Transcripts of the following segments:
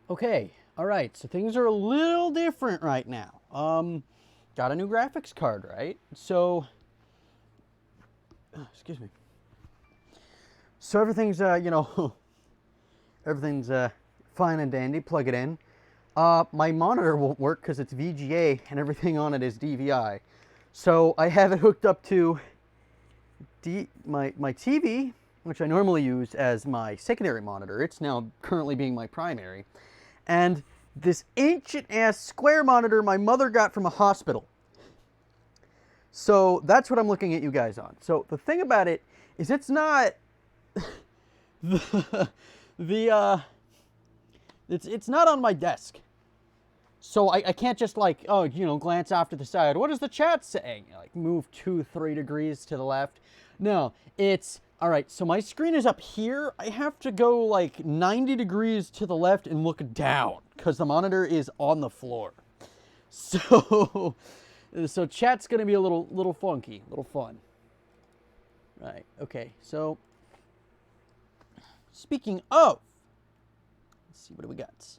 Okay, all right, so things are a little different right now. Got a new graphics card, right? So, excuse me. So everything's, everything's fine and dandy. Plug it in. My monitor won't work because it's VGA and everything on it is DVI. So I have it hooked up to my TV, which I normally use as my secondary monitor. It's now currently being my primary. And this ancient ass square monitor my mother got from a hospital. So that's what I'm looking at you guys on. So the thing about it is it's not it's not on my desk. So I can't just like, glance off to the side. What is the chat saying? Like move 2-3 degrees to the left. No, it's all right. So my screen is up here. I have to go like 90 degrees to the left and look down because the monitor is on the floor. So chat's gonna be a little funky, a little fun. Right. Okay. So speaking of, let's see, what do we got?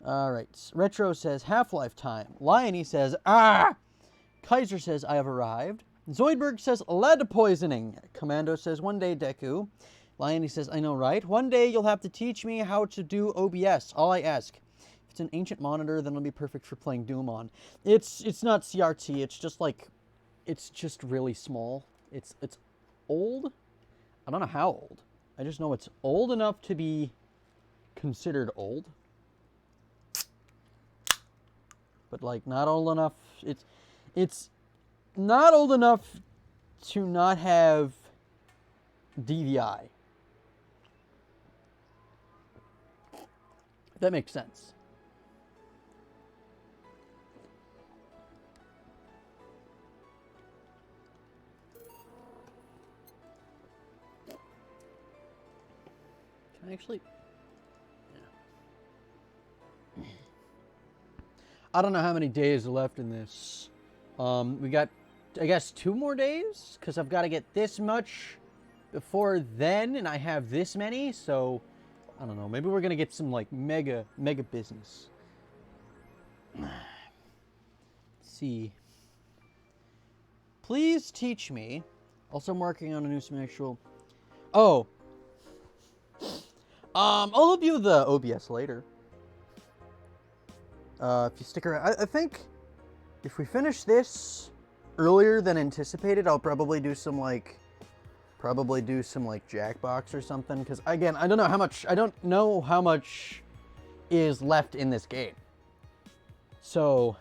All right. Retro says Half-Life time. Liony says, ah! Kaiser says, I have arrived. Zoidberg says, lead poisoning. Commando says, one day, Deku. Liony says, I know, right? One day you'll have to teach me how to do OBS. All I ask. If it's an ancient monitor, then it'll be perfect for playing Doom on. It's not CRT. It's just like, it's just really small. It's old. I don't know how old. I just know it's old enough to be considered old. But like not old enough. It's not old enough to not have DVI. If that makes sense. Can I actually? Yeah. I don't know how many days are left in this. We got, I guess, 2 more days because I've got to get this much before then, and I have this many. So I don't know. Maybe we're gonna get some like mega business. Let's see. Please teach me. Also, I'm working on a new sexual. Oh. I'll help you with the OBS later. If you stick around, I think if we finish this earlier than anticipated, I'll probably do some like Jackbox or something. Because again, I don't know how much is left in this game. So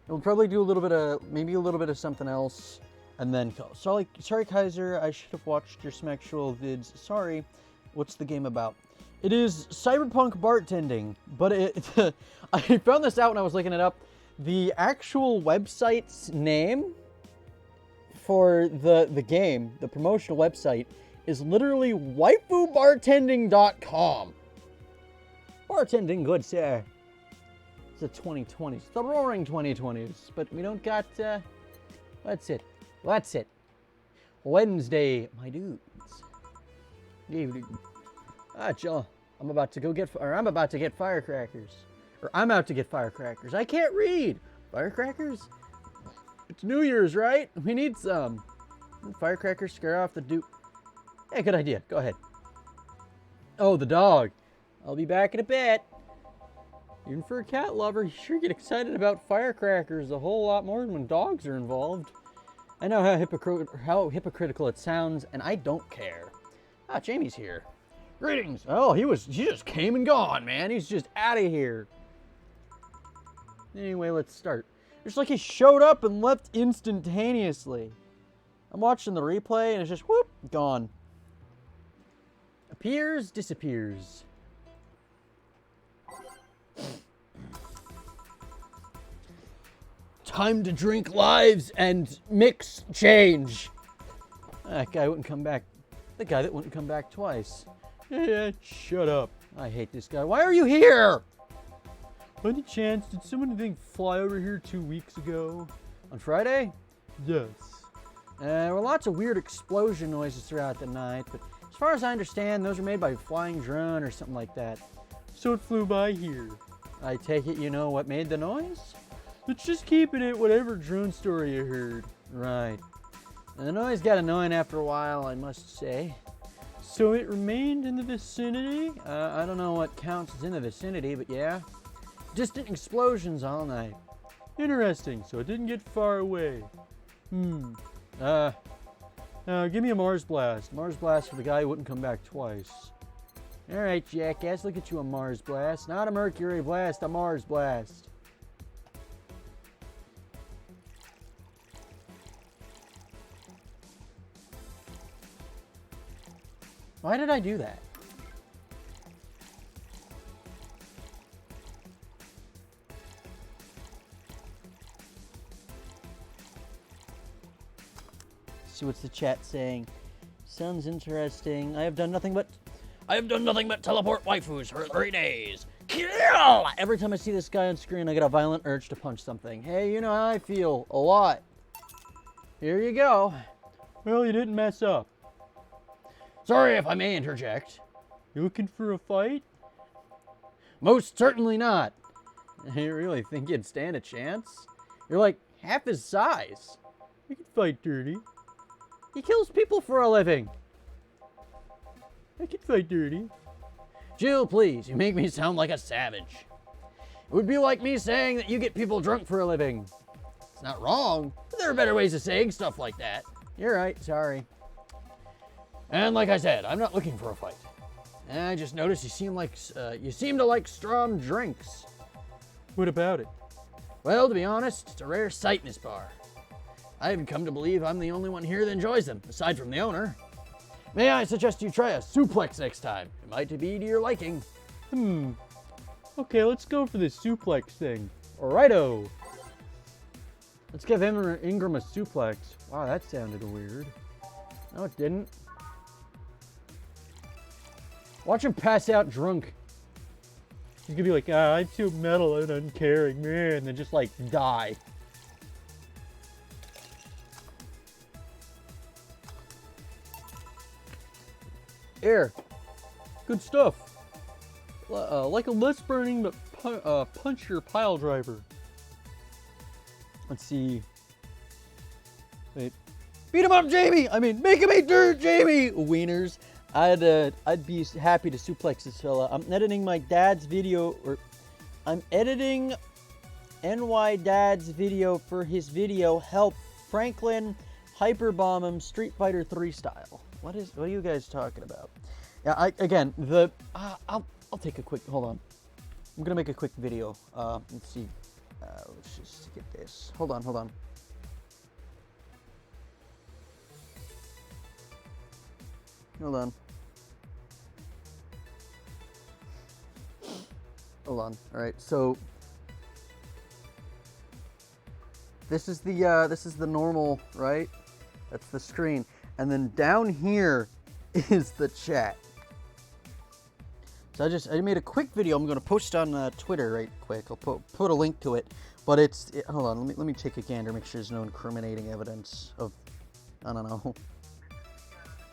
we'll probably do maybe a little bit of something else, and then sorry Kaiser, I should have watched your Smexual vids. Sorry. What's the game about? It is cyberpunk bartending, but I found this out when I was looking it up. The actual website's name for the game, the promotional website, is literally waifubartending.com. Bartending, good sir. It's the 2020s, the roaring 2020s, but we don't got, that's it. Wednesday, my dudes. Jill, I'm about to get firecrackers. Or I'm out to get firecrackers. I can't read. Firecrackers? It's New Year's, right? We need some. Firecrackers scare off the dude. Yeah, good idea. Go ahead. Oh, the dog. I'll be back in a bit. Even for a cat lover, you sure get excited about firecrackers a whole lot more than when dogs are involved. I know how hypocritical it sounds, and I don't care. Ah, Jamie's here. Greetings. Oh, he just came and gone, man. He's just out of here. Anyway, let's start. It's like he showed up and left instantaneously. I'm watching the replay and it's just whoop, gone. Appears, disappears. Time to drink lives and mix change. That guy wouldn't come back. The guy that wouldn't come back twice. Yeah, shut up. I hate this guy. Why are you here? By any chance, did someone fly over here 2 weeks ago? On Friday? Yes. There were lots of weird explosion noises throughout the night, but as far as I understand, those were made by a flying drone or something like that. so it flew by here. I take it you know what made the noise? Let's just keep it at whatever drone story you heard. Right. And the noise got annoying after a while, I must say. So it remained in the vicinity? I don't know what counts as in the vicinity, but yeah. Distant explosions all night. Interesting, so it didn't get far away. Give me a Mars Blast. Mars Blast for the guy who wouldn't come back twice. Alright, jackass, look at you, a Mars Blast. Not a Mercury Blast, a Mars Blast. Why did I do that? See what's the chat saying. Sounds interesting. I have done nothing but teleport waifus for 3 days. Kill! Every time I see this guy on screen, I get a violent urge to punch something. Hey, you know how I feel. A lot. Here you go. Well, you didn't mess up. Sorry if I may interject. You looking for a fight? Most certainly not. You really think you'd stand a chance? You're like half his size. You can fight dirty. He kills people for a living. I can fight dirty. Jill, please, you make me sound like a savage. It would be like me saying that you get people drunk for a living. It's not wrong, but there are better ways of saying stuff like that. You're right, sorry. And like I said, I'm not looking for a fight. I just noticed you seem to like strong drinks. What about it? Well, to be honest, it's a rare sight in this bar. I've come to believe I'm the only one here that enjoys them, aside from the owner. May I suggest you try a suplex next time? It might be to your liking. Okay, let's go for this suplex thing. Alrighto. Let's give Ingram a suplex. Wow, that sounded weird. No, it didn't. Watch him pass out drunk. He's gonna be like, I'm too metal and uncaring, man, and then just like die. Air. Good stuff. Like a less burning but punchier pile driver. Let's see. Wait. Beat him up, Jamie! I mean, make him eat dirt, Jamie! Wieners. I'd be happy to suplex this fella. I'm editing my dad's video, I'm editing NY Dad's video for his video. Help Franklin hyperbomb him Street Fighter 3 style. What are you guys talking about? Yeah, I'll take a quick, hold on. I'm gonna make a quick video. Let's see. Let's just get this. Hold on. Hold on. All right. So this is the normal, right? That's the screen. And then down here is the chat. So I made a quick video. I'm going to post on Twitter right quick. I'll put a link to it. But hold on. Let me take a gander. Make sure there's no incriminating evidence of, I don't know.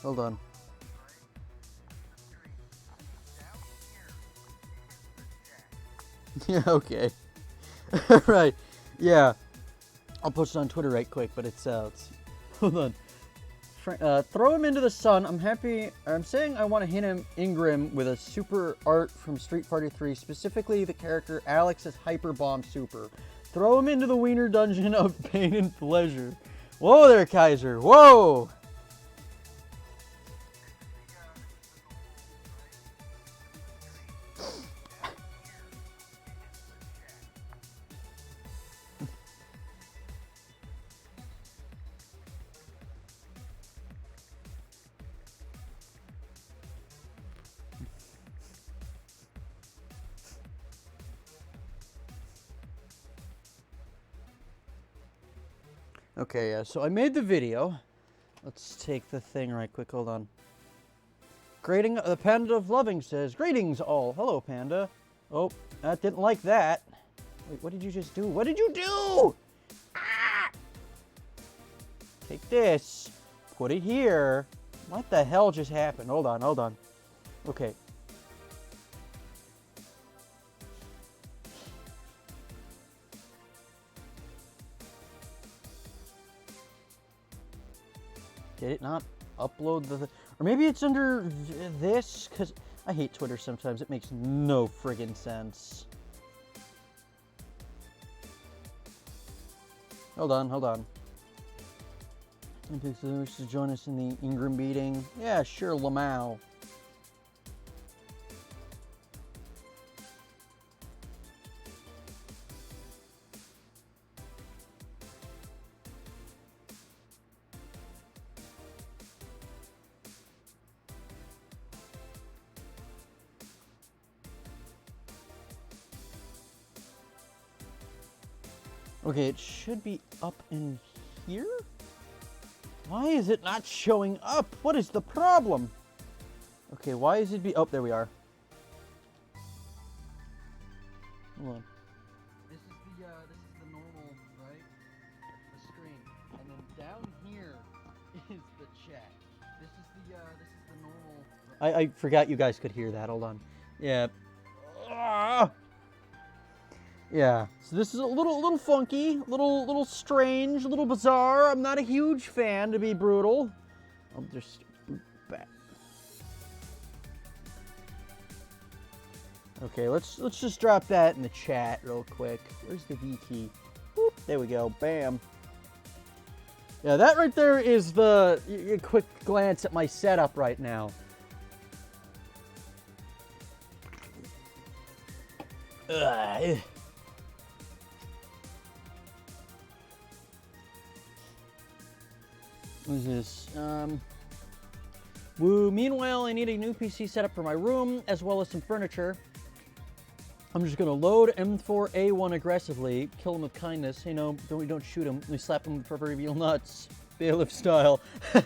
Hold on. Yeah. Okay. Right. Yeah. I'll post it on Twitter right quick. But it's hold on. Throw him into the sun. I'm saying I want to hit him Ingram with a super art from Street Fighter 3, specifically the character Alex's Hyper Bomb Super. Throw him into the Wiener Dungeon of Pain and Pleasure. Whoa there, Kaiser. Whoa! Okay, yeah, so I made the video. Let's take the thing right quick, hold on. The Panda of Loving says, greetings all. Hello, Panda. Oh, I didn't like that. Wait, what did you just do? What did you do? Ah! Take this, put it here. What the hell just happened? Hold on. Okay. Did it not upload the... Or maybe it's under this, because I hate Twitter sometimes. It makes no friggin' sense. Hold on, hold on. Wishes to join us in the Ingram meeting. Yeah, sure, Lamau. Okay, it should be up in here? Why is it not showing up? What is the problem? Okay, why is it oh, there we are. Hold on. This is the normal, right? The screen. And then down here is the chat. This is the normal. I forgot you guys could hear that. Hold on. Yeah. Yeah, so this is a little funky, little strange, a little bizarre. I'm not a huge fan, to be brutal. I'll just back. Okay, let's just drop that in the chat real quick. Where's the V key? Whoop, there we go. Bam. Yeah, that right there is the quick glance at my setup right now. Ugh. What is this? Woo. Meanwhile, I need a new PC setup for my room, as well as some furniture. I'm just gonna load M4A1 aggressively, kill him with kindness. You know, don't shoot him. We slap him with proverbial nuts, bailiff style.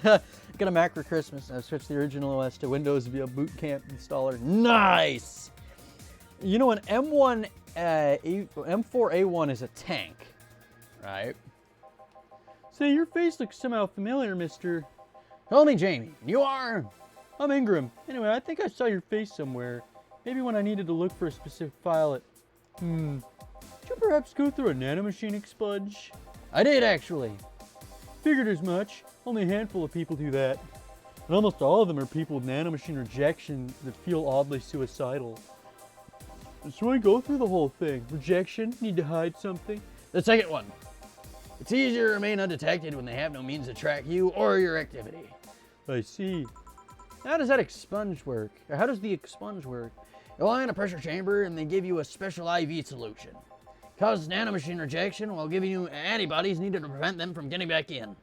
Got a Mac for Christmas. I've switched the original OS to Windows via Boot Camp installer. Nice. You know, an M4A1 is a tank, right? Say, your face looks somehow familiar, mister. Call me Jamie. You are? I'm Ingram. Anyway, I think I saw your face somewhere. Maybe when I needed to look for a specific file at... Did you perhaps go through a nanomachine expunge? I did, actually. Figured as much. Only a handful of people do that. And almost all of them are people with nanomachine rejection that feel oddly suicidal. So I go through the whole thing. Rejection? Need to hide something? The second one. It's easier to remain undetected when they have no means to track you or your activity. I see. How does that expunge work? Or how does the expunge work? You lie in a pressure chamber and they give you a special IV solution. Causes nanomachine rejection while giving you antibodies needed to prevent them from getting back in.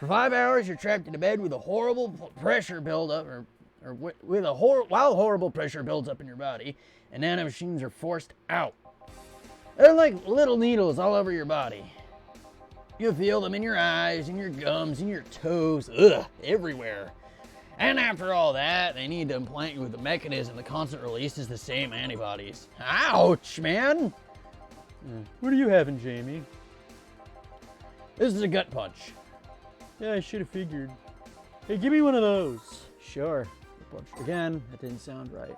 For 5 hours, you're trapped in a bed with a horrible pressure buildup, while horrible pressure builds up in your body, and nanomachines are forced out. They're like little needles all over your body. You feel them in your eyes, in your gums, in your toes, everywhere. And after all that, they need to implant you with a mechanism that constantly releases the same antibodies. Ouch, man! What are you having, Jamie? This is a gut punch. Yeah, I should have figured. Hey, give me one of those. Sure. Punch again. That didn't sound right.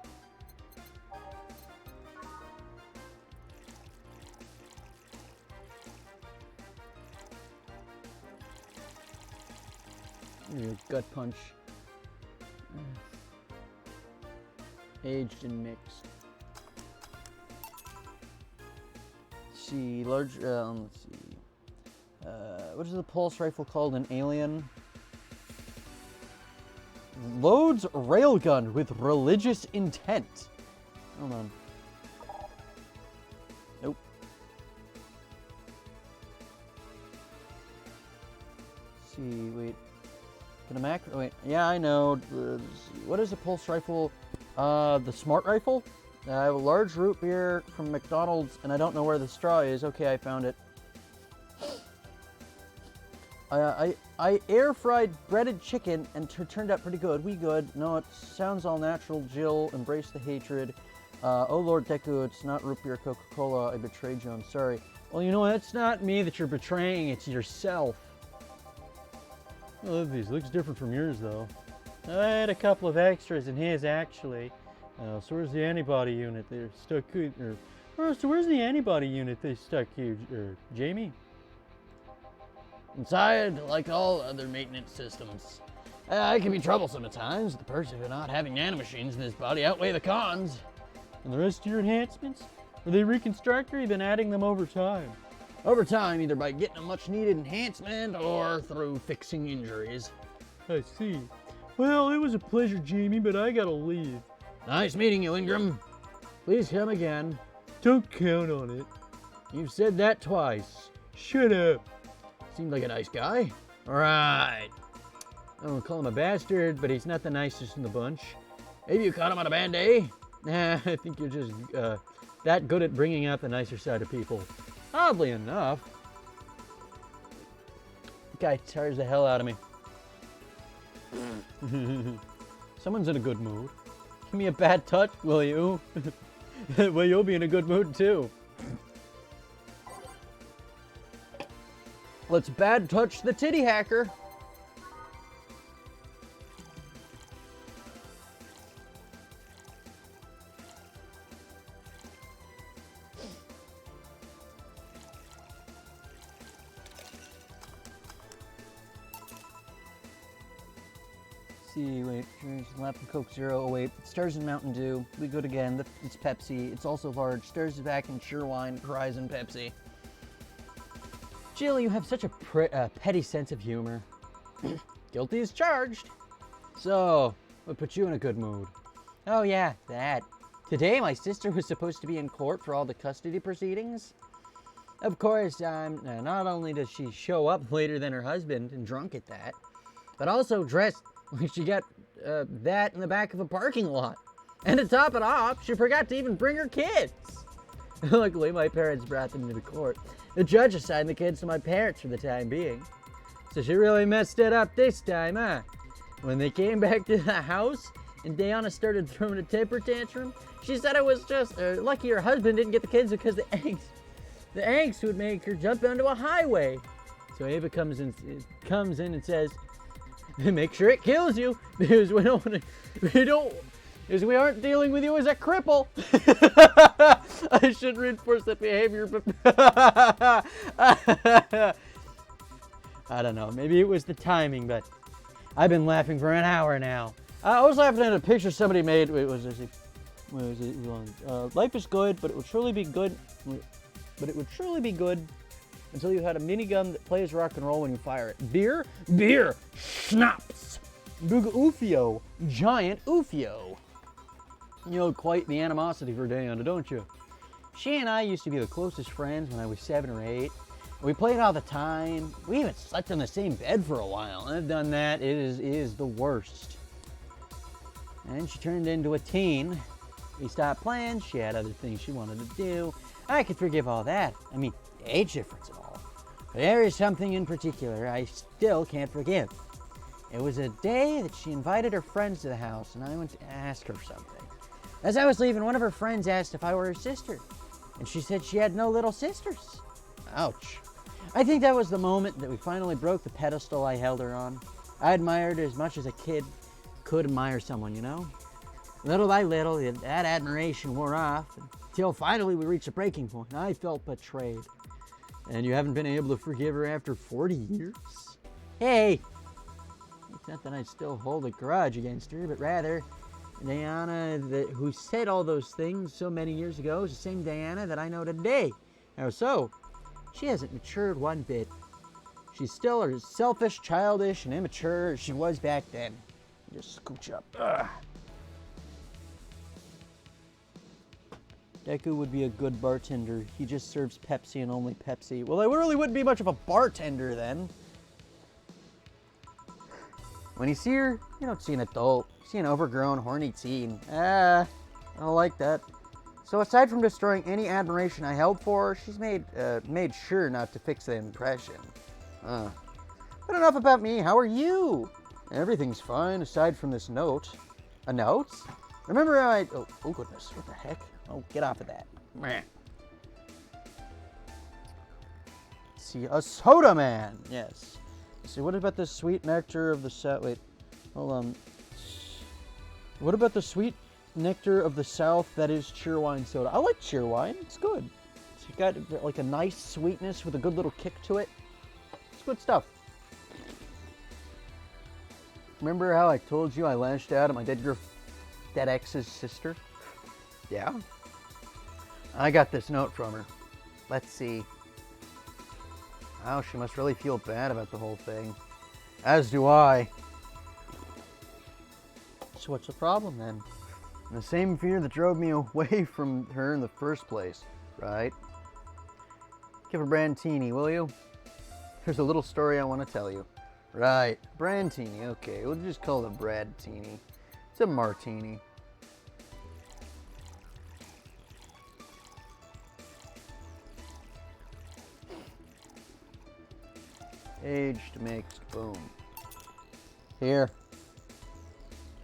Gut punch. Aged and mixed. Let's see, let's see. What is the pulse rifle called in Alien? Loads railgun with religious intent. Hold on. Nope. Let's see, wait. Can a macro? Wait, yeah, I know. What is a pulse rifle? The smart rifle? I have a large root beer from McDonald's, and I don't know where the straw is. Okay, I found it. I air fried breaded chicken and turned out pretty good. We good. No, it sounds all natural. Jill, embrace the hatred. Oh Lord Deku, it's not root beer Coca-Cola. I betrayed you. I'm sorry. Well, you know, it's not me that you're betraying. It's yourself. I love these. Looks different from yours, though. I had a couple of extras in his, actually. So where's the antibody unit? They're stuck here. So where's the antibody unit they stuck here, Jamie? Inside, like all other maintenance systems, it can be troublesome at times. The perks of not having nanomachines in this body outweigh the cons. And the rest of your enhancements? Are they reconstruct, or you've been adding them over time? Over time, either by getting a much-needed enhancement or through fixing injuries. I see. Well, it was a pleasure, Jamie, but I gotta leave. Nice meeting you, Ingram. Please come again. Don't count on it. You've said that twice. Shut up. Seemed like a nice guy. Right. I won't call him a bastard, but he's not the nicest in the bunch. Maybe you caught him on a bad day? Nah, I think you're just that good at bringing out the nicer side of people. Oddly enough. The guy tires the hell out of me. Someone's in a good mood. Give me a bad touch, will you? Well, you'll be in a good mood too. Let's bad touch the titty hacker. See, wait, lap and Coke Zero. Oh, wait, Stars and Mountain Dew. We good again. It's Pepsi. It's also large. Stars is back in Sherwine, Horizon, Pepsi. Jill, you have such a petty sense of humor. Guilty as charged. So, what put you in a good mood? Oh yeah, that. Today my sister was supposed to be in court for all the custody proceedings. Of course, not only does she show up later than her husband and drunk at that, but also dressed like she got that in the back of a parking lot. And to top it off, she forgot to even bring her kids. Luckily, my parents brought them into court. The judge assigned the kids to my parents for the time being. So she really messed it up this time, huh? When they came back to the house and Diana started throwing a temper tantrum, she said it was just lucky her husband didn't get the kids because the angst would make her jump onto a highway. So Ava comes in and says, make sure it kills you, because we aren't dealing with you as a cripple. I should reinforce that behavior, but I don't know. Maybe it was the timing, but I've been laughing for an hour now. I was laughing at a picture somebody made. Wait, what was it? Life is good, but it would truly be good. But it would truly be good until you had a minigun that plays rock and roll when you fire it. Beer, schnapps, Ufio, giant Ufio. You know quite the animosity for Diana, don't you? She and I used to be the closest friends when I was 7 or 8. We played all the time. We even slept in the same bed for a while. I've done that. It is the worst. And she turned into a teen. We stopped playing. She had other things she wanted to do. I could forgive all that. I mean, the age difference and all. But there is something in particular I still can't forgive. It was a day that she invited her friends to the house, and I went to ask her something. As I was leaving, one of her friends asked if I were her sister, and she said she had no little sisters. Ouch. I think that was the moment that we finally broke the pedestal I held her on. I admired her as much as a kid could admire someone, you know? Little by little, that admiration wore off, until finally we reached a breaking point. I felt betrayed. And you haven't been able to forgive her after 40 years? Hey! It's not that I still hold a grudge against her, but rather, Diana who said all those things so many years ago is the same Diana that I know today. How so? She hasn't matured one bit. She's still as selfish, childish, and immature as she was back then. Just scooch up. Ugh. Deku would be a good bartender. He just serves Pepsi and only Pepsi. Well, I really wouldn't be much of a bartender then. When you see her, you don't see an adult. You see an overgrown, horny teen. I don't like that. So aside from destroying any admiration I held for her, she's made sure not to fix the impression. But enough about me. How are you? Everything's fine aside from this note. A note? Remember oh goodness, what the heck? Oh, get off of that. Meh. See, a soda man. Yes. Let's see, what about the sweet nectar of the south? Wait, hold on. What about the sweet nectar of the south that is cheerwine soda? I like cheerwine. It's good. It's got like a nice sweetness with a good little kick to it. It's good stuff. Remember how I told you I lashed out at my dead ex's sister? Yeah. I got this note from her. Let's see. Wow, she must really feel bad about the whole thing. As do I. So what's the problem then? The same fear that drove me away from her in the first place, right? Give her Brandtini, will you? There's a little story I want to tell you. Right, Brandtini, okay, we'll just call it a Bradtini. It's a martini. Aged, mixed, boom. Here.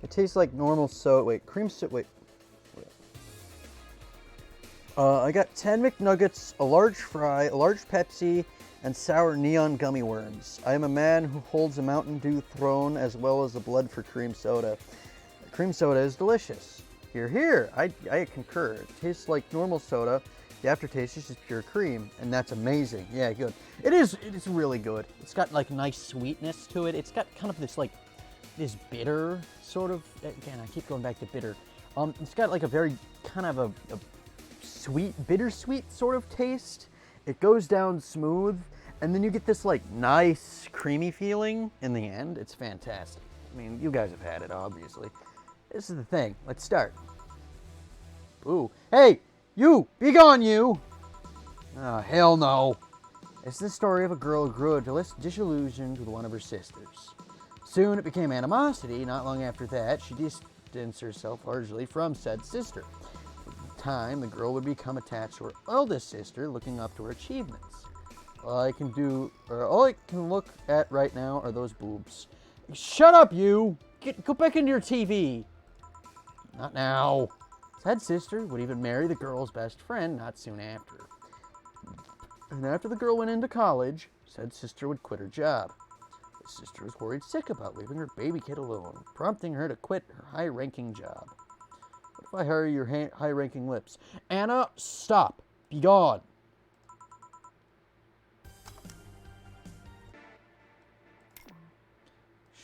It tastes like normal soda. Wait, cream soda. Wait. I got 10 McNuggets, a large fry, a large Pepsi, and sour neon gummy worms. I am a man who holds a Mountain Dew throne as well as the blood for cream soda. Cream soda is delicious. Here. I concur. It tastes like normal soda. The aftertaste is just pure cream, and that's amazing. Yeah, good. It is really good. It's got like nice sweetness to it. It's got kind of this like this bitter sort of, again, I keep going back to bitter. It's got like a very kind of a sweet, bittersweet sort of taste. It goes down smooth, and then you get this like nice creamy feeling in the end. It's fantastic. I mean, you guys have had it, obviously. This is the thing. Let's start. Ooh, hey, you, be gone, you. Oh, hell no. It's the story of a girl who grew a disillusioned with one of her sisters. Soon it became animosity. Not long after that, she distanced herself largely from said sister. With time, the girl would become attached to her eldest sister, looking up to her achievements. All I can look at right now are those boobs. Shut up, you! Go back into your TV. Not now. Said sister would even marry the girl's best friend not soon after. And after the girl went into college, said sister would quit her job. The sister was worried sick about leaving her baby kid alone, prompting her to quit her high-ranking job. What if I hire your high-ranking lips? Anna, stop. Be gone.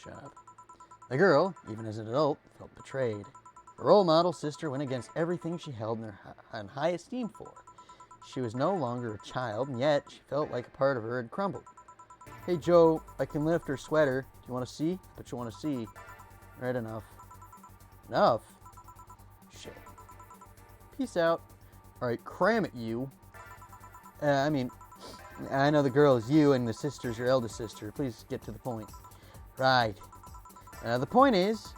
Shut up. The girl, even as an adult, felt betrayed. Her role model sister went against everything she held in high esteem for. She was no longer a child, and yet she felt like a part of her had crumbled. Hey, Joe, I can lift her sweater. Do you want to see? But you want to see. Right, enough. Enough? Shit. Peace out. Alright, cram it, you. I know the girl is you and the sister's your eldest sister. Please get to the point. Right. The point is,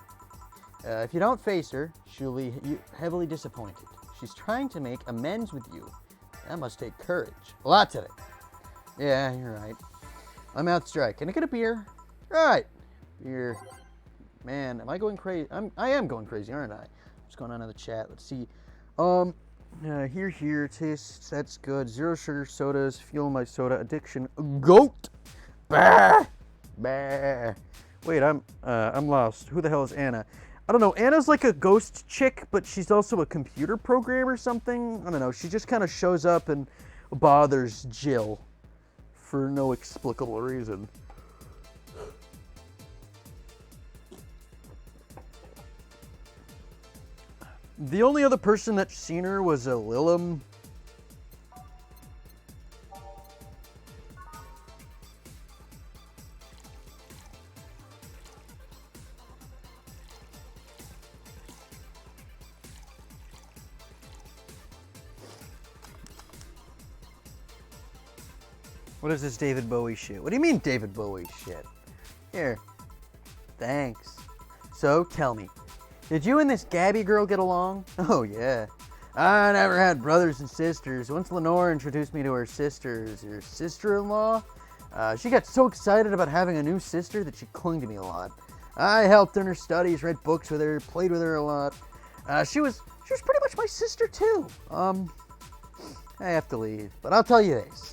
if you don't face her, she'll be heavily disappointed. She's trying to make amends with you. That must take courage. Lots of it. Yeah, you're right. I'm out strike. Can I get a beer? Right. Beer. Man, am I going crazy? I am going crazy, aren't I? What's going on in the chat? Let's see. Here, tastes, that's good. Zero sugar sodas, fuel my soda addiction. Goat! Bah! Bah! Wait, I'm lost. Who the hell is Anna? I don't know. Anna's like a ghost chick, but she's also a computer program or something. I don't know. She just kind of shows up and bothers Jill for no explicable reason. The only other person that's seen her was a Lilum. What is this David Bowie shit? What do you mean David Bowie shit? Here. Thanks. So, tell me. Did you and this Gabby girl get along? Oh, yeah. I never had brothers and sisters. Once Lenore introduced me to her sister-in-law, she got so excited about having a new sister that she clung to me a lot. I helped in her studies, read books with her, played with her a lot. She was pretty much my sister, too. I have to leave, but I'll tell you this.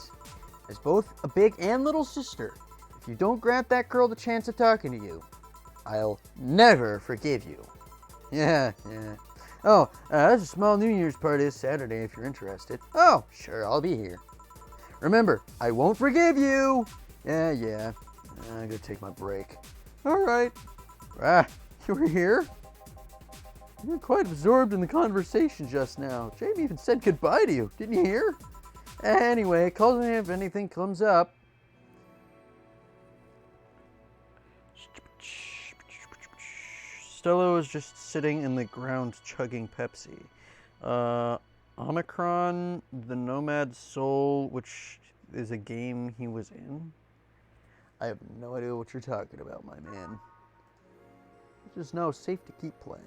As both a big and little sister, if you don't grant that girl the chance of talking to you, I'll never forgive you. Yeah. Oh, there's a small New Year's party this Saturday if you're interested. Oh, sure, I'll be here. Remember, I won't forgive you. Yeah. I'm gonna take my break. All right. Ah, you were here? You were quite absorbed in the conversation just now. Jamie even said goodbye to you. Didn't you hear? Anyway, call me if anything comes up. Stella was just sitting in the ground chugging Pepsi. Omicron, the Nomad Soul, which is a game he was in. I have no idea what you're talking about, my man. Just know, safe to keep playing.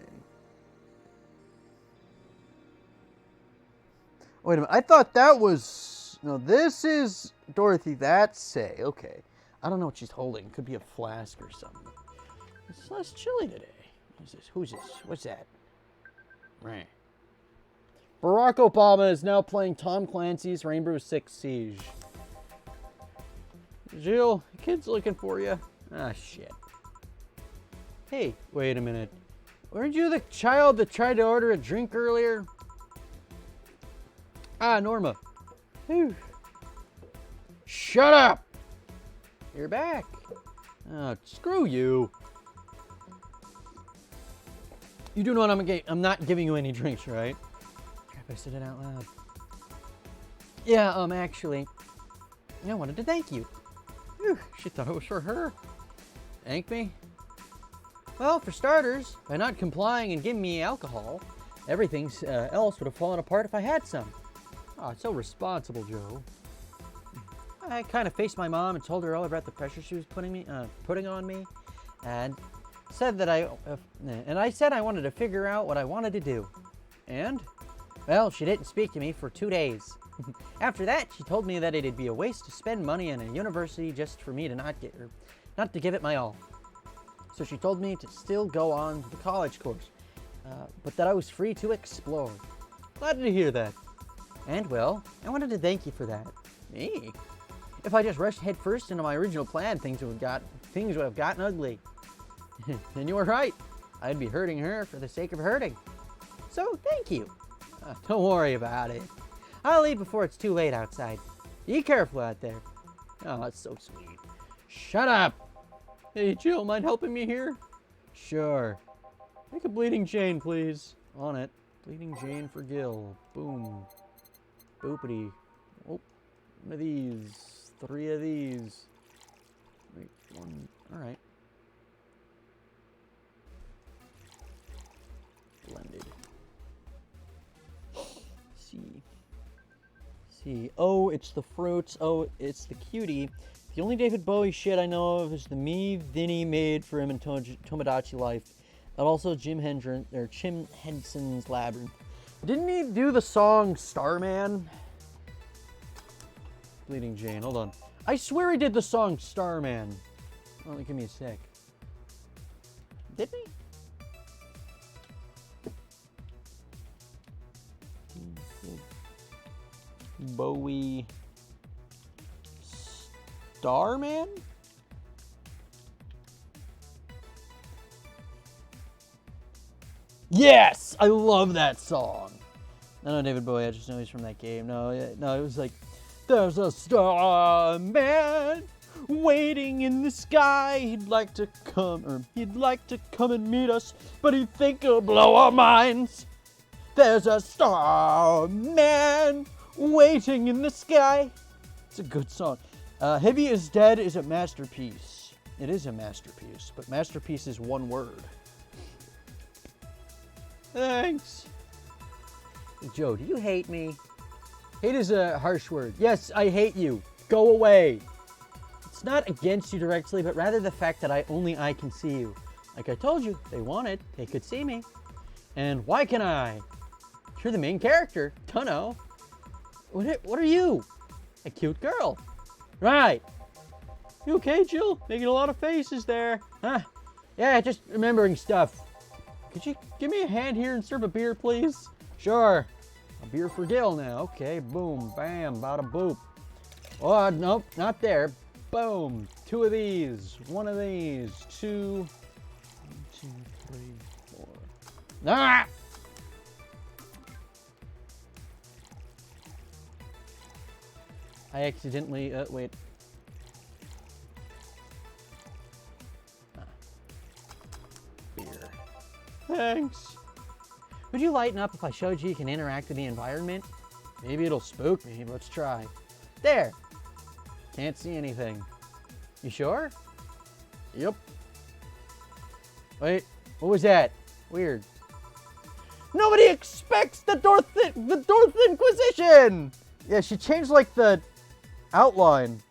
Wait a minute, I thought that was... No, this is Dorothy, that's Say. Okay. I don't know what she's holding. Could be a flask or something. It's less chilly today. Who's this? Who's this? What's that? Right. Barack Obama is now playing Tom Clancy's Rainbow Six Siege. Jill, the kid's looking for you. Ah, shit. Hey, wait a minute. Weren't you the child that tried to order a drink earlier? Ah, Norma. Whew. Shut up! You're back. Oh, screw you. You do know what I'm not giving you any drinks, right? Crap, I said it out loud. Yeah, actually, I wanted to thank you. Whew, she thought it was for her. Thank me? Well, for starters, by not complying and giving me alcohol, everything else would have fallen apart if I had some. Oh, it's so responsible, Joe. I kind of faced my mom and told her all about the pressure she was putting on me, and said that I said I wanted to figure out what I wanted to do. And, well, she didn't speak to me for 2 days. After that, she told me that it'd be a waste to spend money in a university just for me to not to give it my all. So she told me to still go on to the college course, but that I was free to explore. Glad to hear that. And, well, I wanted to thank you for that. Me? If I just rushed headfirst into my original plan, things would have gotten ugly. And you were right. I'd be hurting her for the sake of hurting. So, thank you. Don't worry about it. I'll leave before it's too late outside. Be careful out there. Oh, that's so sweet. Shut up! Hey, Jill, mind helping me here? Sure. Make a bleeding chain, please. On it. Bleeding chain for Gil. Boom. Boopity. Oh, one of these. 3 of these. Wait, 1. Alright. Blended. See. Oh, it's the fruits. Oh, it's the cutie. The only David Bowie shit I know of is the Me Vinny made for him in Tomodachi Life. And also Jim Henson's Labyrinth. Didn't he do the song Starman? Bleeding Jane, hold on. I swear he did the song Starman. Oh, give me a sec. Didn't he? Bowie Starman? Yes! I love that song. I know David Bowie, I just know he's from that game. No, it was like, there's a starman waiting in the sky. He'd like to come and meet us, but he'd think he'll blow our minds. There's a starman waiting in the sky. It's a good song. Heavy is Dead is a masterpiece. It is a masterpiece, but masterpiece is one word. Thanks. Joe, do you hate me? Hate is a harsh word. Yes, I hate you. Go away. It's not against you directly, but rather the fact that only I can see you. Like I told you, they wanted, they could see me. And why can I? You're the main character. Dunno. What are you? A cute girl. Right. You okay, Jill? Making a lot of faces there. Huh? Yeah, just remembering stuff. Could you give me a hand here and serve a beer, please? Sure. A beer for Gil now. Okay, boom, bam, bada boop. Oh, nope, not there. Boom. 2 of these. 1 of these. 2. 1, 2, 3, 4. Ah! I accidentally, wait. thanks. Would you lighten up if I showed you can interact with the environment? Maybe it'll spook me. Let's try. There. Can't see anything. You sure? Yep. Wait, what was that? Weird. Nobody expects the Dorth Inquisition! Yeah, she changed like the outline.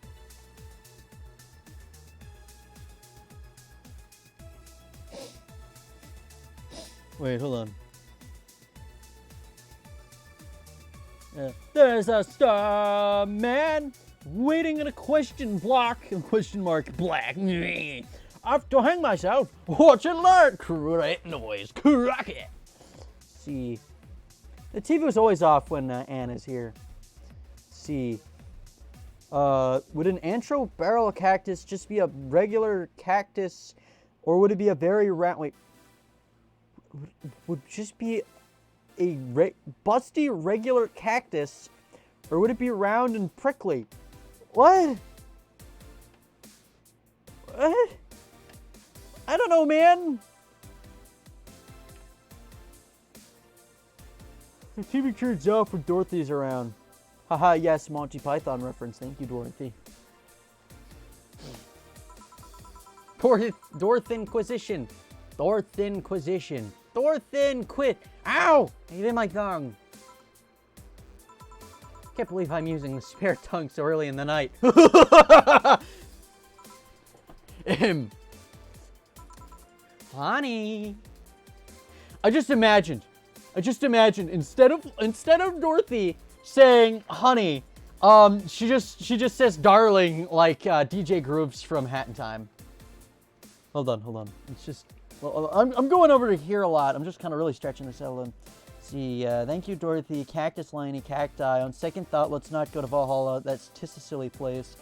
Wait, hold on. Yeah. There's a star man waiting in a question block. Question mark black. I have to hang myself. Watching that great noise. Crack it. See. The TV was always off when Anne is here. See. Would an antro barrel cactus just be a regular cactus? Or would it be a very round... Wait. Would just be a busty regular cactus, or would it be round and prickly? What? What? I don't know, man. The TV turns off when Dorothy's around. Haha, yes, Monty Python reference. Thank you, Dorothy. Dorth Inquisition. Dorth Inquisition. Dorthin quit. Ow! I hit my tongue. Can't believe I'm using the spare tongue so early in the night. Honey. I just imagined instead of Dorothy saying honey, she just says darling like DJ Grooves from Hat in Time. Hold on. It's just. Well, I'm going over to here a lot. I'm just kind of really stretching this out. See, thank you, Dorothy. Cactus, Liney, Cacti. On second thought, let's not go to Valhalla. That's a silly place.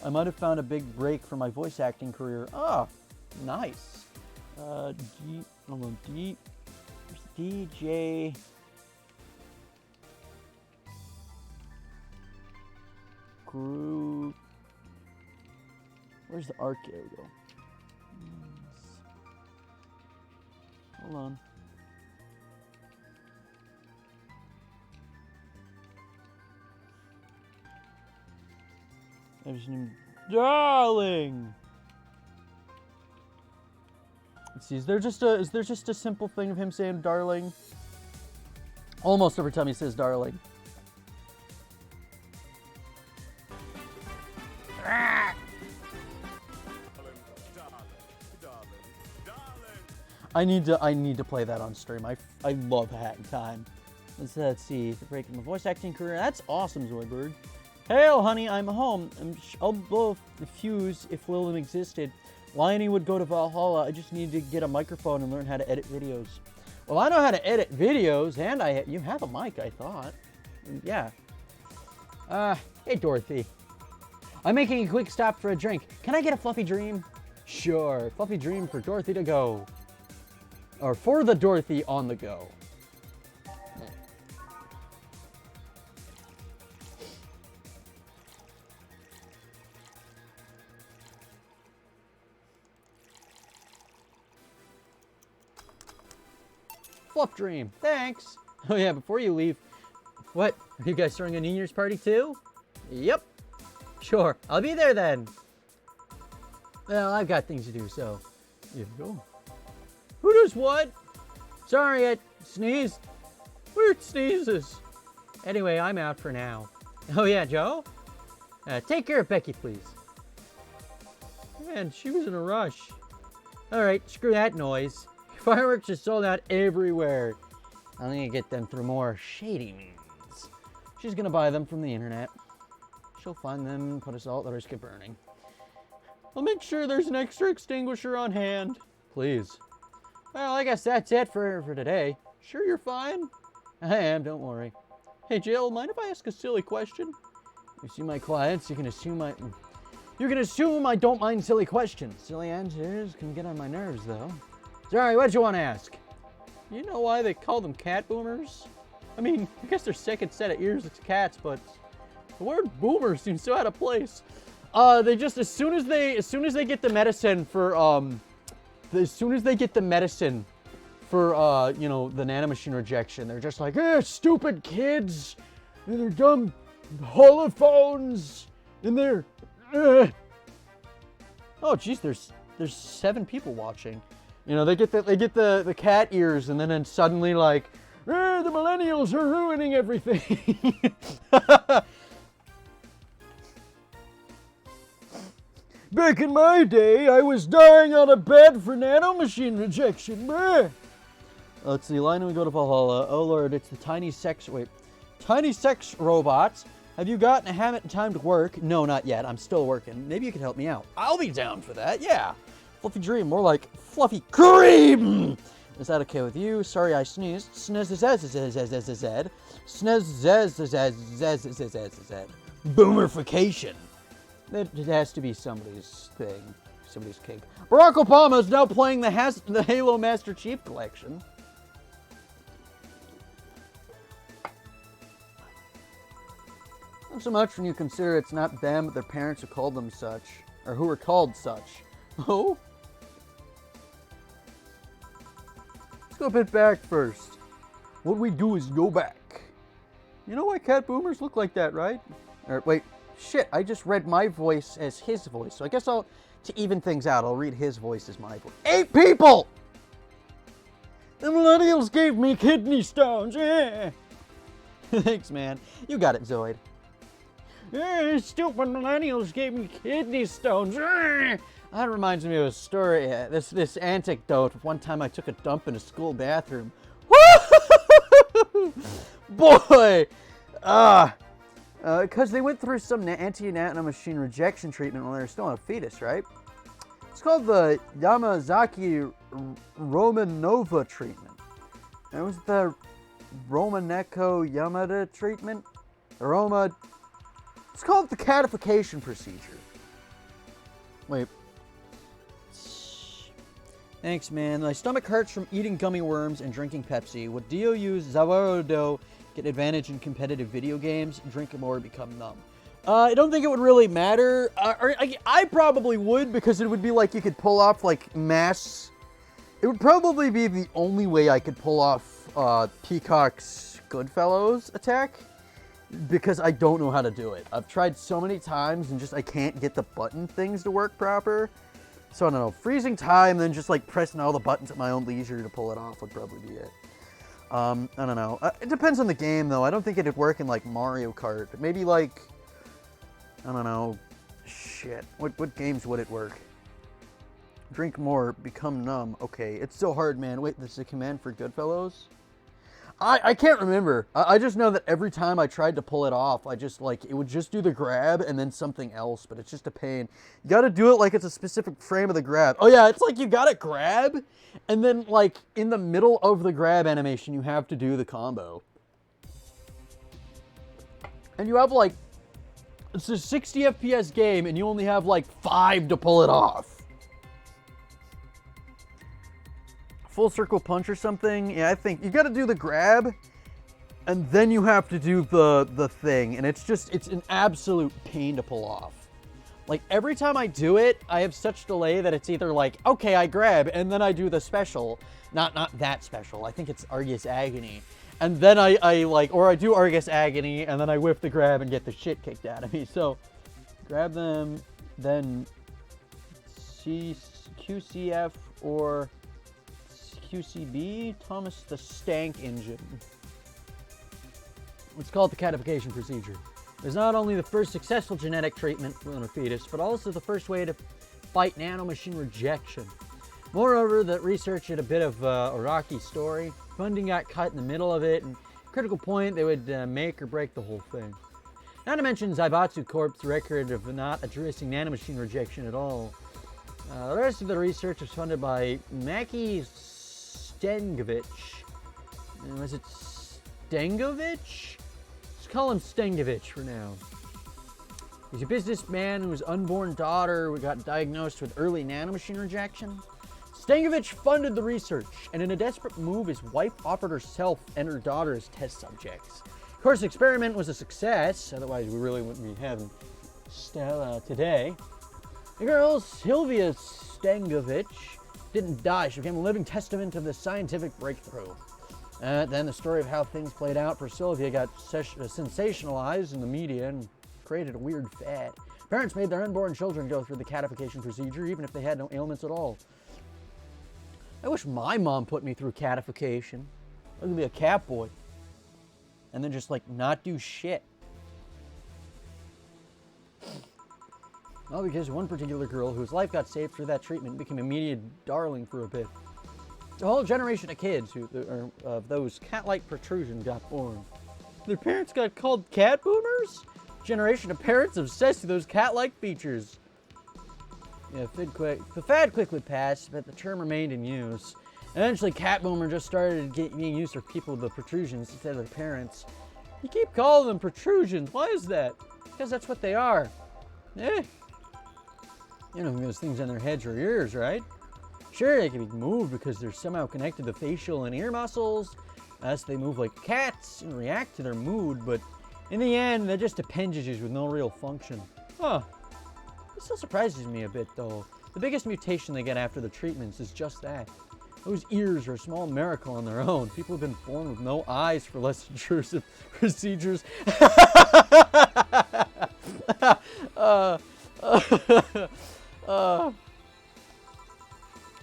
I might have found a big break for my voice acting career. Oh, nice. DJ. Group. Where's the arc? There we go. Hold on. I just named darling. Let's see. Is there just a simple thing of him saying darling? Almost every time he says darling. I need to play that on stream. I love Hat in Time. Let's see. For breaking my voice acting career. That's awesome, Zoidberg. Hail, honey, I'm home. I'll blow the fuse if Willem existed. Liney would go to Valhalla. I just need to get a microphone and learn how to edit videos. Well, I know how to edit videos, and you have a mic, I thought. Yeah. Hey, Dorothy. I'm making a quick stop for a drink. Can I get a fluffy dream? Sure. Fluffy dream for Dorothy to go. Or for the Dorothy on the go. Fluff dream. Thanks. Oh yeah, before you leave. What? Are you guys throwing a New Year's party too? Yep. Sure. I'll be there then. Well, I've got things to do, so here we go. Who does what? Sorry, I sneezed. Weird sneezes. Anyway, I'm out for now. Oh yeah, Joe? Take care of Becky, please. Man, she was in a rush. Alright, screw that noise. Fireworks are sold out everywhere. I need to get them through more shady means. She's gonna buy them from the internet. She'll find them and put us all at the risk of burning. I'll make sure there's an extra extinguisher on hand. Please. Well, I guess that's it for today. Sure you're fine? I am, don't worry. Hey Jill, mind if I ask a silly question? You see my clients, you can assume I don't mind silly questions. Silly answers can get on my nerves though. Sorry, what'd you want to ask? You know why they call them cat boomers? I mean, I guess their second set of ears is cats, but the word boomer seems so out of place. They just as soon as they get the medicine for you know, the nanomachine rejection. They're just like, stupid kids, and they're dumb holophones, and they're. Oh, geez, there's 7 people watching. You know, they get the cat ears, and then suddenly like, the millennials are ruining everything. Back in my day, I was dying on a bed for nanomachine rejection. Let's see, line we go to Valhalla. Oh lord, it's the tiny sex robots. Have you gotten a habit in time to work? No, not yet. I'm still working. Maybe you can help me out. I'll be down for that, yeah. Fluffy dream, more like fluffy cream. Is that okay with you? Sorry, I sneezed. Boomerfication. It has to be somebody's thing. Somebody's kink. Barack Obama is now playing the Halo Master Chief Collection. Not so much when you consider it's not them, but their parents who called them such. Or who were called such. Oh? Let's go a bit back first. What we do is go back. You know why cat boomers look like that, right? Or wait, shit, I just read my voice as his voice. So I guess to even things out, I'll read his voice as my voice. 8 people! The millennials gave me kidney stones. Thanks, man. You got it, Zoid. Stupid millennials gave me kidney stones. That reminds me of a story. This anecdote. One time I took a dump in a school bathroom. Boy! Because they went through some anti-nanomachine rejection treatment when they were still in a fetus, right? It's called the Yamazaki Romanova treatment. It was the Romaneko Yamada treatment. It's called the catification procedure. Wait. Thanks, man. My stomach hurts from eating gummy worms and drinking Pepsi. Would Dio use Zawarudo get advantage in competitive video games? Drink more, become numb. I don't think it would really matter. I probably would, because it would be like you could pull off like mass. It would probably be the only way I could pull off Peacock's Goodfellows attack, because I don't know how to do it. I've tried so many times and just I can't get the button things to work proper. So I don't know, freezing time, then just like pressing all the buttons at my own leisure to pull it off would probably be it. I don't know. It depends on the game though. I don't think it'd work in like Mario Kart. Maybe like, I don't know, shit. What games would it work? Drink more, become numb. Okay, it's so hard, man. Wait, this is a command for Goodfellows? I can't remember. I just know that every time I tried to pull it off, I just like, it would just do the grab and then something else, but it's just a pain. You gotta do it like it's a specific frame of the grab. Oh yeah, it's like you gotta grab, and then like in the middle of the grab animation, you have to do the combo. And you have like, it's a 60 FPS game and you only have like 5 to pull it off. Full circle punch or something. Yeah, I think you got to do the grab, and then you have to do the thing, and it's an absolute pain to pull off. Like every time I do it, I have such delay that it's either like, okay, I grab, and then I do the special, not that special. I think it's Argus Agony, and then I do Argus Agony, and then I whip the grab and get the shit kicked out of me. So grab them, then QCF or QCB, Thomas the Stank Engine. Let's call it the catification procedure. It's not only the first successful genetic treatment on a fetus, but also the first way to fight nanomachine rejection. Moreover, the research had a bit of a rocky story. Funding got cut in the middle of it, and critical point, they would make or break the whole thing. Not to mention Zaibatsu Corp's record of not addressing nanomachine rejection at all. The rest of the research was funded by Maki Stengovich. Was it Stengovich? Let's call him Stengovich for now. He's a businessman whose unborn daughter got diagnosed with early nanomachine rejection. Stengovich funded the research, and in a desperate move, his wife offered herself and her daughter as test subjects. Of course, the experiment was a success, otherwise we really wouldn't be having Stella today. The girl, Sylvia Stengovich, didn't die. She became a living testament of this scientific breakthrough. Then the story of how things played out for Sylvia got sensationalized in the media and created a weird fad. Parents made their unborn children go through the catification procedure even if they had no ailments at all. I wish my mom put me through catification. I could be a cat boy. And then just like not do shit. All because one particular girl whose life got saved through that treatment became a media darling for a bit. A whole generation of kids of those cat-like protrusions got born. Their parents got called cat boomers? Generation of parents obsessed with those cat-like features. Yeah, the fad quickly passed, but the term remained in use. Eventually, cat boomer just started being used for people with the protrusions instead of their parents. You keep calling them protrusions. Why is that? Because that's what they are. Eh. You know, those things on their heads or ears, right? Sure, they can be moved because they're somehow connected to facial and ear muscles. Thus, they move like cats and react to their mood, but in the end, they're just appendages with no real function. Huh. This still surprises me a bit, though. The biggest mutation they get after the treatments is just that. Those ears are a small miracle on their own. People have been born with no eyes for less intrusive procedures.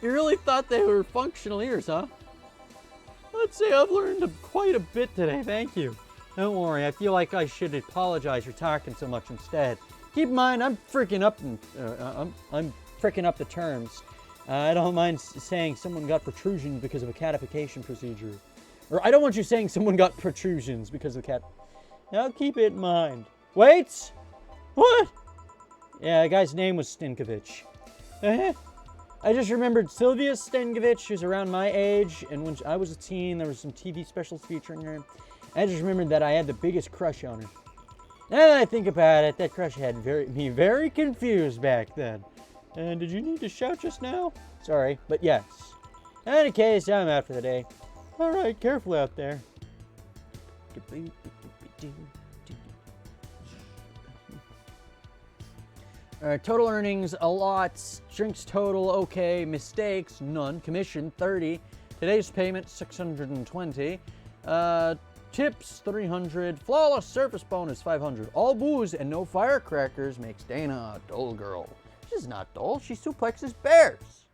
You really thought they were functional ears, huh? Let's say I've learned quite a bit today, thank you. Don't worry, I feel like I should apologize for talking so much instead. Keep in mind, I'm freaking up the terms. I don't mind saying someone got protrusions because of a catification procedure. Or I don't want you saying someone got protrusions because of cat. Now keep it in mind. Wait! What? Yeah, the guy's name was Stenkovich. I just remembered Sylvia Stenkovich, who's around my age, and when I was a teen, there was some TV specials featuring her. I just remembered that I had the biggest crush on her. Now that I think about it, that crush had me very confused back then. And did you need to shout just now? Sorry, but yes. In any case, I'm out for the day. Alright, careful out there. Alright, total earnings, a lot. Drinks total, okay. Mistakes, none. Commission, 30. Today's payment, 620. Tips, 300. Flawless surface bonus, 500. All booze and no firecrackers makes Dana a dull girl. She's not dull. She suplexes bears.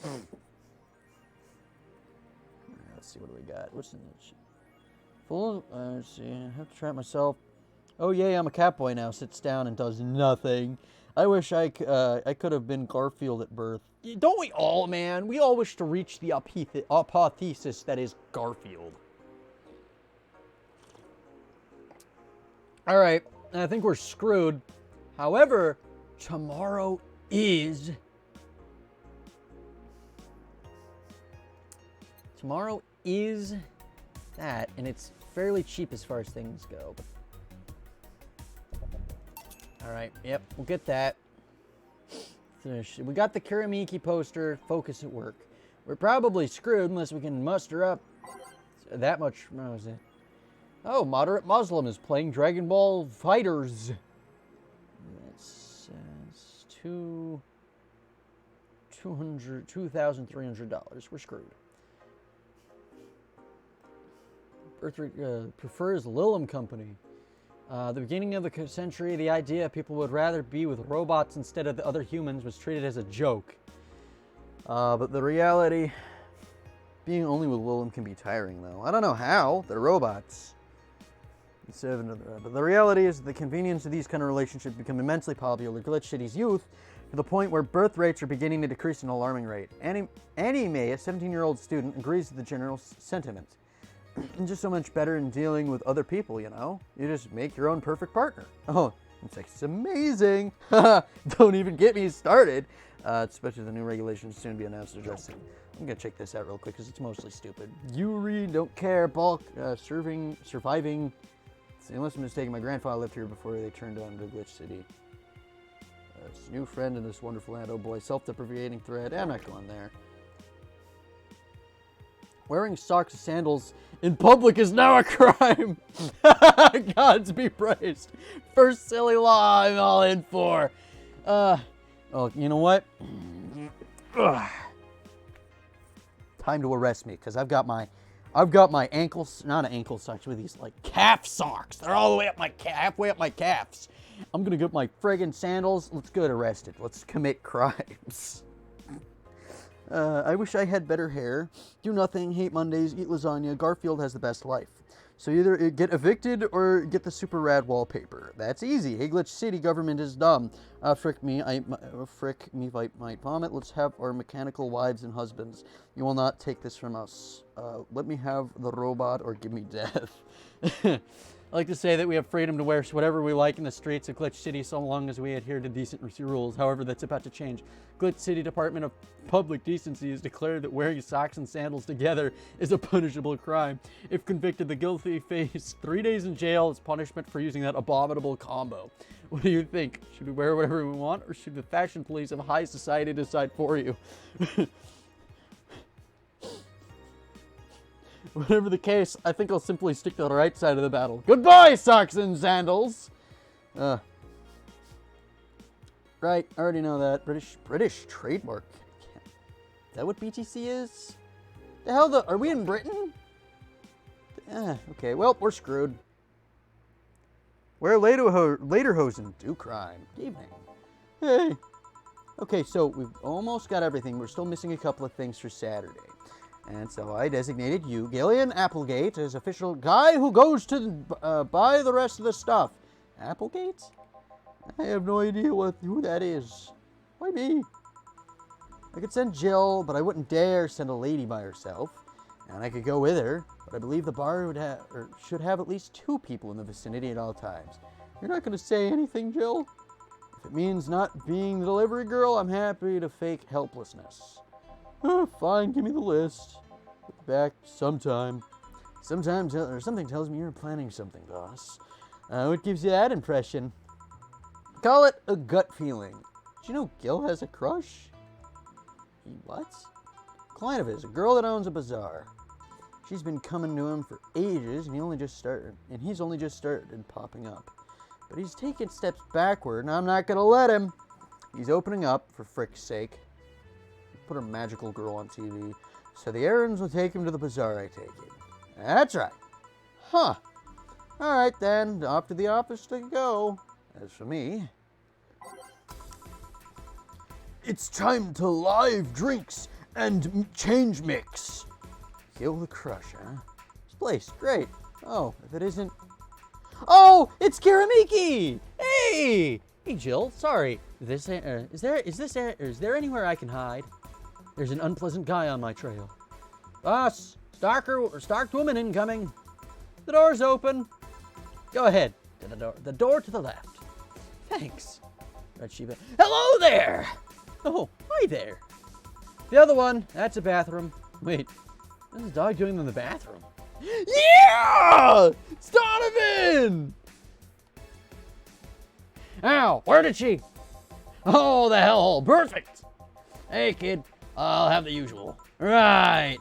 Let's see, what do we got? What's in this shit? Full, let's see. I have to try it myself. Oh, yay, I'm a cat boy now. Sits down and does nothing. I wish I could have been Garfield at birth. Don't we all, man? We all wish to reach the apotheosis that is Garfield. All right, I think we're screwed. However, tomorrow is that, and it's fairly cheap as far as things go. All right, yep, we'll get that. We got the Kuramiki poster, focus at work. We're probably screwed unless we can muster up that much. What was it? Oh, Moderate Muslim is playing Dragon Ball Fighters. That's $2,300. We're screwed. Birth rate prefers Lilum Company. The beginning of the century, the idea people would rather be with robots instead of the other humans was treated as a joke. But the reality, being only with Lilum can be tiring, though. I don't know how. They're robots. But the reality is the convenience of these kind of relationships become immensely popular in Glitch City's youth to the point where birth rates are beginning to decrease at an alarming rate. Annie May, a 17-year-old student, agrees with the general sentiment. It's just so much better in dealing with other people, you know? You just make your own perfect partner. Oh, it's amazing. Don't even get me started. Especially the new regulations soon be announced addressing. I'm gonna check this out real quick because it's mostly stupid. Yuri, don't care, bulk, surviving. Unless I'm mistaken, my grandfather lived here before they turned on to Glitch City. New friend in this wonderful land. Oh boy, self-deprecating thread. I'm not going there. Wearing socks and sandals in public is now a crime. Gods be praised. First silly law I'm all in for. Oh, you know what? Ugh. Time to arrest me, because I've got my ankles, not ankle socks, with these like calf socks. They're all the way up my halfway up my calves. I'm gonna get my friggin' sandals. Let's get arrested. Let's commit crimes. I wish I had better hair. Do nothing, hate Mondays, eat lasagna. Garfield has the best life. So either get evicted or get the super rad wallpaper. That's easy. Hey, Glitch City government is dumb. Frick me, might vomit. Let's have our mechanical wives and husbands. You will not take this from us. Let me have the robot or give me death. I like to say that we have freedom to wear whatever we like in the streets of Glitch City so long as we adhere to decent rules. However, that's about to change. Glitch City Department of Public Decency has declared that wearing socks and sandals together is a punishable crime. If convicted, the guilty face 3 days in jail as punishment for using that abominable combo. What do you think? Should we wear whatever we want, or should the fashion police of high society decide for you? Whatever the case, I think I'll simply stick to the right side of the battle. Goodbye, socks and sandals! Right, I already know that. British trademark. Is that what BTC is? The hell, are we in Britain? Okay, well, we're screwed. Wear lederhosen, do crime. Evening. Hey. Okay, so we've almost got everything. We're still missing a couple of things for Saturday. And so I designated you, Gillian Applegate, as official guy who goes to buy the rest of the stuff. Applegate? I have no idea who that is. Why me? I could send Jill, but I wouldn't dare send a lady by herself. And I could go with her, but I believe the bar would have, or should have at least 2 people in the vicinity at all times. You're not going to say anything, Jill? If it means not being the delivery girl, I'm happy to fake helplessness. Fine, give me the list. Get back sometime. Something tells me you're planning something, boss. What gives you that impression? Call it a gut feeling. Did you know Gil has a crush? What? Client of his, a girl that owns a bazaar. She's been coming to him for ages, and he's only just started popping up. But he's taking steps backward, and I'm not gonna let him. He's opening up, for frick's sake. Put a magical girl on TV. So the errands will take him to the bazaar, I take it. That's right. Huh. Alright then, off to the office to go. As for me, it's time to live drinks and change mix. Kill the crush, huh? This place, great. Oh, if it isn't... Oh, it's Kiramiki! Hey! Hey, Jill, sorry. Is there anywhere I can hide? There's an unpleasant guy on my trail. Boss, stalked woman incoming. The door's open. Go ahead. To the door. The door to the left. Thanks. Red Shiba. Hello there! Oh, hi there. The other one, that's a bathroom. Wait, what's the dog doing in the bathroom? Yeah! It's Donovan! Ow, where did she? Oh, the hellhole. Perfect. Hey, kid. I'll have the usual. Right.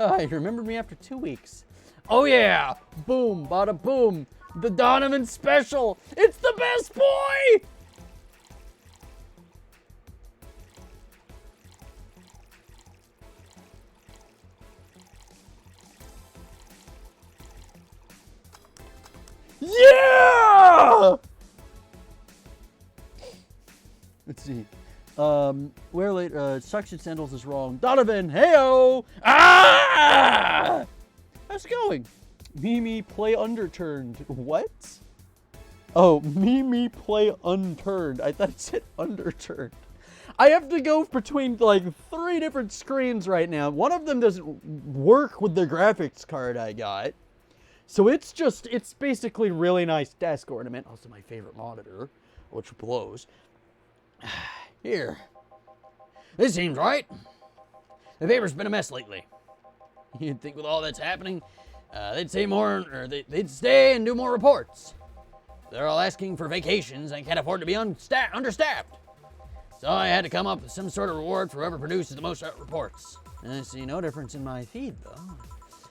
Oh, you remembered me after 2 weeks. Oh, yeah. Boom, bada boom. The Donovan special. It's the best boy. Yeah! Let's see. Wear late, suction sandals is wrong. Donovan, heyo! Ah! How's it going? Mimi play underturned. What? Oh, Mimi play unturned. I thought it said underturned. I have to go between like 3 different screens right now. One of them doesn't work with the graphics card I got. So it's basically really nice desk ornament. Also my favorite monitor, which blows. Here. This seems right. The paper's been a mess lately. You'd think with all that's happening, they'd say more, or they'd stay and do more reports. They're all asking for vacations and can't afford to be understaffed. So I had to come up with some sort of reward for whoever produces the most reports. I see no difference in my feed, though.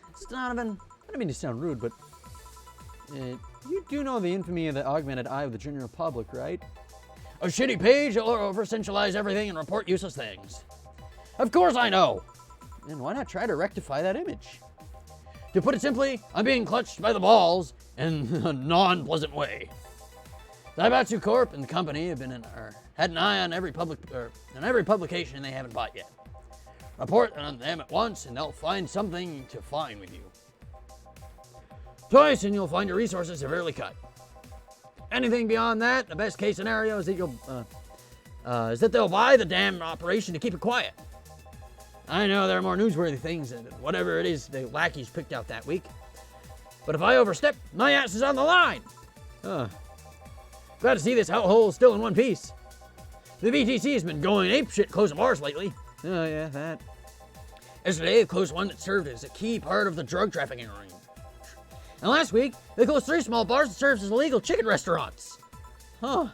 It's Donovan. I don't mean to sound rude, but you do know the infamy of the augmented eye of the general public, right? A shitty page will over-centralize everything and report useless things. Of course I know. And why not try to rectify that image? To put it simply, I'm being clutched by the balls in a non-pleasant way. Zaibatsu Corp and the company have had an eye on every publication they haven't bought yet. Report on them at once and they'll find something to fine with you. Twice and you'll find your resources severely cut. Anything beyond that, the best case scenario is that they'll buy the damn operation to keep it quiet. I know there are more newsworthy things than whatever it is the lackeys picked out that week. But if I overstep, my ass is on the line. Glad to see this hellhole still in one piece. The VTC has been going apeshit closing bars lately. Oh yeah, that. Yesterday, they closed one that served as a key part of the drug trafficking ring. And last week, they closed 3 small bars that served as illegal chicken restaurants. Not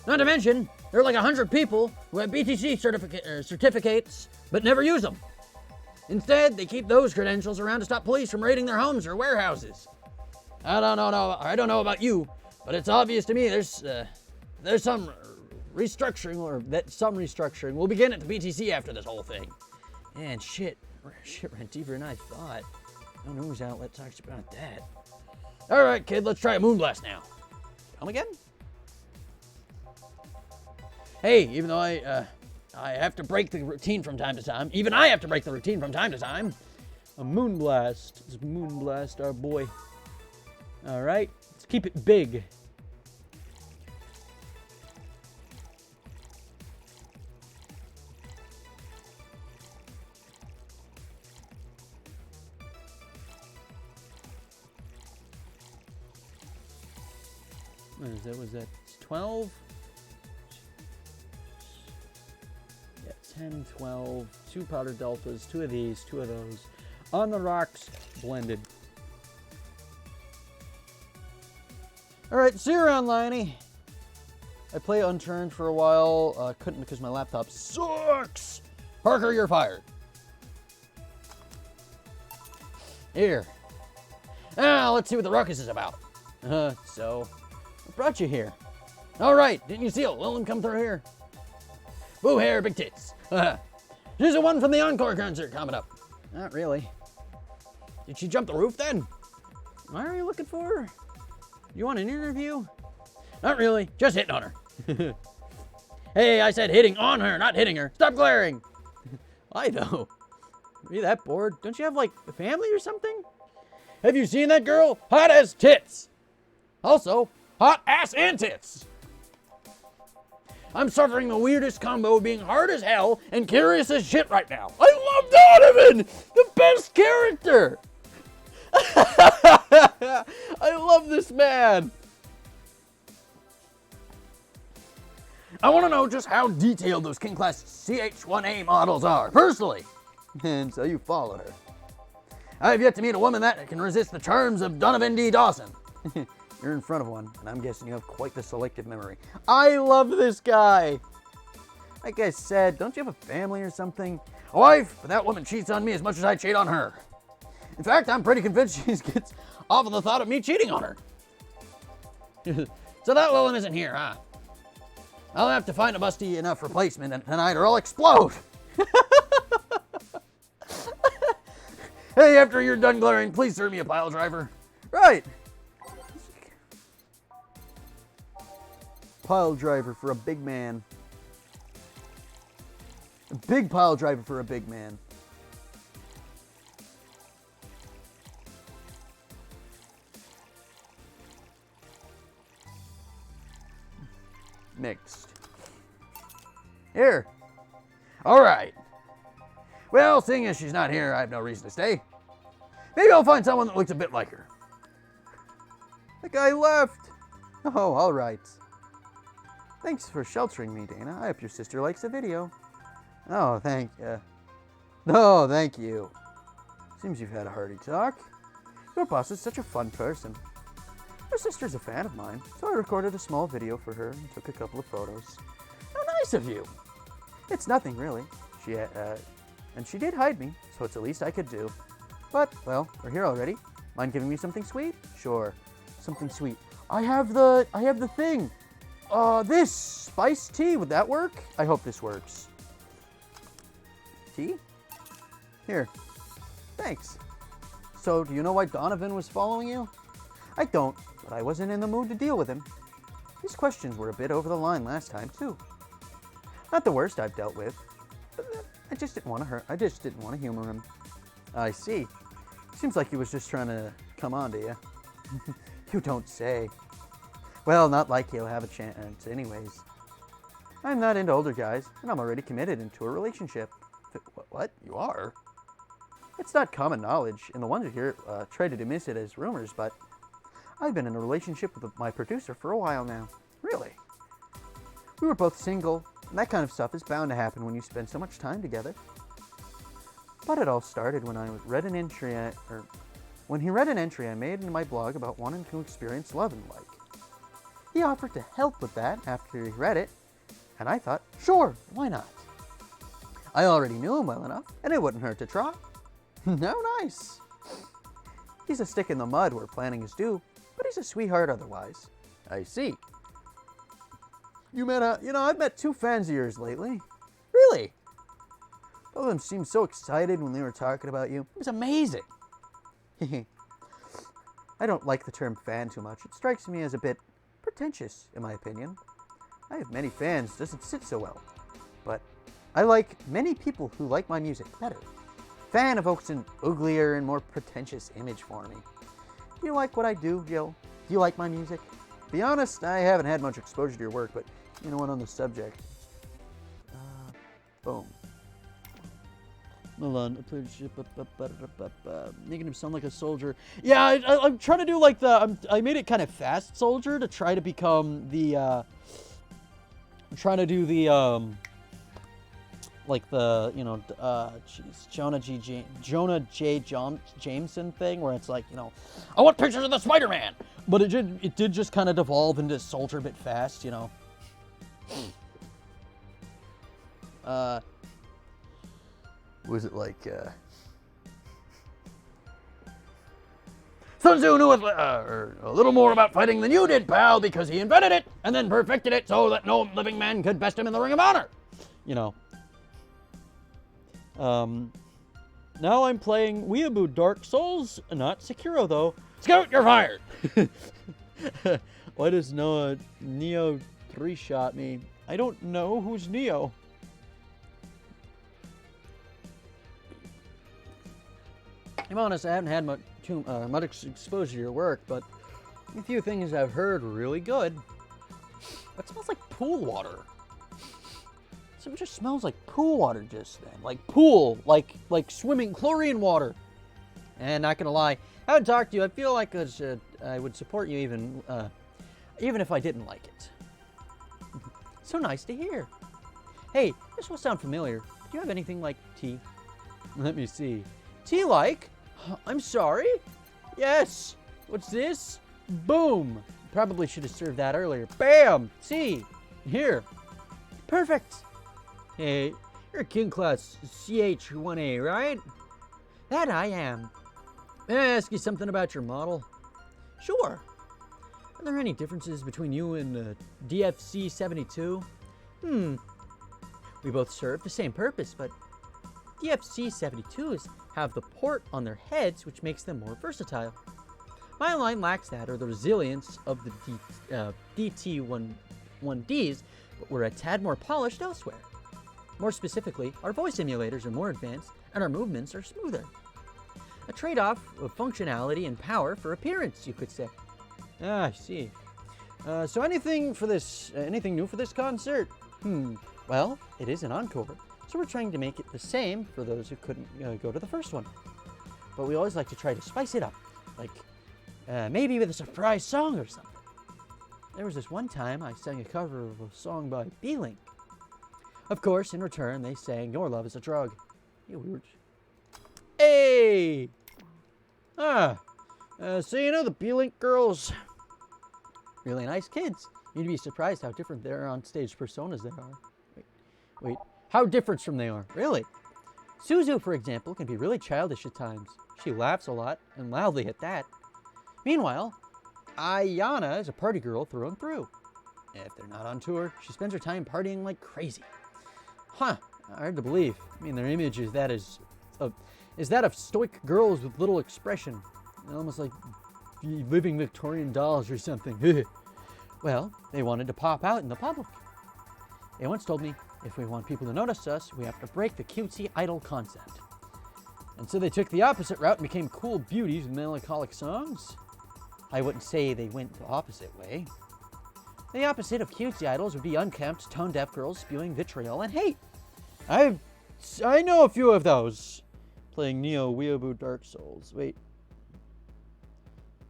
to mention, there are like 100 people who have BTC certificates but never use them. Instead, they keep those credentials around to stop police from raiding their homes or warehouses. I don't know about you, but it's obvious to me there's some restructuring will begin at the BTC after this whole thing. And shit ran deeper than I thought. No news outlet talks about that. All right, kid, let's try a moonblast now. Come again? Hey, even though I have to break the routine from time to time. Even I have to break the routine from time to time. A moonblast. It's moonblast, our boy. All right, let's keep it big. What is that? Was that 12? Yeah, 10, 12. 2 powder deltas, 2 of these, 2 of those. On the rocks, blended. Alright, see you around, Liney. I play Unturned for a while. Couldn't because my laptop sucks. Parker, you're fired. Here. Let's see what the ruckus is about. So, what brought you here? All right, didn't you see a Lilin come through here? Boo hair, big tits. Here's a one from the Encore concert coming up. Not really. Did she jump the roof then? Why are you looking for her? You want an interview? Not really, just hitting on her. Hey, I said hitting on her, not hitting her. Stop glaring. I know. Are you that bored? Don't you have, like, a family or something? Have you seen that girl? Hot as tits. Also, hot ass and tits. I'm suffering the weirdest combo of being hard as hell and curious as shit right now. I love Donovan! The best character! I love this man. I want to know just how detailed those King Class CH-1A models are, personally. And so you followed her. I have yet to meet a woman that can resist the charms of Donovan D. Dawson. You're in front of one, and I'm guessing you have quite the selective memory. I love this guy. Like I said, don't you have a family or something? A wife, but that woman cheats on me as much as I cheat on her. In fact, I'm pretty convinced she gets off of the thought of me cheating on her. So that Lilin isn't here, huh? I'll have to find a busty enough replacement tonight or I'll explode. Hey, after you're done glaring, please serve me a pile driver. Right. Pile driver for a big man. A big pile driver for a big man. Mixed. Here. All right. Well, seeing as she's not here, I have no reason to stay. Maybe I'll find someone that looks a bit like her. The guy left. Oh, all right. Thanks for sheltering me, Dana. I hope your sister likes the video. Oh, thank you. No, thank you. Seems you've had a hearty talk. Your boss is such a fun person. Her sister's a fan of mine, so I recorded a small video for her and took a couple of photos. How nice of you. It's nothing, really. And she did hide me, so it's the least I could do. But, well, we're here already. Mind giving me something sweet? Sure. Something sweet. I have the thing. This spiced tea, would that work? I hope this works. Tea? Here. Thanks. So, do you know why Donovan was following you? I don't, but I wasn't in the mood to deal with him. His questions were a bit over the line last time, too. Not the worst I've dealt with, but I just didn't want to humor him. I see. Seems like he was just trying to come on to you. You don't say. Well, not like he'll have a chance anyways. I'm not into older guys, and I'm already committed into a relationship. What? You are? It's not common knowledge, and the ones here try to dismiss it as rumors, but I've been in a relationship with my producer for a while now. Really? We were both single, and that kind of stuff is bound to happen when you spend so much time together. But it all started when when he read an entry I made in my blog about wanting to experience love and like. He offered to help with that after he read it, and I thought, sure, why not? I already knew him well enough, and it wouldn't hurt to try. No, nice. He's a stick in the mud where planning is due, but he's a sweetheart otherwise. I see. I've met 2 fans of yours lately. Really? Both of them seemed so excited when they were talking about you. It was amazing. I don't like the term fan too much. It strikes me as a bit pretentious, in my opinion. I have many fans, doesn't sit so well. But I like many people who like my music better. Fan evokes an uglier and more pretentious image for me. Do you like what I do, Jill? Do you like my music? Be honest, I haven't had much exposure to your work, but you know what, on the subject. Boom. Hold on. Making him sound like a soldier. Yeah, I'm trying to do like I made it kind of fast soldier to try to become the, I'm trying to do the, like the, Jonah J. Jameson thing, where it's like, I want pictures of the Spider-Man! But it did just kind of devolve into soldier a bit fast, Was it like, Sun Tzu knew a little more about fighting than you did, pal, because he invented it and then perfected it so that no living man could best him in the Ring of Honor. Now I'm playing Weeaboo Dark Souls, not Sekiro though. Scout, you're fired! Why does Neo 3-shot me? I don't know who's Neo. I'm honest, I haven't had much exposure to your work, but a few things I've heard were really good. It smells like pool water. It just smells like pool water just then. Like pool, like swimming chlorine water. And not gonna lie, I haven't talked to you. I feel like I would support you even if I didn't like it. So nice to hear. Hey, this will sound familiar. Do you have anything like tea? Let me see. Tea like? I'm sorry? Yes. What's this? Boom. Probably should have served that earlier. Bam. Tea. Here. Perfect. Hey, you're King Class CH1A, right? That I am. May I ask you something about your model? Sure. Are there any differences between you and DFC-72? We both serve the same purpose, but DFC-72s have the port on their heads, which makes them more versatile. My line lacks that, or the resilience of the DT-1Ds, but we're a tad more polished elsewhere. More specifically, our voice emulators are more advanced, and our movements are smoother. A trade-off of functionality and power for appearance, you could say. Ah, I see. So anything new for this concert? Well, it is an encore, so we're trying to make it the same for those who couldn't go to the first one. But we always like to try to spice it up, like maybe with a surprise song or something. There was this one time I sang a cover of a song by B-Link. Of course, in return, they sang Your Love is a Drug. You weird. Hey! So the B-Link girls, really nice kids. You'd be surprised how different their on-stage personas they are. Wait, how different from they are? Really? Suzu, for example, can be really childish at times. She laughs a lot, and loudly at that. Meanwhile, Ayana is a party girl through and through. If they're not on tour, she spends her time partying like crazy. Huh, hard to believe. I mean, their image is that of stoic girls with little expression. Almost like living Victorian dolls or something. Well, they wanted to pop out in the public. They once told me, if we want people to notice us, we have to break the cutesy idol concept. And so they took the opposite route and became cool beauties with melancholic songs. I wouldn't say they went the opposite way. The opposite of cutesy idols would be unkempt, tone-deaf girls spewing vitriol and hate. I know a few of those. Playing Neo Weeaboo Dark Souls. Wait.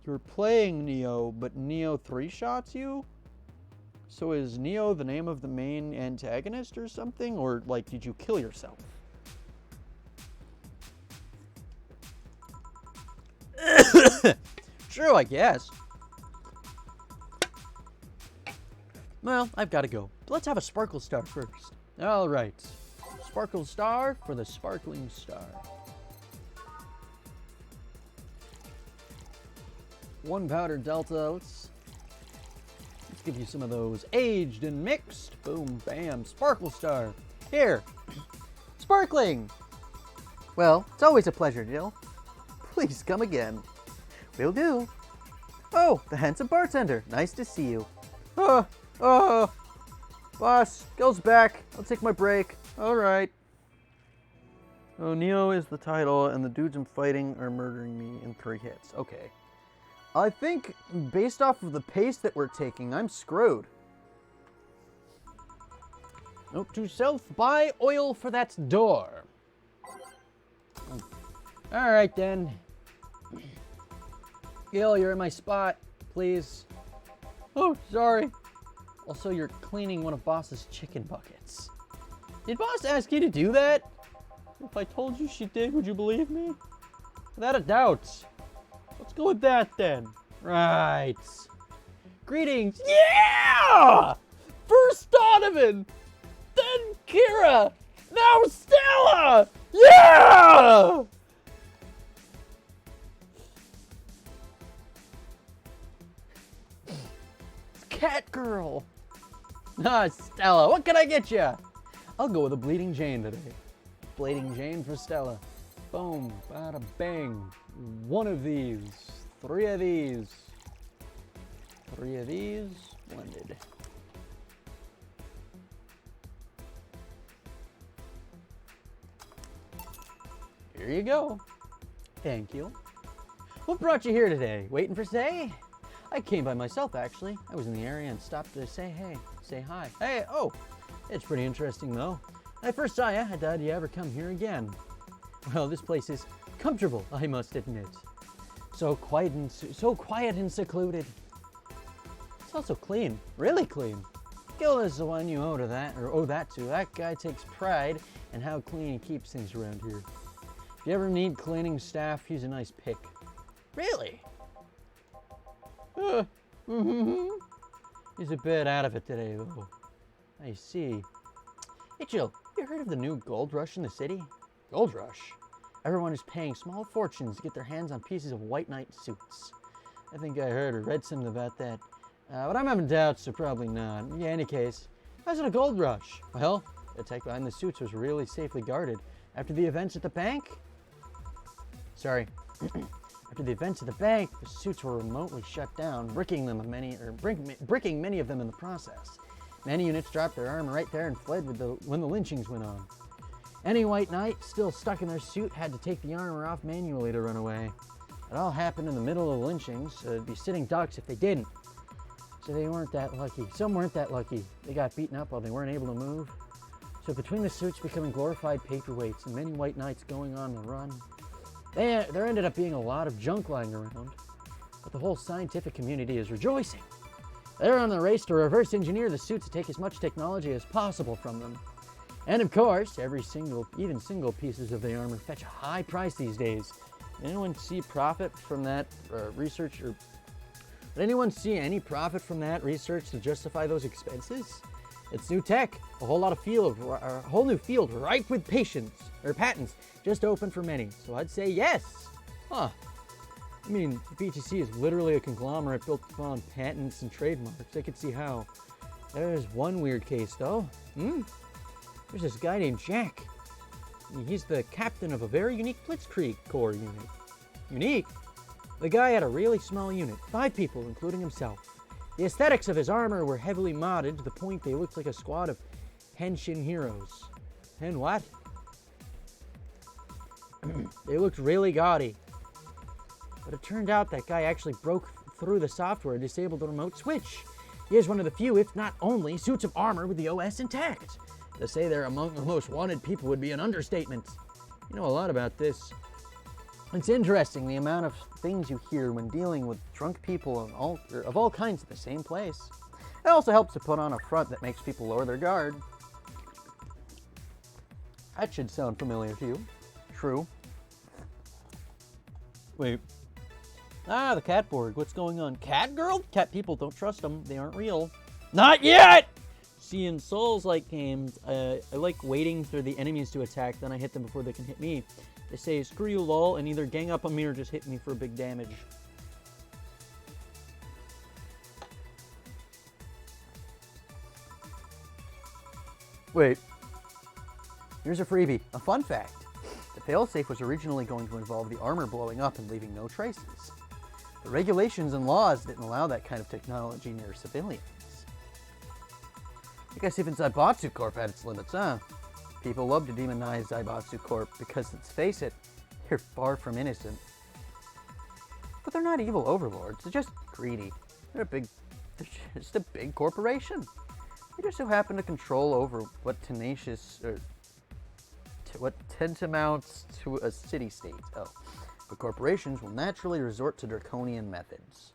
You're playing Neo, but Neo 3-shots you? So is Neo the name of the main antagonist or something? Or, like, did you kill yourself? True, I guess. Well, I've got to go. But let's have a Sparkle Star first. All right. Sparkle Star for the Sparkling Star. 1 powder delta. Let's give you some of those aged and mixed. Boom, bam, Sparkle Star. Here. Sparkling. Well, it's always a pleasure, Jill. Please come again. Will do. Oh, the handsome bartender. Nice to see you. Boss, goes back. I'll take my break. All right. Oh, Neo is the title, and the dudes I'm fighting are murdering me in 3 hits. Okay. I think, based off of the pace that we're taking, I'm screwed. Note to self, buy oil for that door. All right, then. Gil, you're in my spot, please. Oh, sorry. Also, you're cleaning one of Boss's chicken buckets. Did Boss ask you to do that? If I told you she did, would you believe me? Without a doubt. Let's go with that, then. Right. Greetings. Yeah! First Donovan, then Kira, now Stella! Yeah! Cat girl. Ah, Stella, what can I get you? I'll go with a Bleeding Jane today. Bleeding Jane for Stella. Boom, bada bang. 1 of these. 3 of these. 3 of these. Blended. Here you go. Thank you. What brought you here today? Waiting for Say? I came by myself, actually. I was in the area and stopped to say hey, say hi. Hey, oh, it's pretty interesting, though. When I first saw you, I doubt you ever come here again. Well, this place is comfortable, I must admit. So quiet and secluded. It's also clean, really clean. Gil is the one you owe that to. That guy takes pride in how clean he keeps things around here. If you ever need cleaning staff, he's a nice pick. Really? He's a bit out of it today, though. I see. Hey, Jill, you heard of the new gold rush in the city? Gold rush? Everyone is paying small fortunes to get their hands on pieces of white knight suits. I think I heard or read something about that. But I'm having doubts, so probably not. Yeah, in any case, how's it a gold rush? Well, the tech behind the suits was really safely guarded. After the events at the bank... Sorry. After the events at the bank, the suits were remotely shut down, bricking many of them in the process. Many units dropped their armor right there and fled when the lynchings went on. Any white knight still stuck in their suit had to take the armor off manually to run away. It all happened in the middle of the lynchings, so it'd be sitting ducks if they didn't. So they weren't that lucky. Some weren't that lucky. They got beaten up while they weren't able to move. So between the suits becoming glorified paperweights and many white knights going on the run, there ended up being a lot of junk lying around, but the whole scientific community is rejoicing. They're on the race to reverse engineer the suits to take as much technology as possible from them. And of course, even single pieces of the armor fetch a high price these days. Did anyone see profit from that research, or did anyone see any profit from that research to justify those expenses? It's new tech, a whole new field ripe with patents, just open for many. So I'd say yes. Huh. I mean, the PTC is literally a conglomerate built upon patents and trademarks. I could see how. There's one weird case, though. There's this guy named Jack. He's the captain of a very unique Blitzkrieg Corps unit. Unique? The guy had a really small unit, 5 people, including himself. The aesthetics of his armor were heavily modded to the point they looked like a squad of henshin heroes. And what? They looked really gaudy. But it turned out that guy actually broke through the software and disabled the remote switch. He has one of the few, if not only, suits of armor with the OS intact. To say they're among the most wanted people would be an understatement. You know a lot about this. It's interesting the amount of things you hear when dealing with drunk people of all kinds at the same place. It also helps to put on a front that makes people lower their guard. That should sound familiar to you. True. Wait. Ah, the cat board. What's going on? Cat girl? Cat people, don't trust them. They aren't real. Not yet! See, in Souls-like games, I like waiting for the enemies to attack, then I hit them before they can hit me. They say, screw you, lol, and either gang up on me or just hit me for big damage. Wait. Here's a freebie. A fun fact. The failsafe was originally going to involve the armor blowing up and leaving no traces. The regulations and laws didn't allow that kind of technology near civilians. I guess even Zaibatsu Corp had its limits, huh? People love to demonize Zaibatsu Corp because, let's face it, they're far from innocent. But they're not evil overlords, they're just greedy. They're just a big corporation. They just so happen to control over what tantamounts to a city-state. Oh, but corporations will naturally resort to draconian methods.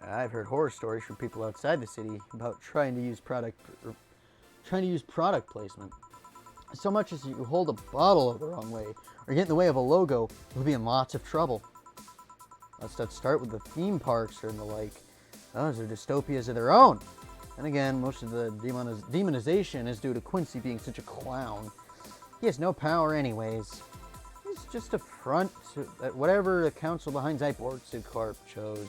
I've heard horror stories from people outside the city about trying to use product placement. So much as you hold a bottle the wrong way or get in the way of a logo, you'll be in lots of trouble. Let's start with the theme parks and the like. Those are dystopias of their own. And again, most of the demonization is due to Quincy being such a clown. He has no power anyways. He's just a front to whatever the council behind Zaibatsu Corp chose.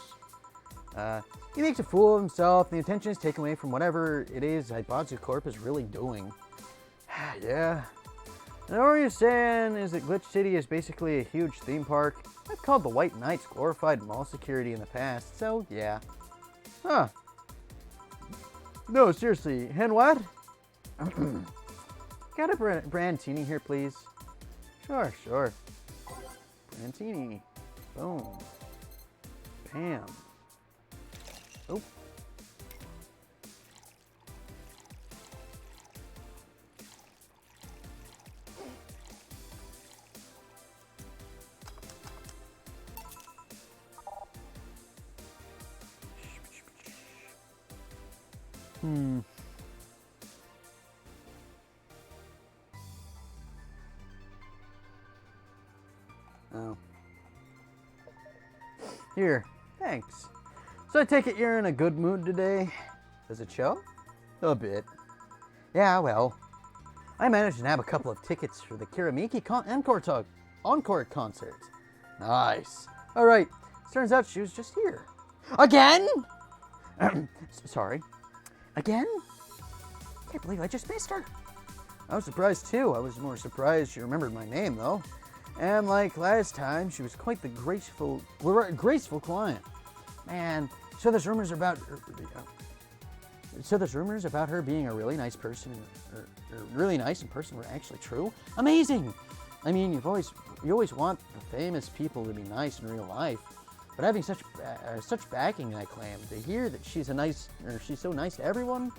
He makes a fool of himself, and the attention is taken away from whatever it is Zaibatsu Corp is really doing. Yeah. And what you're saying is that Glitch City is basically a huge theme park. I've called the White Knights glorified mall security in the past, so yeah. Huh. No, seriously, and what? Got a Brandtini here, please? Sure. Brandtini. Boom. Bam. Oh. Oh. Here, thanks. So I take it you're in a good mood today? Does it show? A bit. Yeah, well, I managed to nab a couple of tickets for the Kiramiki Encore concert. Nice. All right, turns out she was just here. Again? Sorry. Again? Can't believe I just missed her. I was surprised too. I was more surprised she remembered my name though. And like last time, she was quite the graceful client. Man, so there's rumors about her being a really nice person, or really nice in person were actually true. Amazing. I mean, you always want the famous people to be nice in real life, but having such backing, I claim, to hear that she's so nice to everyone,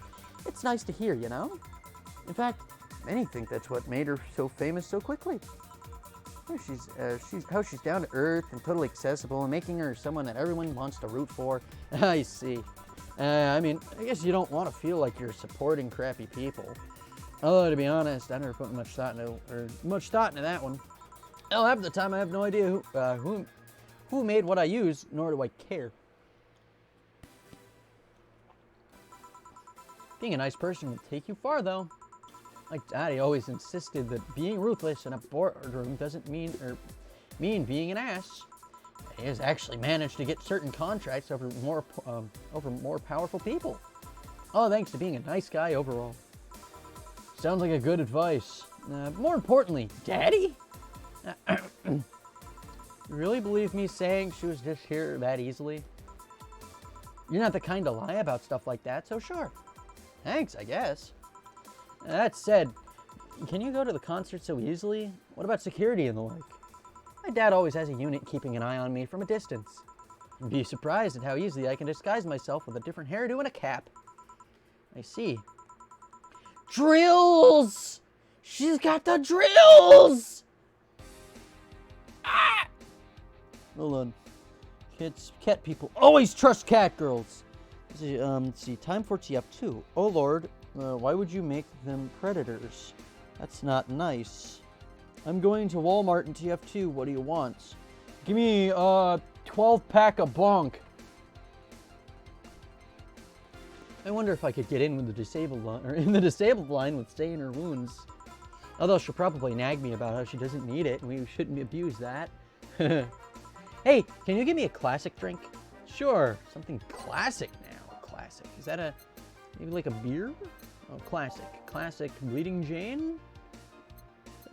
it's nice to hear, you know. In fact, many think that's what made her so famous so quickly. She's down to earth and totally accessible, and making her someone that everyone wants to root for. I see. I mean, I guess you don't want to feel like you're supporting crappy people. Although, to be honest, I never put much thought into that one. Hell, half the time I have no idea who made what I use, nor do I care. Being a nice person will take you far, though. Like Daddy always insisted that being ruthless in a boardroom doesn't mean being an ass. He has actually managed to get certain contracts over more powerful people. Oh, thanks to being a nice guy overall. Sounds like a good advice. More importantly, Daddy? You really believe me saying she was just here that easily? You're not the kind to lie about stuff like that, so sure. Thanks, I guess. That said, can you go to the concert so easily? What about security and the like? My dad always has a unit keeping an eye on me from a distance. You'd be surprised at how easily I can disguise myself with a different hairdo and a cap. I see. Drills! She's got the drills! Ah! Hold on. Cat people always trust cat girls. Let's see. Time for TF2. Oh Lord, why would you make them predators? That's not nice. I'm going to Walmart in TF2. What do you want? Give me 12-pack of bonk. I wonder if I could get in with the disabled line, or in the disabled line with stay in her wounds. Although she'll probably nag me about how she doesn't need it, and we shouldn't abuse that. Hey, can you give me a classic drink? Sure, something classic now. Classic. Is that maybe like a beer? Oh, classic. Classic Bleeding Jane?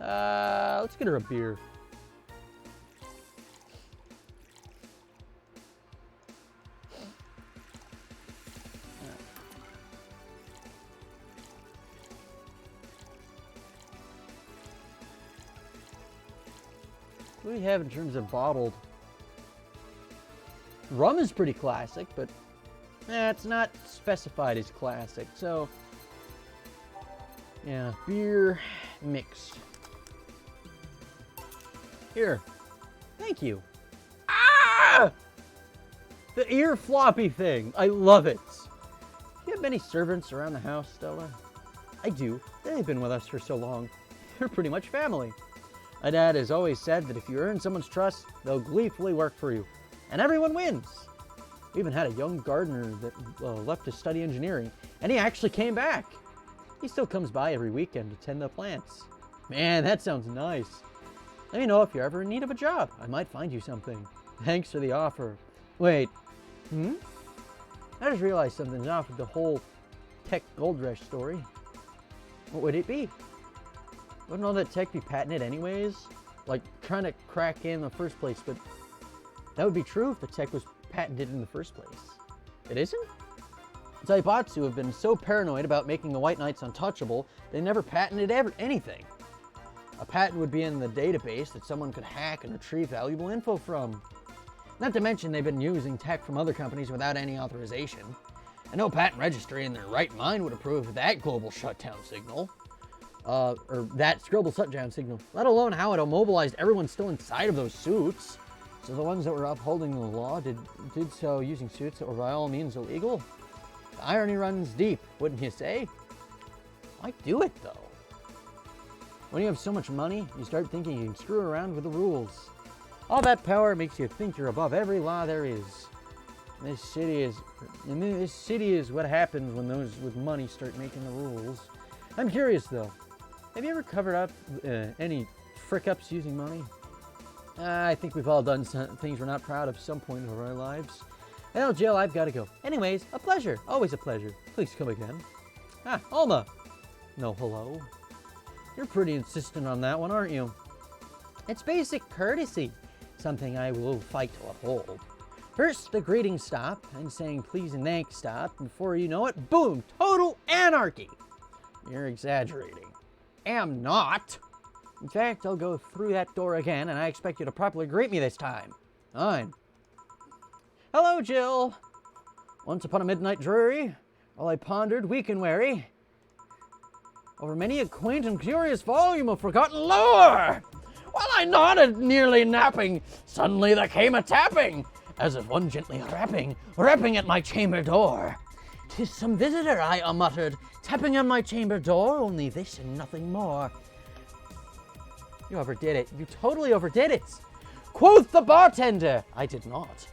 Let's get her a beer. What do we have in terms of bottled? Rum is pretty classic, but it's not specified as classic. So, yeah, beer mix. Here. Thank you. Ah! The ear floppy thing. I love it. Do you have many servants around the house, Stella? I do. They've been with us for so long. They're pretty much family. My dad has always said that if you earn someone's trust, they'll gleefully work for you. And everyone wins. We even had a young gardener that left to study engineering, and he actually came back. He still comes by every weekend to tend the plants. Man, that sounds nice. Let me know if you're ever in need of a job. I might find you something. Thanks for the offer. Wait. I just realized something's off with the whole tech gold rush story. What would it be? Wouldn't all that tech be patented anyways? Like, trying to crack in the first place, but that would be true if the tech was patented in the first place. It isn't? Zaibatsu have been so paranoid about making the White Knights untouchable, they never patented anything. A patent would be in the database that someone could hack and retrieve valuable info from. Not to mention they've been using tech from other companies without any authorization. And no patent registry in their right mind would approve of that global shutdown signal. Or that global shutdown signal, let alone how it immobilized everyone still inside of those suits. So the ones that were upholding the law did so using suits that were by all means illegal? The irony runs deep, wouldn't you say? Why do it, though? When you have so much money, you start thinking you can screw around with the rules. All that power makes you think you're above every law there is. This city is what happens when those with money start making the rules. I'm curious, though. Have you ever covered up any frick-ups using money? I think we've all done some things we're not proud of some point of our lives. Well, Jill, I've got to go. Anyways, a pleasure. Always a pleasure. Please come again. Ah, Alma. No, hello. You're pretty insistent on that one, aren't you? It's basic courtesy. Something I will fight to uphold. First, the greetings stop, and saying please and thanks stop. Before you know it, boom, total anarchy. You're exaggerating. Am not. In fact, I'll go through that door again, and I expect you to properly greet me this time. Fine. Hello, Jill. Once upon a midnight dreary, while I pondered, weak and weary, over many a quaint and curious volume of forgotten lore. While I nodded, nearly napping, suddenly there came a tapping, as if one gently rapping at my chamber door. 'Tis some visitor, I muttered, tapping on my chamber door, only this and nothing more. You overdid it. You totally overdid it. Quoth the bartender. I did not.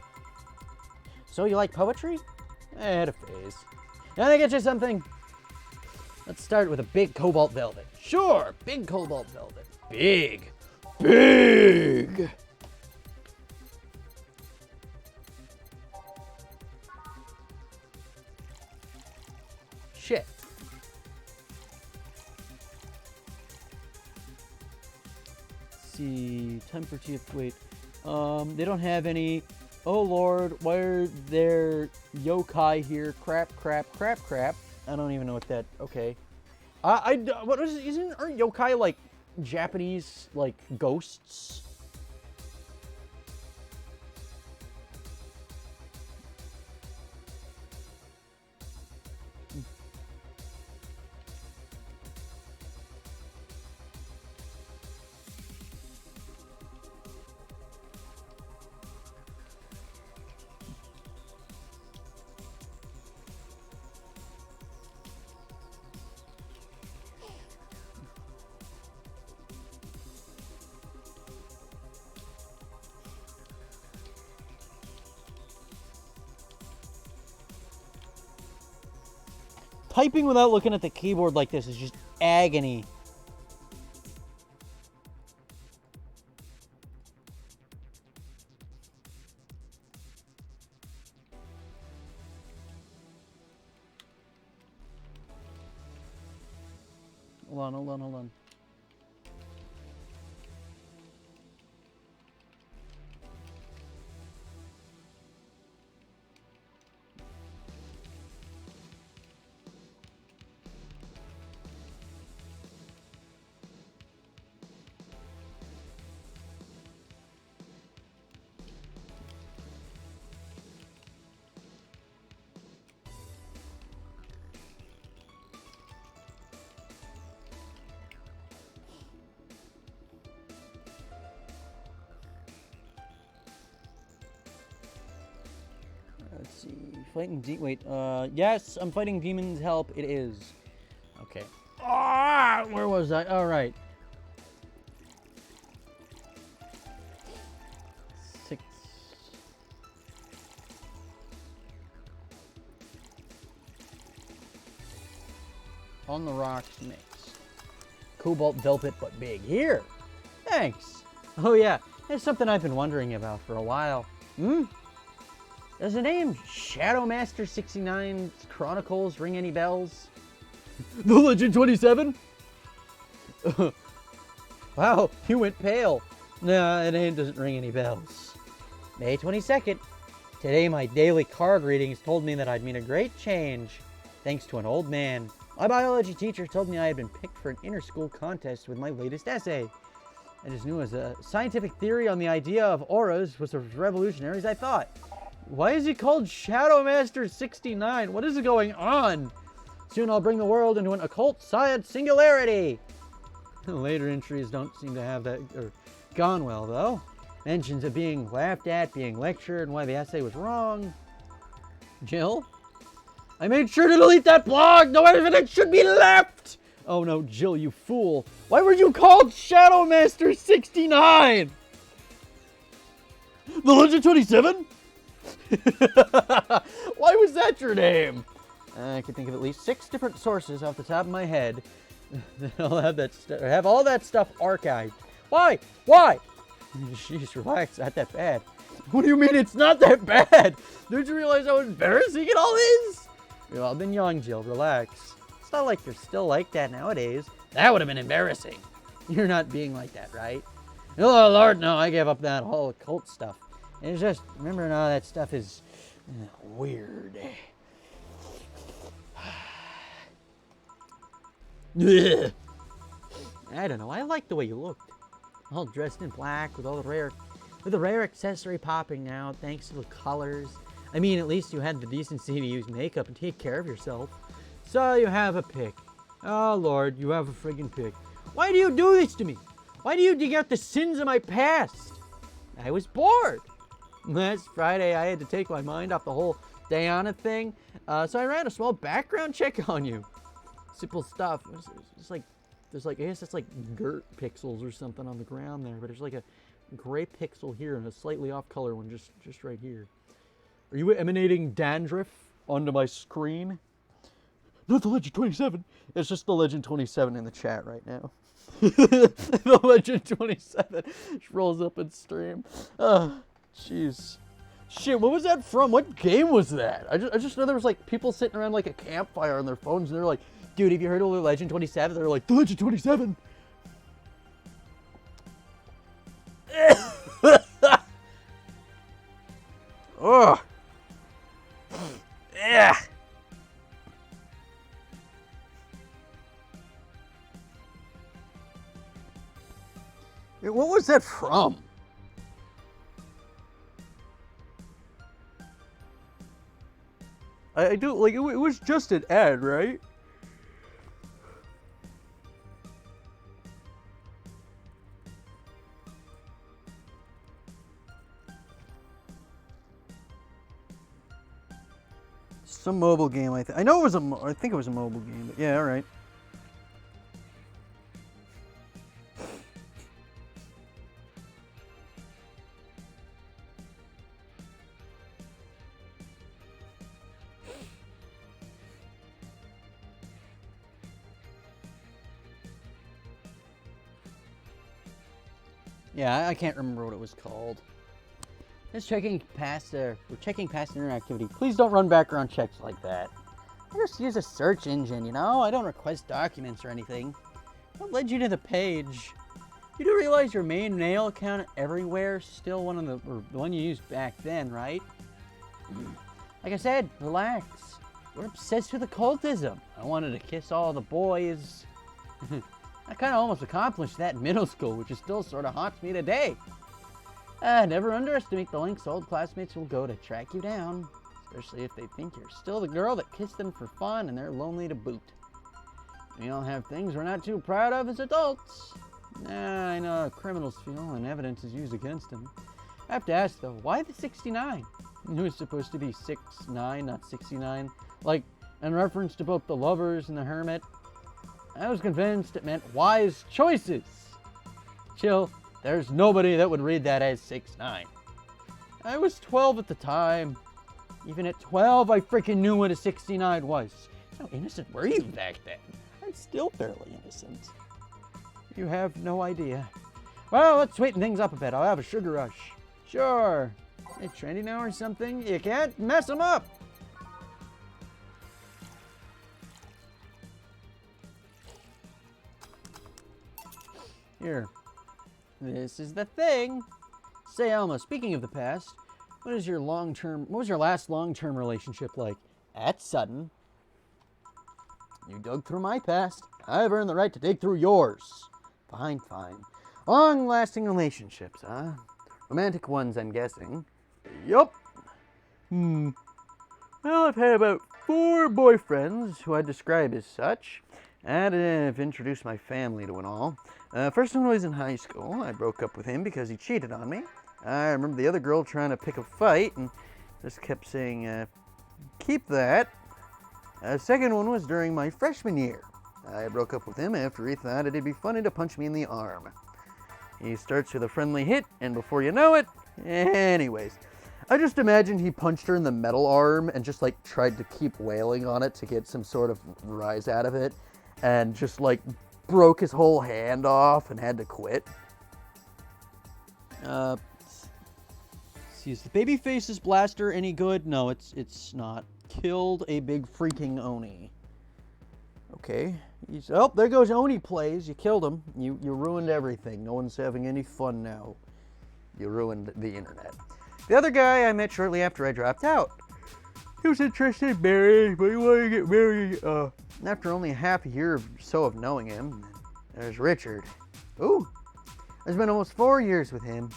So you like poetry? I had a phase. Can I get you something? Let's start with a big cobalt velvet. Sure, big cobalt velvet. Big. Big. temperature. Wait. They don't have any. Oh lord, why are there yokai here? Crap, crap, crap, crap. I don't even know what that. Okay. What is it? Aren't yokai like Japanese like ghosts? Typing without looking at the keyboard like this is just agony. Hold on. Let's see. Fighting wait, yes, I'm fighting demons. Help, it is. Okay. Ah, where was I? All right. 6. On the rocks mix. Cobalt velvet, but big. Here. Thanks. Oh yeah, there's something I've been wondering about for a while. Does the name Shadow Master 69 Chronicles ring any bells? The Legend 27? Wow, you went pale. Nah, the name doesn't ring any bells. May 22nd. Today my daily card readings told me that I'd meet a great change, thanks to an old man. My biology teacher told me I had been picked for an inter-school contest with my latest essay. I just knew as a scientific theory on the idea of auras was as revolutionary as I thought. Why is he called Shadow Master 69? What is going on? Soon I'll bring the world into an occult science singularity. Later entries don't seem to have that gone well, though. Mentions of being laughed at, being lectured, and why the essay was wrong. Jill? I made sure to delete that blog! No evidence should be left! Oh no, Jill, you fool. Why were you called Shadow Master 69? The Legend 27? Why was that your name? I can think of at least 6 different sources off the top of my head. I'll have all that stuff archived. Why? Jeez, relax. Not that bad. What do you mean it's not that bad? Don't you realize how embarrassing it all is? You've all been young, Jill. Relax. It's not like you're still like that nowadays. That would have been embarrassing. You're not being like that, right? Oh, Lord, no. I gave up that whole occult stuff. It's just, remembering all that stuff is weird. I don't know. I like the way you looked. All dressed in black with all the rare accessory popping out thanks to the colors. I mean, at least you had the decency to use makeup and take care of yourself. So you have a pick. Oh, Lord, you have a friggin' pick. Why do you do this to me? Why do you dig out the sins of my past? I was bored. Last Friday, I had to take my mind off the whole Diana thing, so I ran a small background check on you. Simple stuff. It's like, there's like, I guess it's like dirt pixels or something on the ground there, but there's like a gray pixel here and a slightly off color one just right here. Are you emanating dandruff onto my screen? Not the Legend 27. It's just the Legend 27 in the chat right now. The Legend 27 just rolls up in stream. Jeez. Shit, what was that from? What game was that? I just know there was like people sitting around like a campfire on their phones and they're like, dude, have you heard of the Legend 27? They're like, the Legend 27? was that from? I do, like, it was just an ad, right? Some mobile game, I think. I know it was I think it was a mobile game, but yeah, all right. Yeah, I can't remember what it was called. Just checking past we're checking past interactivity. Please don't run background checks like that. I just use a search engine, you know? I don't request documents or anything. What led you to the page? You do realize your main mail account everywhere is still the one you used back then, right? Like I said, relax. We're obsessed with occultism. I wanted to kiss all the boys. I kind of almost accomplished that in middle school, which is still sort of haunts me today. Never underestimate the lengths old classmates will go to track you down, especially if they think you're still the girl that kissed them for fun and they're lonely to boot. We all have things we're not too proud of as adults. I know how criminals feel when evidence is used against them. I have to ask though, why the 69? It was supposed to be 6'9", not 69, like in reference to both the lovers and the hermit. I was convinced it meant wise choices. Chill, there's nobody that would read that as 6'9". I was 12 at the time. Even at 12, I freaking knew what a 69 was. How innocent were you back then? I'm still fairly innocent. You have no idea. Well, let's sweeten things up a bit. I'll have a sugar rush. Sure. Hey, trendy now or something? You can't mess them up. Here. This is the thing. Say, Alma, speaking of the past, what was your last long-term relationship like? At Sutton. You dug through my past. I've earned the right to dig through yours. Fine, fine. Long-lasting relationships, huh? Romantic ones, I'm guessing. Yup. Well, I've had about 4 boyfriends who I'd describe as such. And I've introduced my family to it all. First one was in high school. I broke up with him because he cheated on me. I remember the other girl trying to pick a fight and just kept saying, keep that. Second one was during my freshman year. I broke up with him after he thought it'd be funny to punch me in the arm. He starts with a friendly hit, and before you know it, anyways. I just imagine he punched her in the metal arm and just like tried to keep wailing on it to get some sort of rise out of it, and just like broke his whole hand off and had to quit. See, is the Babyface's blaster any good? No, it's not. Killed a big freaking Oni. Okay. Oh, there goes Oni Plays. You killed him. You ruined everything. No one's having any fun now. You ruined the internet. The other guy I met shortly after I dropped out. He was interested in marriage, but he wanted to get married. After only half a year or so of knowing him, there's Richard. Ooh, I spent almost 4 years with him.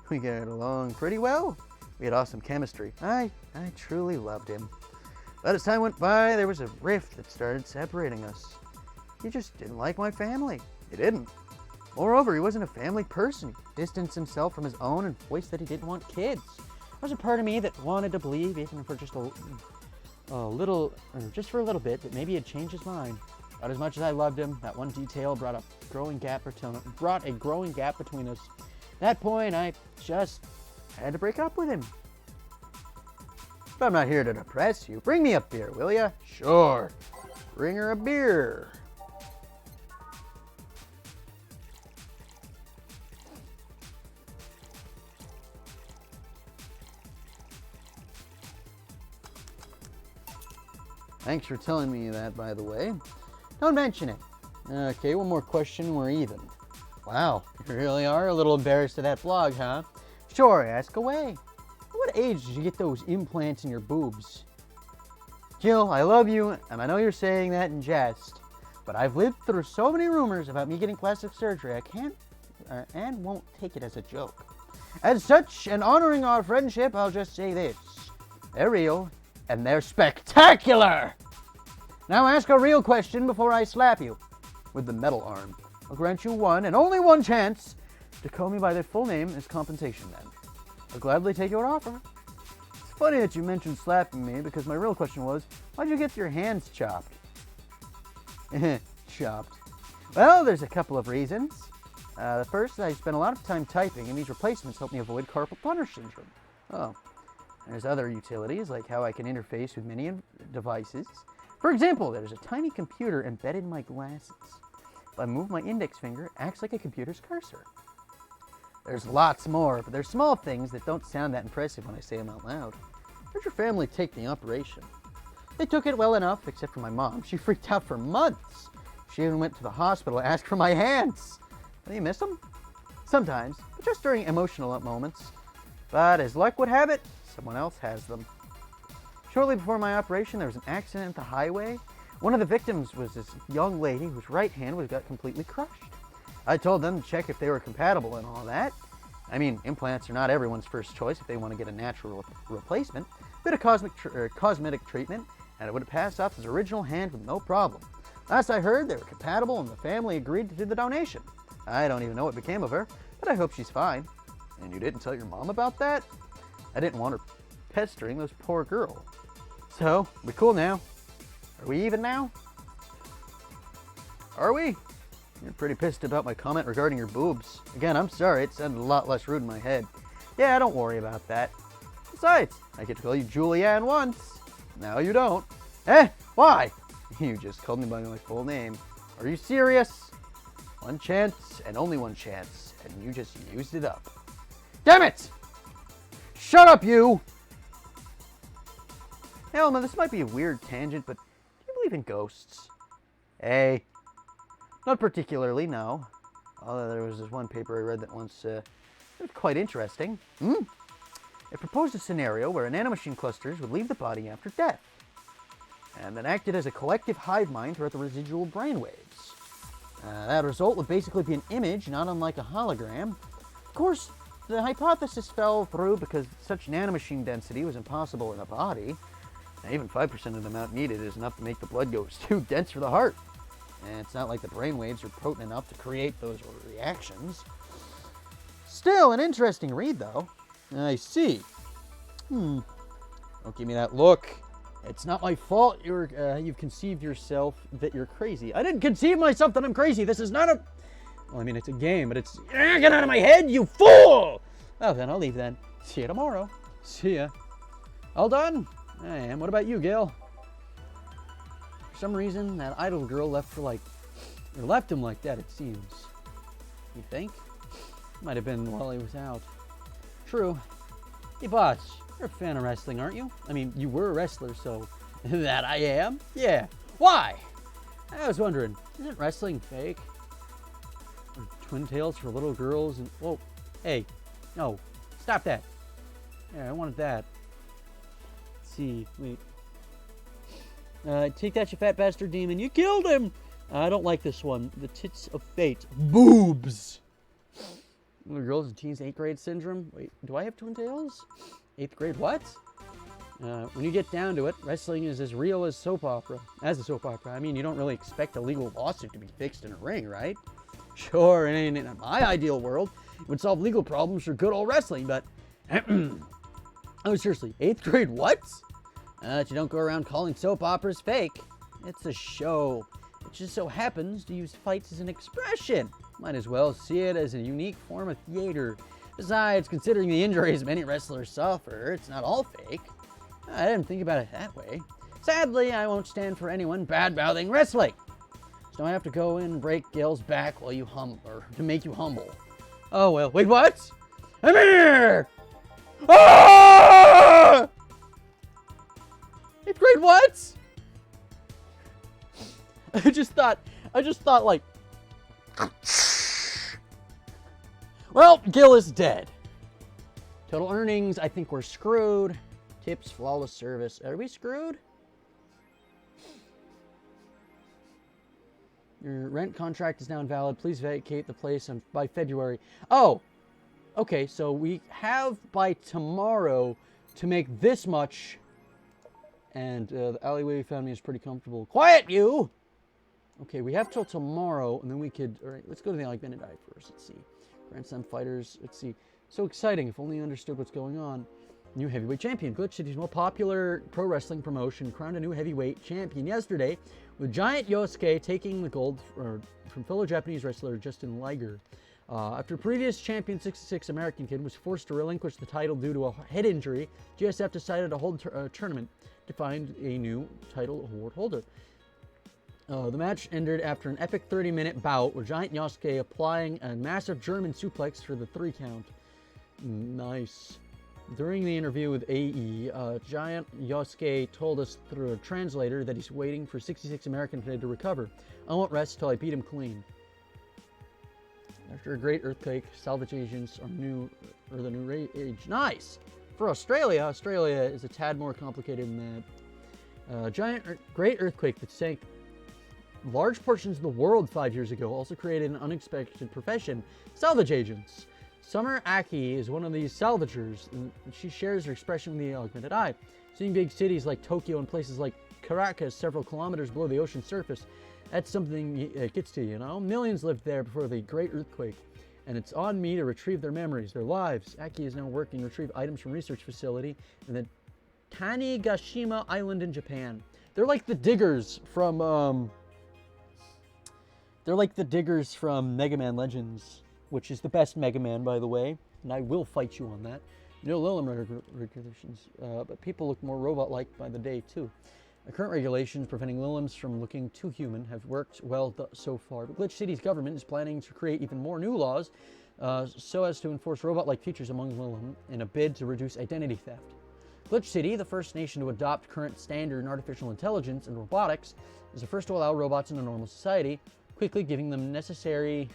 We got along pretty well. We had awesome chemistry. I truly loved him. But as time went by, there was a rift that started separating us. He just didn't like my family. He didn't. Moreover, he wasn't a family person. He distanced himself from his own and voiced that he didn't want kids. There was a part of me that wanted to believe, even for just a little, or just for a little bit, that maybe he'd change his mind. But as much as I loved him, that one detail brought a growing gap between us. At that point, I just had to break up with him. But I'm not here to depress you. Bring me a beer, will ya? Sure. Bring her a beer. Thanks for telling me that, by the way. Don't mention it. Okay, one more question, we're even. Wow, you really are a little embarrassed of that blog, huh? Sure, ask away. At what age did you get those implants in your boobs? Jill, I love you, and I know you're saying that in jest, but I've lived through so many rumors about me getting plastic surgery, I can't and won't take it as a joke. As such, and honoring our friendship, I'll just say this. They're real, and they're spectacular! Now ask a real question before I slap you with the metal arm. I'll grant you one, and only one chance, to call me by their full name as compensation then. I'll gladly take your offer. It's funny that you mentioned slapping me, because my real question was, why'd you get your hands chopped? Chopped. Well, there's a couple of reasons. The first, I spent a lot of time typing, and these replacements help me avoid carpal tunnel syndrome. Oh. There's other utilities, like how I can interface with many devices. For example, there's a tiny computer embedded in my glasses. If I move my index finger, it acts like a computer's cursor. There's lots more, but they're small things that don't sound that impressive when I say them out loud. How'd your family take the operation? They took it well enough, except for my mom. She freaked out for months. She even went to the hospital to ask for my hands. Do you miss them? Sometimes, but just during emotional moments. But as luck would have it, someone else has them. Shortly before my operation, there was an accident at the highway. One of the victims was this young lady whose right hand got completely crushed. I told them to check if they were compatible and all that. I mean, implants are not everyone's first choice if they want to get a natural replacement. Bit of cosmetic treatment, and it would have passed off his original hand with no problem. Last I heard, they were compatible, and the family agreed to do the donation. I don't even know what became of her, but I hope she's fine. And you didn't tell your mom about that? I didn't want her pestering those poor girls. So, we cool now? Are we even now? Are we? You're pretty pissed about my comment regarding your boobs. Again, I'm sorry, it sounded a lot less rude in my head. Yeah, don't worry about that. Besides, I get to call you Julianne once. Now you don't. Eh? Why? You just called me by my full name. Are you serious? One chance, and only one chance, and you just used it up. Damn it! Shut up, you! Hey, Elma, this might be a weird tangent, but do you believe in ghosts? Hey. Not particularly, no. Although there was this one paper I read that once, it was quite interesting. It proposed a scenario where nanomachine clusters would leave the body after death, and then acted as a collective hive mind throughout the residual brainwaves. That result would basically be an image, not unlike a hologram. Of course, the hypothesis fell through because such nanomachine density was impossible in a body. Now, even 5% of the amount needed is enough to make the blood go too dense for the heart. And it's not like the brainwaves are potent enough to create those reactions. Still, an interesting read, though. I see. Don't give me that look. It's not my fault you've conceived yourself that you're crazy. I didn't conceive myself that I'm crazy. This is not a... Well, I mean, it's a game, but it's... Get out of my head, you fool! Oh, then I'll leave then. See you tomorrow. See ya. All done? I am. What about you, Gil? For some reason, that idle girl left him like that, it seems. You think? Might have been while he was out. True. Hey, boss, you're a fan of wrestling, aren't you? I mean, you were a wrestler, so... That I am? Yeah. Why? I was wondering, isn't wrestling fake? Or twin tails for little girls and... Whoa. Hey. No. Stop that. Yeah, I wanted that. Let's see. Wait. Take that, you fat bastard demon. You killed him! I don't like this one. The tits of fate. Boobs! Little girls and teens 8th grade syndrome. Wait, do I have twin tails? 8th grade what? When you get down to it, wrestling is as real as soap opera. As a soap opera. I mean, you don't really expect a legal lawsuit to be fixed in a ring, right? Sure, in my ideal world, it would solve legal problems for good old wrestling, but... Oh, seriously, 8th grade what? You don't go around calling soap operas fake. It's a show. It just so happens to use fights as an expression. Might as well see it as a unique form of theater. Besides, considering the injuries many wrestlers suffer, it's not all fake. I didn't think about it that way. Sadly, I won't stand for anyone bad-mouthing wrestling. So don't have to go in and break Gil's back while you to make you humble. Oh well, wait, what? I'm here! Ah! 8th grade what? I just thought like... Well, Gil is dead. Total earnings, I think we're screwed. Tips, flawless service. Are we screwed? Your rent contract is now invalid. Please vacate the place by February. Oh, okay. So we have by tomorrow to make this much. And the alleyway we found me is pretty comfortable. Quiet, you! Okay, we have till tomorrow, and then we could... All right, let's go to the Alec Benedict first. Let's see. Grand Slam fighters. Let's see. So exciting. If only you understood what's going on. New heavyweight champion. Glitch City's more popular pro wrestling promotion crowned a new heavyweight champion yesterday, with Giant Yosuke taking the gold from fellow Japanese wrestler Justin Liger. After previous champion 66 American Kid was forced to relinquish the title due to a head injury, GSF decided to hold a tournament to find a new title award holder. The match ended after an epic 30-minute bout with Giant Yosuke applying a massive German suplex for the 3 count. Nice. During the interview with AE, Giant Yosuke told us through a translator that he's waiting for 66 American Kid to recover. I won't rest till I beat him clean. After a great earthquake, salvage agents are the new age. Nice! For Australia is a tad more complicated than that. Great earthquake that sank large portions of the world 5 years ago also created an unexpected profession, salvage agents. Summer Aki is one of these salvagers, and she shares her expression with the augmented eye. Seeing big cities like Tokyo and places like Caracas several kilometers below the ocean surface, that's something that gets to you, you know? Millions lived there before the great earthquake, and it's on me to retrieve their memories, their lives. Aki is now working to retrieve items from research facility in the Tanegashima Island in Japan. They're like the diggers from, Mega Man Legends, which is the best Mega Man, by the way, and I will fight you on that. No Lilum regulations, but people look more robot-like by the day, too. The current regulations preventing Lilums from looking too human have worked well so far, but Glitch City's government is planning to create even more new laws so as to enforce robot-like features among Lilum in a bid to reduce identity theft. Glitch City, the first nation to adopt current standard in artificial intelligence and robotics, is the first to allow robots in a normal society, quickly giving them necessary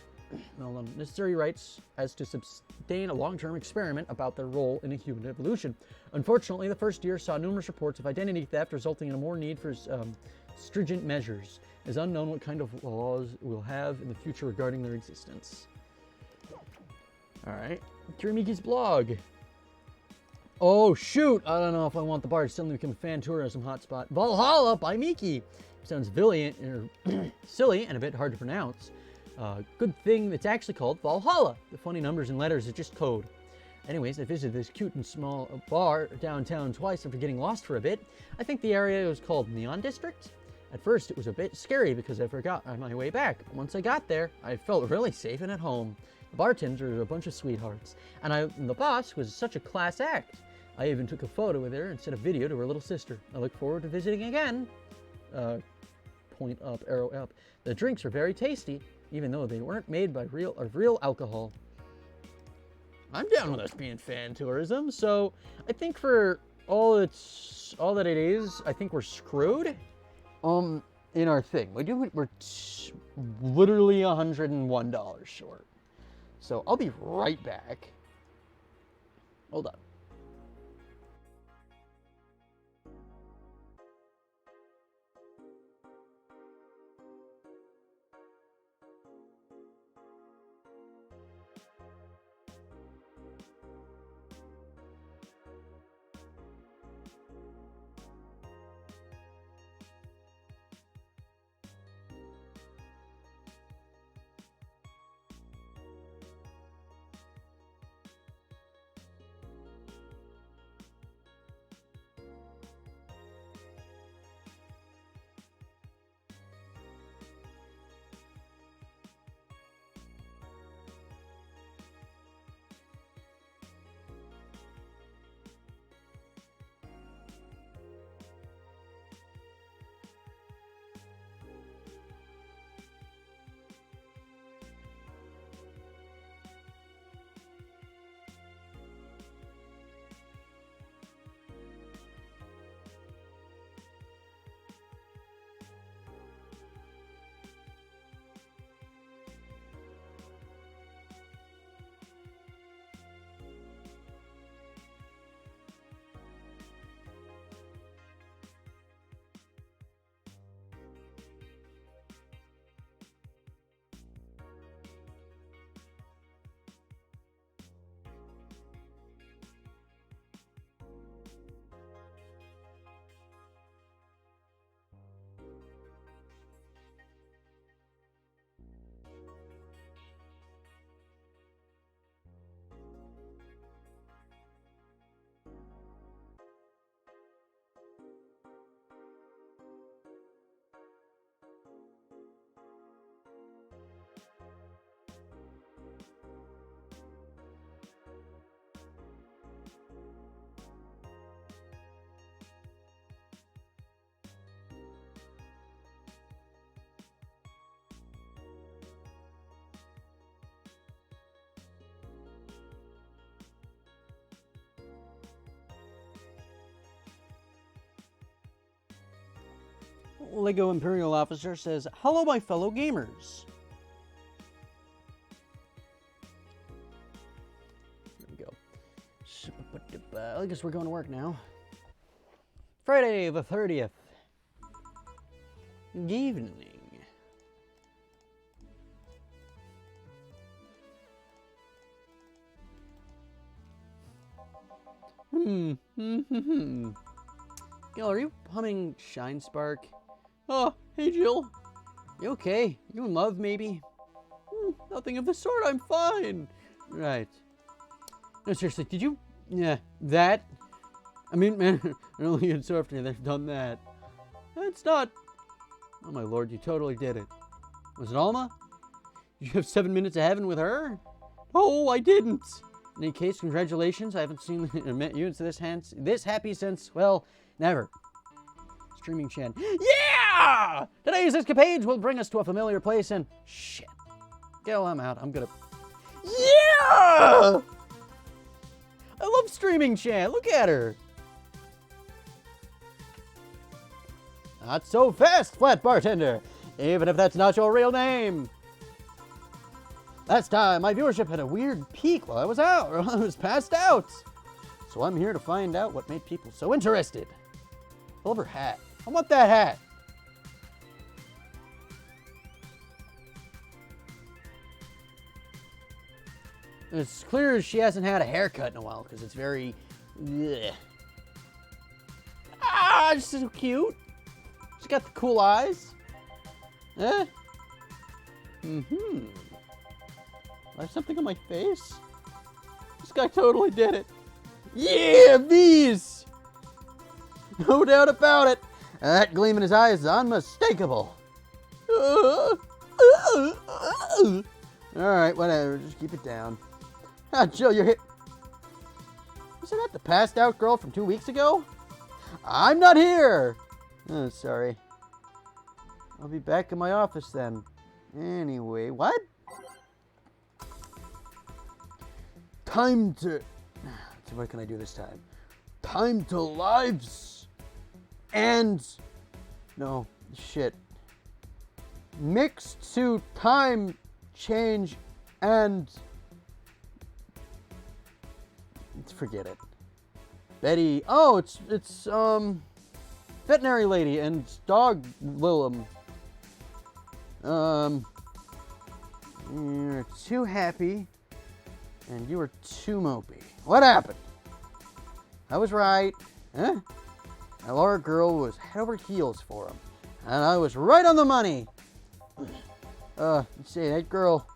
rights as to sustain a long-term experiment about their role in a human evolution. Unfortunately, the first year saw numerous reports of identity theft, resulting in a more need for stringent measures. It is unknown what kind of laws we'll have in the future regarding their existence. Alright, Kirimiki's blog. Oh shoot, I don't know if I want the bar to suddenly become a fan tourism hotspot. Valhalla by Miki. Sounds silly and a bit hard to pronounce. Good thing it's actually called Valhalla. The funny numbers and letters are just code. Anyways, I visited this cute and small bar downtown twice after getting lost for a bit. I think the area was called Neon District. At first, it was a bit scary because I forgot on my way back. Once I got there, I felt really safe and at home. The bartenders were a bunch of sweethearts, and the boss was such a class act. I even took a photo with her and sent a video to her little sister. I look forward to visiting again. Point up, arrow up. The drinks were very tasty, even though they weren't made by real alcohol. I'm down with us being fan tourism, so I think for all that it is, I think we're screwed. In our thing, we're literally $101 short. So I'll be right back. Hold on. Lego Imperial Officer says, hello, my fellow gamers. There we go. I guess we're going to work now. Friday the 30th. Good evening. Gil, are you humming Shine Spark? Oh, hey Jill. You okay? You in love, maybe? Nothing of the sort, I'm fine. Right. No, seriously, did you... Yeah, that? I mean, man, I don't think it's so after they've done that. That's not... Oh my lord, you totally did it. Was it Alma? Did you have 7 minutes of heaven with her? Oh, I didn't. In any case, congratulations. I haven't seen you into this happy since, well, never. Streaming Chan. Yeah! Today's escapades will bring us to a familiar place and... Shit. Gil, I'm out. I'm gonna... Yeah! I love Streaming Chan. Look at her. Not so fast, Flat Bartender. Even if that's not your real name. Last time, my viewership had a weird peak while I was out, or I was passed out. So I'm here to find out what made people so interested. I love her hat. I want that hat. It's clear she hasn't had a haircut in a while, because it's very... Ugh. Ah, she's so cute. She's got the cool eyes. Eh? I have something on my face? This guy totally did it. Yeah, these! No doubt about it. That gleam in his eye is unmistakable. Alright, whatever. Just keep it down. Ah, Jill, you're hit. Isn't that the passed out girl from 2 weeks ago? I'm not here! Oh, sorry. I'll be back in my office then. Anyway, what? Time to... Let's see, what can I do this time? Time to lives and... No, shit. Mixed to time change and... Forget it. Betty... Oh, it's veterinary lady and dog Willem. You're too happy. And you were too mopey. What happened? I was right. Huh? That Laura girl was head over heels for him. And I was right on the money. Let's see, that girl...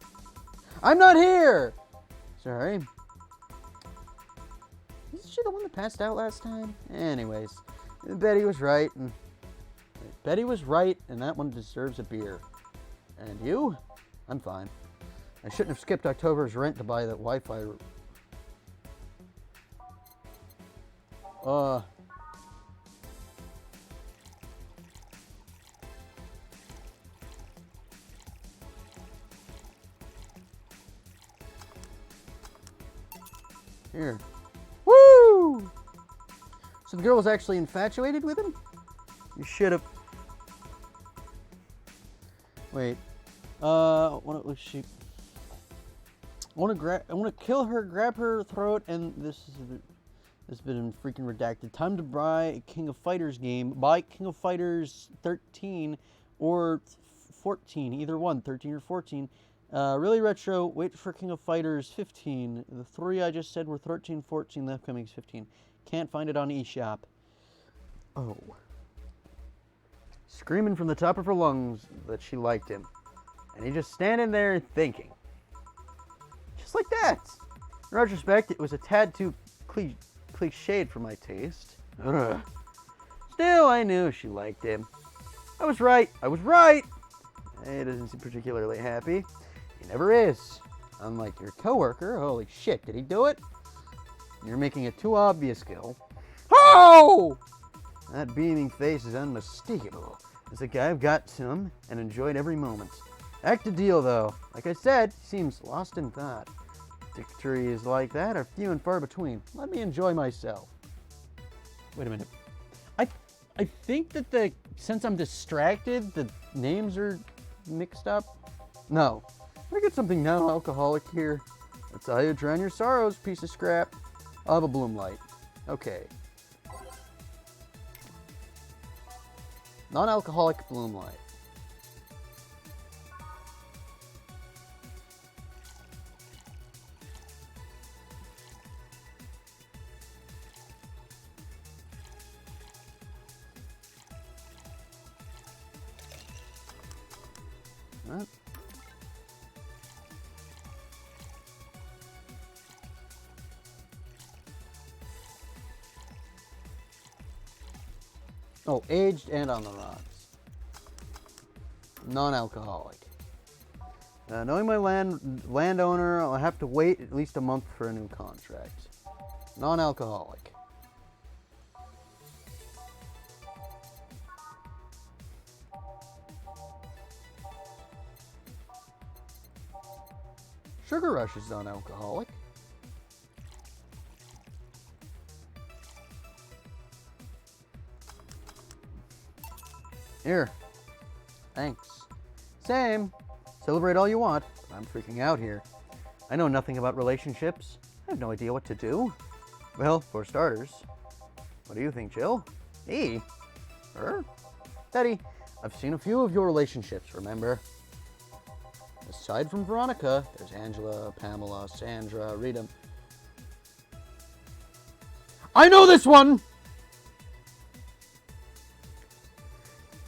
I'm not here! Sorry. Isn't she the one that passed out last time? Anyways, Betty was right. And that one deserves a beer. And you? I'm fine. I shouldn't have skipped October's rent to buy that Wi-Fi. Here. Woo! So the girl was actually infatuated with him? You should have... Wait. What was she... I want to kill her, grab her throat, and this has been freaking redacted. Time to buy a King of Fighters game. Buy King of Fighters 13 or 14, either one, 13 or 14. Really retro. Wait for King of Fighters 15. The three I just said were 13, 14. The upcoming is 15. Can't find it on eShop. Oh. Screaming from the top of her lungs that she liked him. And he just standing there thinking. Just like that. In retrospect, it was a tad too cliched for my taste. Ugh. Still, I knew she liked him. I was right. I was right. He doesn't seem particularly happy. He never is. Unlike your coworker. Holy shit, did he do it? You're making it too obvious, Gil. Oh! That beaming face is unmistakable. It's a guy I've got to him and enjoyed every moment. Act a deal, though. Like I said, he seems lost in thought. Victories like that are few and far between. Let me enjoy myself. Wait a minute. I think that since I'm distracted, the names are mixed up. No. Let me get something non-alcoholic here. That's how you drown your sorrows, piece of scrap. I'll have a bloom light. Okay. Non-alcoholic bloom light. What? Oh, aged and on the rocks. Non-alcoholic. Knowing my landowner, I'll have to wait at least a month for a new contract. Non-alcoholic. Sugar Rush is non-alcoholic. Here. Thanks. Same. Celebrate all you want, but I'm freaking out here. I know nothing about relationships. I have no idea what to do. Well, for starters, what do you think, Jill? Me? Her? Betty, I've seen a few of your relationships, remember? Aside from Veronica, there's Angela, Pamela, Sandra, Rita. I know this one!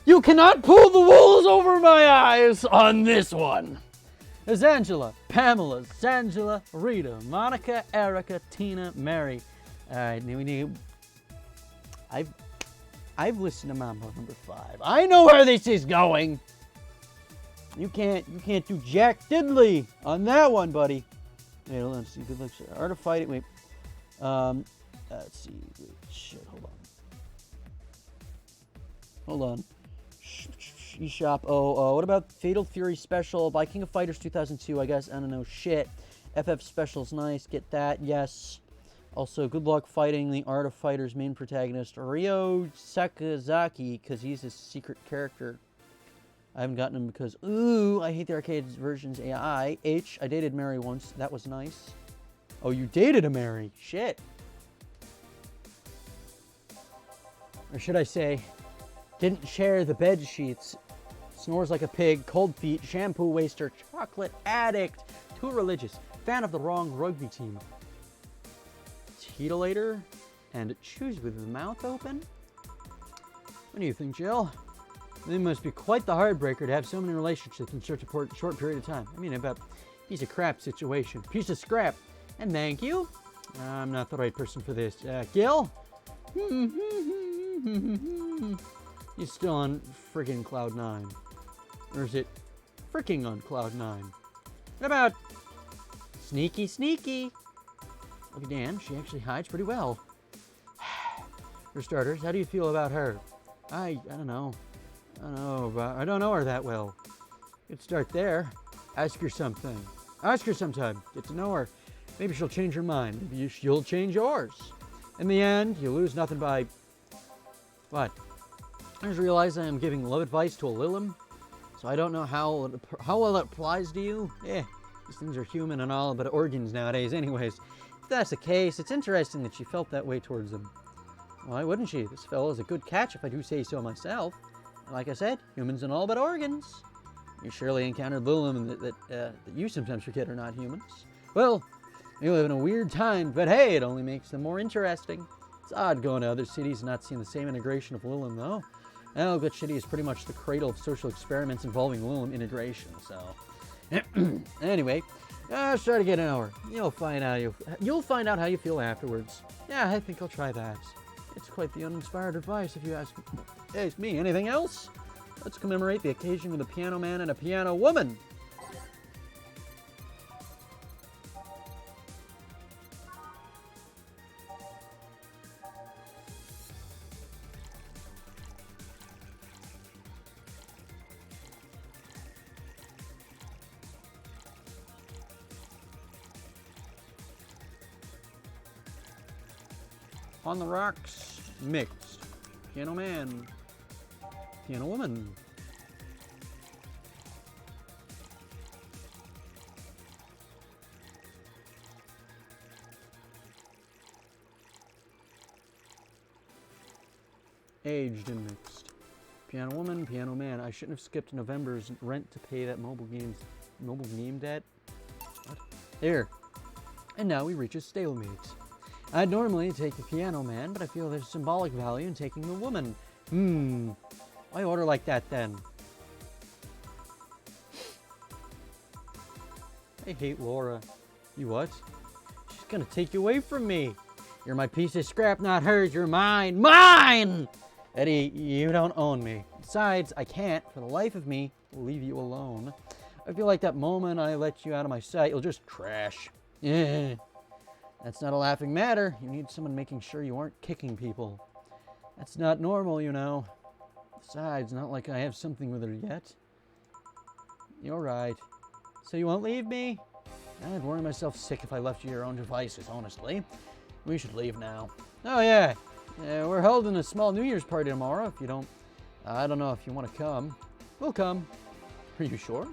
You cannot pull the wools over my eyes on this one. There's Angela, Pamela, Sandra, Rita, Monica, Erica, Tina, Mary. All right, we need. I've listened to Mambo number 5. I know where this is going. You can't do jack diddly on that one, buddy. Wait, let's see. Good luck. Art of fighting. Wait. Let's see. Shit. Hold on. eShop. Oh, what about Fatal Fury Special by King of Fighters 2002? I guess. I don't know. Shit. FF Special's nice. Get that. Yes. Also, good luck fighting the Art of Fighters main protagonist, Ryo Sakazaki, because he's a secret character. I haven't gotten him because, ooh, I hate the arcade version's AI. I dated Mary once. That was nice. Oh, you dated a Mary. Shit. Or should I say, didn't share the bed sheets. Snores like a pig, cold feet, shampoo waster, chocolate addict, too religious, fan of the wrong rugby team. Titillator, and chews with the mouth open? What do you think, Jill? It must be quite the heartbreaker to have so many relationships in such a short period of time. I mean, about piece of crap situation. Piece of scrap. And thank you. I'm not the right person for this. Gil? He's still on friggin' Cloud 9. Or is it fricking on Cloud 9? What about Sneaky Sneaky? Look at Dan. She actually hides pretty well. For starters, how do you feel about her? I don't know. I don't know her that well. You could start there. Ask her something. Ask her sometime. Get to know her. Maybe she'll change her mind. Maybe she'll change yours. In the end, you lose nothing by... What? I just realized I am giving love advice to a Lilim, so I don't know how well it applies to you. These things are human and all, but organs nowadays anyways. If that's the case, it's interesting that she felt that way towards them. Why wouldn't she? This fellow is a good catch if I do say so myself. Like I said, humans and all but organs. You surely encountered Lilim that you sometimes forget are not humans. Well, we live in a weird time, but hey, it only makes them more interesting. It's odd going to other cities and not seeing the same integration of Lilim, though. Well, Glitch City is pretty much the cradle of social experiments involving Lilim integration, so... Anyway, try to get an hour. You'll find out how you feel afterwards. Yeah, I think I'll try that. It's quite the uninspired advice, if you ask me. Ask me. Anything else? Let's commemorate the occasion with a piano man and a piano woman. On the rocks, mixed. Piano man. Piano woman. Aged and mixed. Piano woman, piano man. I shouldn't have skipped November's rent to pay that mobile game debt. What? There. And now we reach a stalemate. I'd normally take the piano man, but I feel there's symbolic value in taking the woman. Why order like that then? I hate Laura. You what? She's gonna take you away from me. You're my piece of scrap, not hers. You're mine. Mine! Eddie, you don't own me. Besides, I can't, for the life of me, leave you alone. I feel like that moment I let you out of my sight, you'll just crash. Yeah. That's not a laughing matter. You need someone making sure you aren't kicking people. That's not normal, you know. Besides, not like I have something with her yet. You're right. So you won't leave me? I'd worry myself sick if I left you to your own devices, honestly. We should leave now. Oh, yeah. We're holding a small New Year's party tomorrow. If you don't... I don't know if you want to come. We'll come. Are you sure?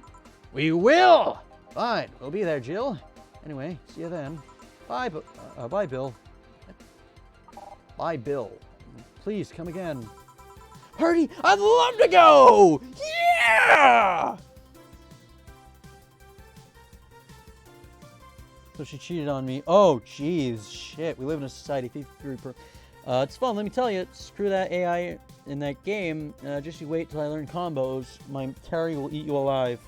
We will! Fine. We'll be there, Jill. Anyway, see you then. Bye, bye, Bill. Bye, Bill. Please, come again. Party! I'd love to go! Yeah! So she cheated on me. Oh, jeez. Shit. We live in a society. 53 it's fun. Let me tell you. Screw that AI in that game. Just you wait till I learn combos. My Terry will eat you alive.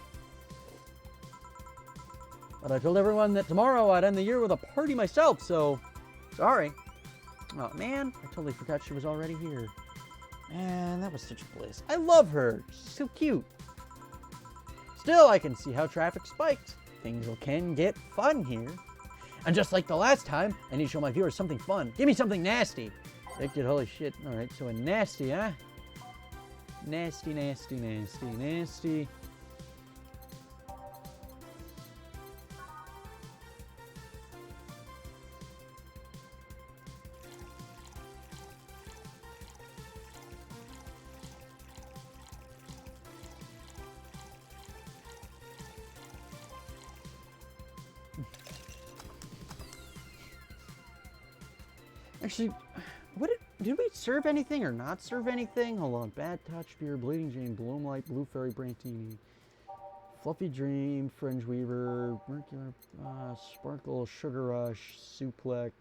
But I told everyone that tomorrow I'd end the year with a party myself, so... Sorry. Oh, man. I totally forgot she was already here. Man, that was such bliss. I love her. She's so cute. Still, I can see how traffic spiked. Things can get fun here. And just like the last time, I need to show my viewers something fun. Give me something nasty. Addicted, holy shit. Alright, so a nasty, huh? Nasty, nasty, nasty, nasty. Actually, did we serve anything or not serve anything? Hold on. Bad Touch Beer, Bleeding Jane, Bloom Light, Blue Fairy, Brantini, Fluffy Dream, Fringe Weaver, Mercury, Sparkle, Sugar Rush, Suplex,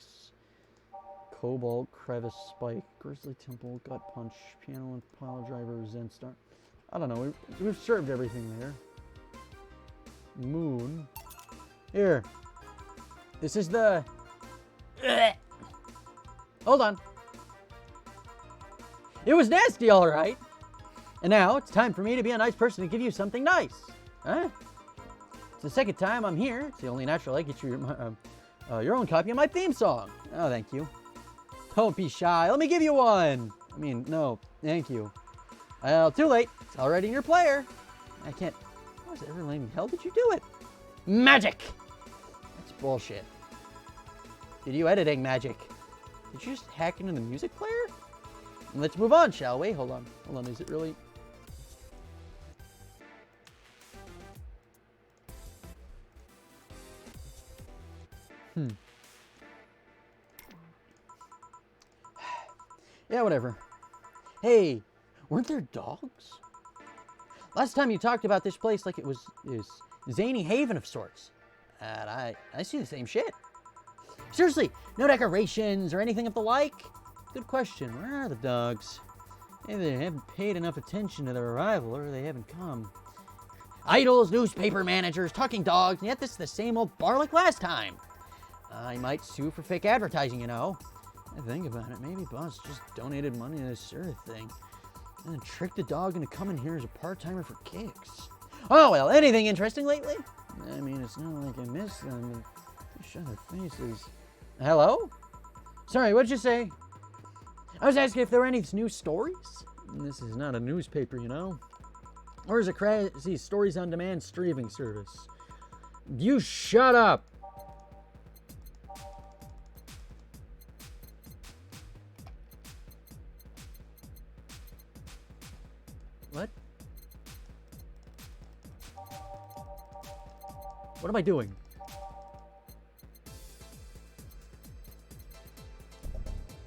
Cobalt, Crevice, Spike, Grizzly Temple, Gut Punch, Piano and Pile Driver, Zen Star. I don't know. We've served everything there. Moon. Here. This is the... Hold on. It was nasty, all right. And now it's time for me to be a nice person to give you something nice. Huh? It's the second time I'm here. It's the only natural I get you your own copy of my theme song. Oh, thank you. Don't be shy. Let me give you one. I mean, no, thank you. Well, too late. It's already in your player. I can't. How the hell did you do it? Magic. That's bullshit. Did you editing magic? Did you just hack into the music player? Let's move on, shall we? Hold on. Hold on. Is it really... Yeah, whatever. Hey, weren't there dogs? Last time you talked about this place like it was zany haven of sorts. And I see the same shit. Seriously, no decorations or anything of the like? Good question. Where are the dogs? Maybe they haven't paid enough attention to their arrival, or they haven't come. Idols, newspaper managers, talking dogs, and yet this is the same old bar like last time. I might sue for fake advertising, you know. I think about it. Maybe boss just donated money to this sort of thing. And then tricked the dog into coming here as a part-timer for kicks. Oh, well, anything interesting lately? I mean, it's not like I miss them. Shut their faces. Hello? Sorry, what'd you say? I was asking if there were any new stories. This is not a newspaper, you know. Or is it crazy stories on demand streaming service? You shut up. What? What am I doing?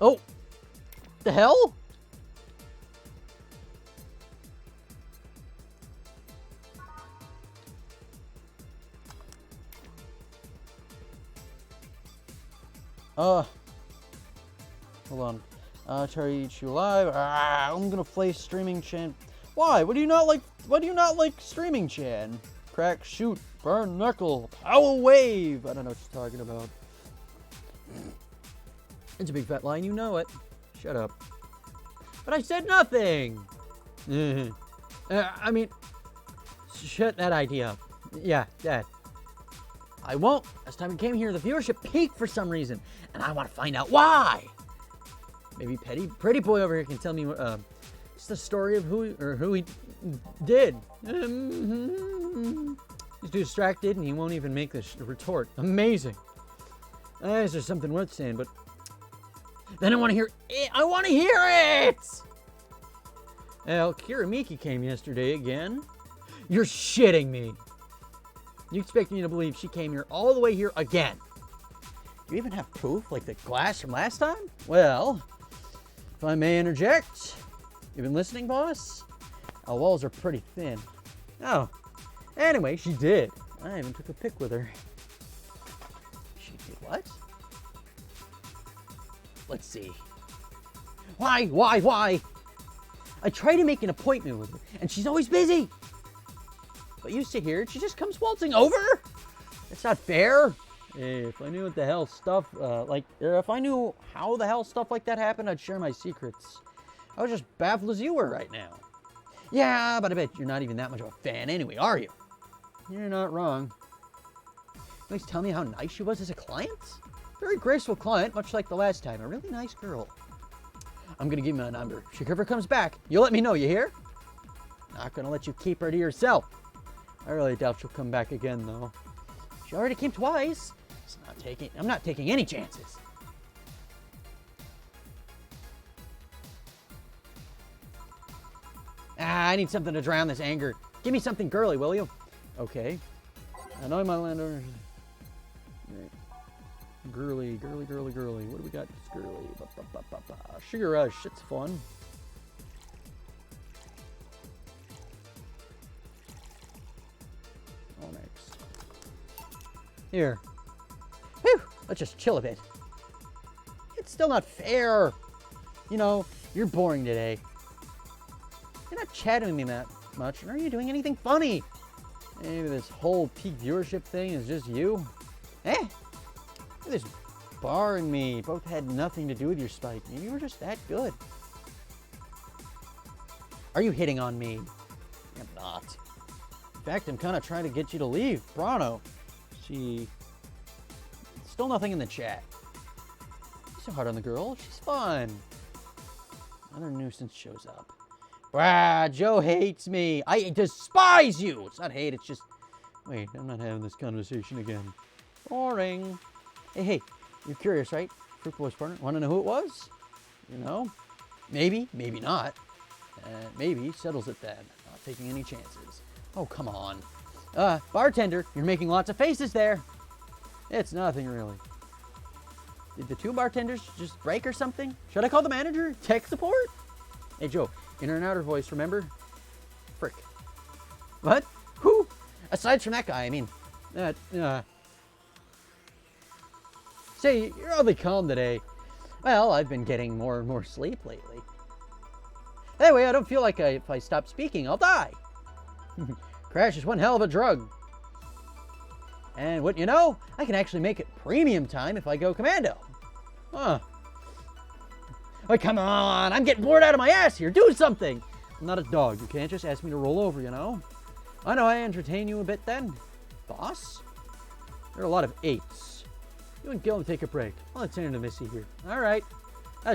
Oh! The hell? Hold on. Try to eat you alive. I'm gonna play streaming Chan. Why? What do you not like streaming Chan? Crack, shoot, burn, knuckle, power wave. I don't know what you're talking about. It's a big fat line, you know it. Shut up. But I said nothing. I mean, shut that idea up. Yeah, that. I won't. Last time we came here, the viewership peaked for some reason, and I want to find out why. Maybe Pretty Boy over here can tell me just the story of who he did. He's too distracted, and he won't even make the retort. Amazing. Is there something worth saying? But then I want to hear it. I want to hear it. Well, Kiramiki came yesterday again. You're shitting me. You expect me to believe she came here all the way here again? You even have proof, like the glass from last time? Well, if I may interject, you been listening, boss? Our walls are pretty thin. Oh, anyway, she did. I even took a pic with her. She did what? Let's see. Why? I try to make an appointment with her, and she's always busy. But you sit here, and she just comes waltzing over? That's not fair. Hey, if I knew what the hell stuff, if I knew how the hell stuff like that happened, I'd share my secrets. I was just baffled as you were right now. Yeah, but I bet you're not even that much of a fan anyway, are you? You're not wrong. Please tell me how nice she was as a client? Very graceful client, much like the last time. A really nice girl. I'm gonna give you my number. If she ever comes back, you'll let me know, you hear? Not gonna let you keep her to yourself. I really doubt she'll come back again, though. She already came twice. I'm not taking any chances. I need something to drown this anger. Give me something girly, will you? Okay. I know my landowner. Girly. What do we got? It's girly. Sugar Rush. It's fun. Onyx. Here. Whew. Let's just chill a bit. It's still not fair. You know, you're boring today. You're not chatting with me that much. Are you doing anything funny? Maybe this whole peak viewership thing is just you? This Bar and me both had nothing to do with your spike. Maybe you were just that good. Are you hitting on me? I'm not. In fact, I'm kind of trying to get you to leave. Brano. Still nothing in the chat. You're so hard on the girl. She's fun. Another nuisance shows up. Wow, Joe hates me. I despise you. It's not hate, it's just... Wait, I'm not having this conversation again. Boring. Hey, you're curious, right? Fruit Boy's partner. Want to know who it was? You know? Maybe, maybe not. Maybe settles it then. Not taking any chances. Oh, come on. Bartender, you're making lots of faces there. It's nothing, really. Did the two bartenders just break or something? Should I call the manager? Tech support? Hey, Joe, inner and outer voice, remember? Frick. What? Who? Aside from that guy, I mean, Say, you're oddly calm today. Well, I've been getting more and more sleep lately. Anyway, I don't feel like if I stop speaking, I'll die. Crash is one hell of a drug. And what you know, I can actually make it premium time if I go commando. Huh. Oh, come on, I'm getting bored out of my ass here. Do something. I'm not a dog. You can't just ask me to roll over, you know. I know I entertain you a bit then. Boss? There are a lot of 8s. You and Gil take a break. I'll attend to Missy here. All right.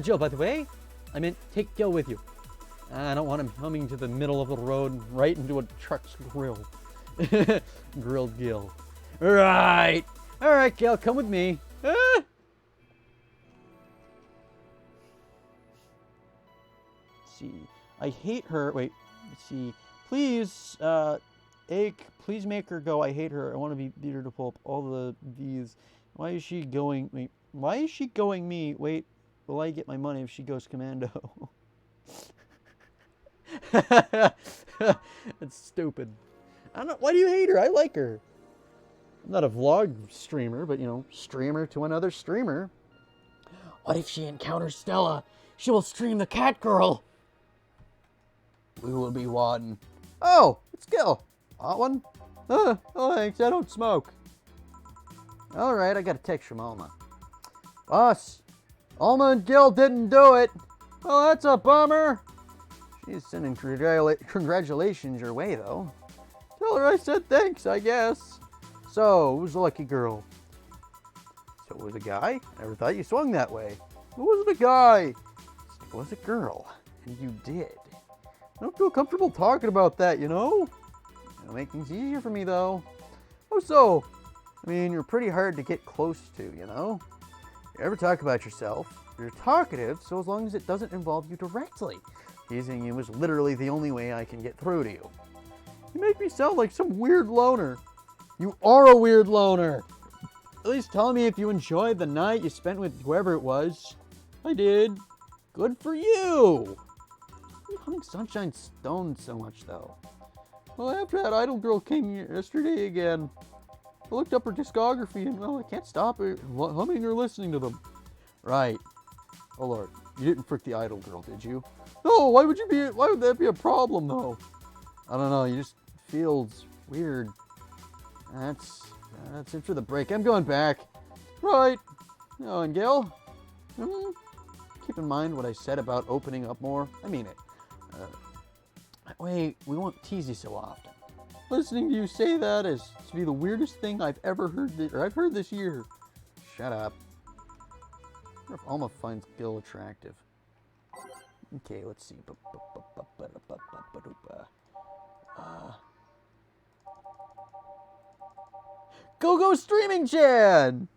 Jill, by the way, I meant take Gil with you. I don't want him humming to the middle of the road right into a truck's grill. Grilled Gil. Right. All right, Gil, come with me. See, I hate her. Wait, Let's see. Please, Ake, please make her go. I hate her. I want to beat her to pulp. All the V's. Why is she going? Wait, why is she going me? Wait, will I get my money if she goes commando? That's stupid. I don't know. Why do you hate her? I like her. I'm not a vlog streamer, but, you know, streamer to another streamer. What if she encounters Stella? She will stream the cat girl. We will be one. Oh, it's Gil. Hot one? Oh, thanks. I don't smoke. All right, I got a text from Alma. Boss, Alma and Gil didn't do it. Well, that's a bummer. She's sending congratulations your way, though. Tell her I said thanks, I guess. So, who's the lucky girl? So it was a guy? I never thought you swung that way. It wasn't a guy. It was a girl. And you did. I don't feel comfortable talking about that, you know? It'll make things easier for me, though. Oh, so? I mean, you're pretty hard to get close to, you know? You ever talk about yourself? You're talkative, so as long as it doesn't involve you directly. Teasing you is literally the only way I can get through to you. You make me sound like some weird loner. You are a weird loner. At least tell me if you enjoyed the night you spent with whoever it was. I did. Good for you. Why are you hunting Sunshine Stone so much, though? Well, after that idol girl came yesterday again, I looked up her discography and, well, I can't stop her humming or listening to them. Right. Oh, Lord. You didn't frick the idol girl, did you? No, why would that be a problem, though? I don't know. You just feels weird. That's it for the break. I'm going back. Right. Oh, and Gil? Keep in mind what I said about opening up more. I mean it. That way, we won't tease you so often. Listening to you say that is to be the weirdest thing I've ever heard, I've heard this year. Shut up. I wonder if Alma finds Gil attractive. Okay, let's see. Go streaming, Chan!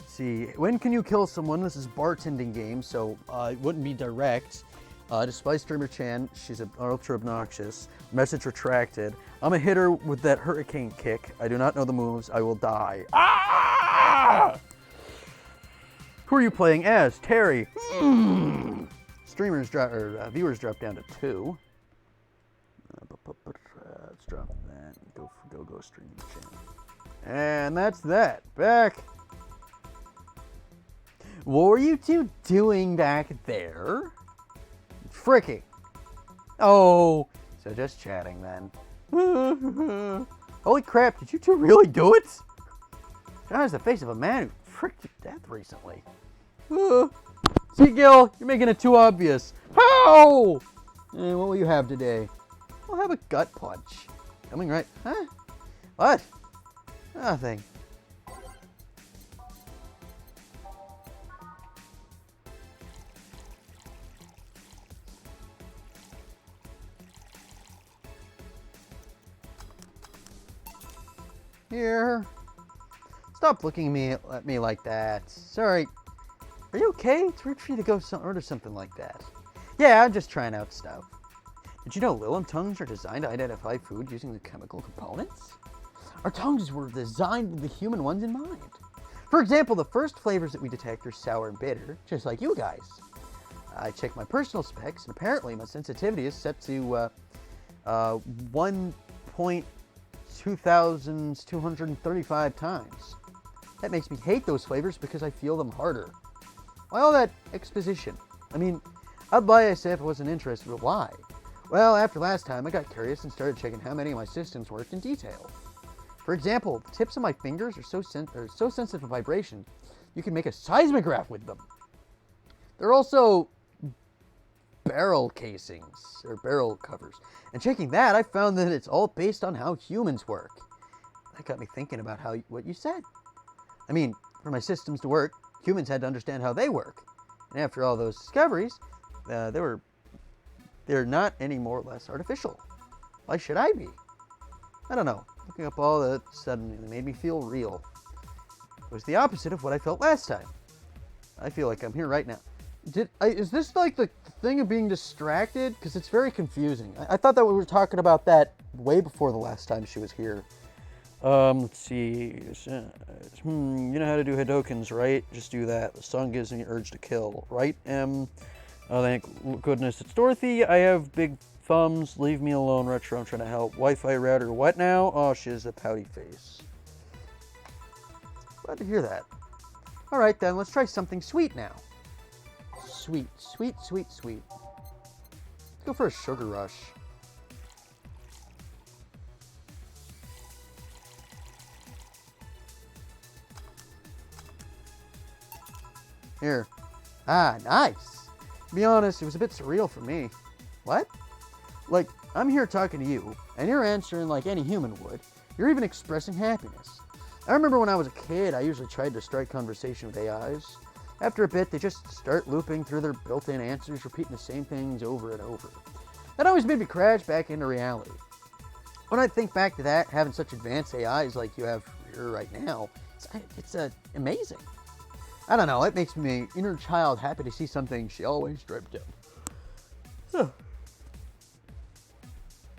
See, when can you kill someone? This is bartending game, so it wouldn't be direct. Despite Streamer Chan, she's ultra obnoxious. Message retracted. I'm a hitter with that hurricane kick. I do not know the moves. I will die. Ah! Who are you playing as? Terry. Streamers drop, or viewers drop down to 2. Let's drop that. Go streaming Chan. And that's that. Back. What were you two doing back there? Fricky. Oh, so just chatting then. Holy crap, did you two really do it? John has the face of a man who fricked to death recently. See, Gil, you're making it too obvious. How? And what will you have today? I'll have a gut punch. Coming right. Huh? What? Nothing. Here. Stop looking at me like that. Sorry. Are you okay? It's weird for you to go order something like that. Yeah, I'm just trying out stuff. Did you know Lilum tongues are designed to identify food using the chemical components? Our tongues were designed with the human ones in mind. For example, the first flavors that we detect are sour and bitter, just like you guys. I checked my personal specs, and apparently my sensitivity is set to 1.2235 times. That makes me hate those flavors because I feel them harder. Why all that exposition? I mean, I'd lie I say if I wasn't interested, but why? Well, after last time, I got curious and started checking how many of my systems worked in detail. For example, the tips of my fingers are so sensitive to vibration, you can make a seismograph with them. They're also barrel casings, or barrel covers. And checking that, I found that it's all based on how humans work. That got me thinking about what you said. I mean, for my systems to work, humans had to understand how they work. And after all those discoveries, they're not any more or less artificial. Why should I be? I don't know. Looking up all that suddenly made me feel real. was the opposite of what I felt last time. I feel like I'm here right now. Is this like the thing of being distracted? Because it's very confusing. I thought that we were talking about that way before the last time she was here. Let's see. You know how to do Hadokens, right? Just do that. The sun gives me urge to kill, right? Oh, thank goodness it's Dorothy. I have big thumbs. Leave me alone, Retro. I'm trying to help. Wi-Fi router. What now? Oh, she has a pouty face. Glad to hear that. All right, then. Let's try something sweet now. Sweet, sweet, sweet, sweet. Let's go for a sugar rush. Here. Ah, nice. To be honest, it was a bit surreal for me. What? Like, I'm here talking to you, and you're answering like any human would. You're even expressing happiness. I remember when I was a kid, I usually tried to strike conversation with AIs. After a bit, they just start looping through their built-in answers, repeating the same things over and over. That always made me crash back into reality. When I think back to that, having such advanced AIs like you have here right now, it's amazing. I don't know, it makes me inner child happy to see something she always dreamt of.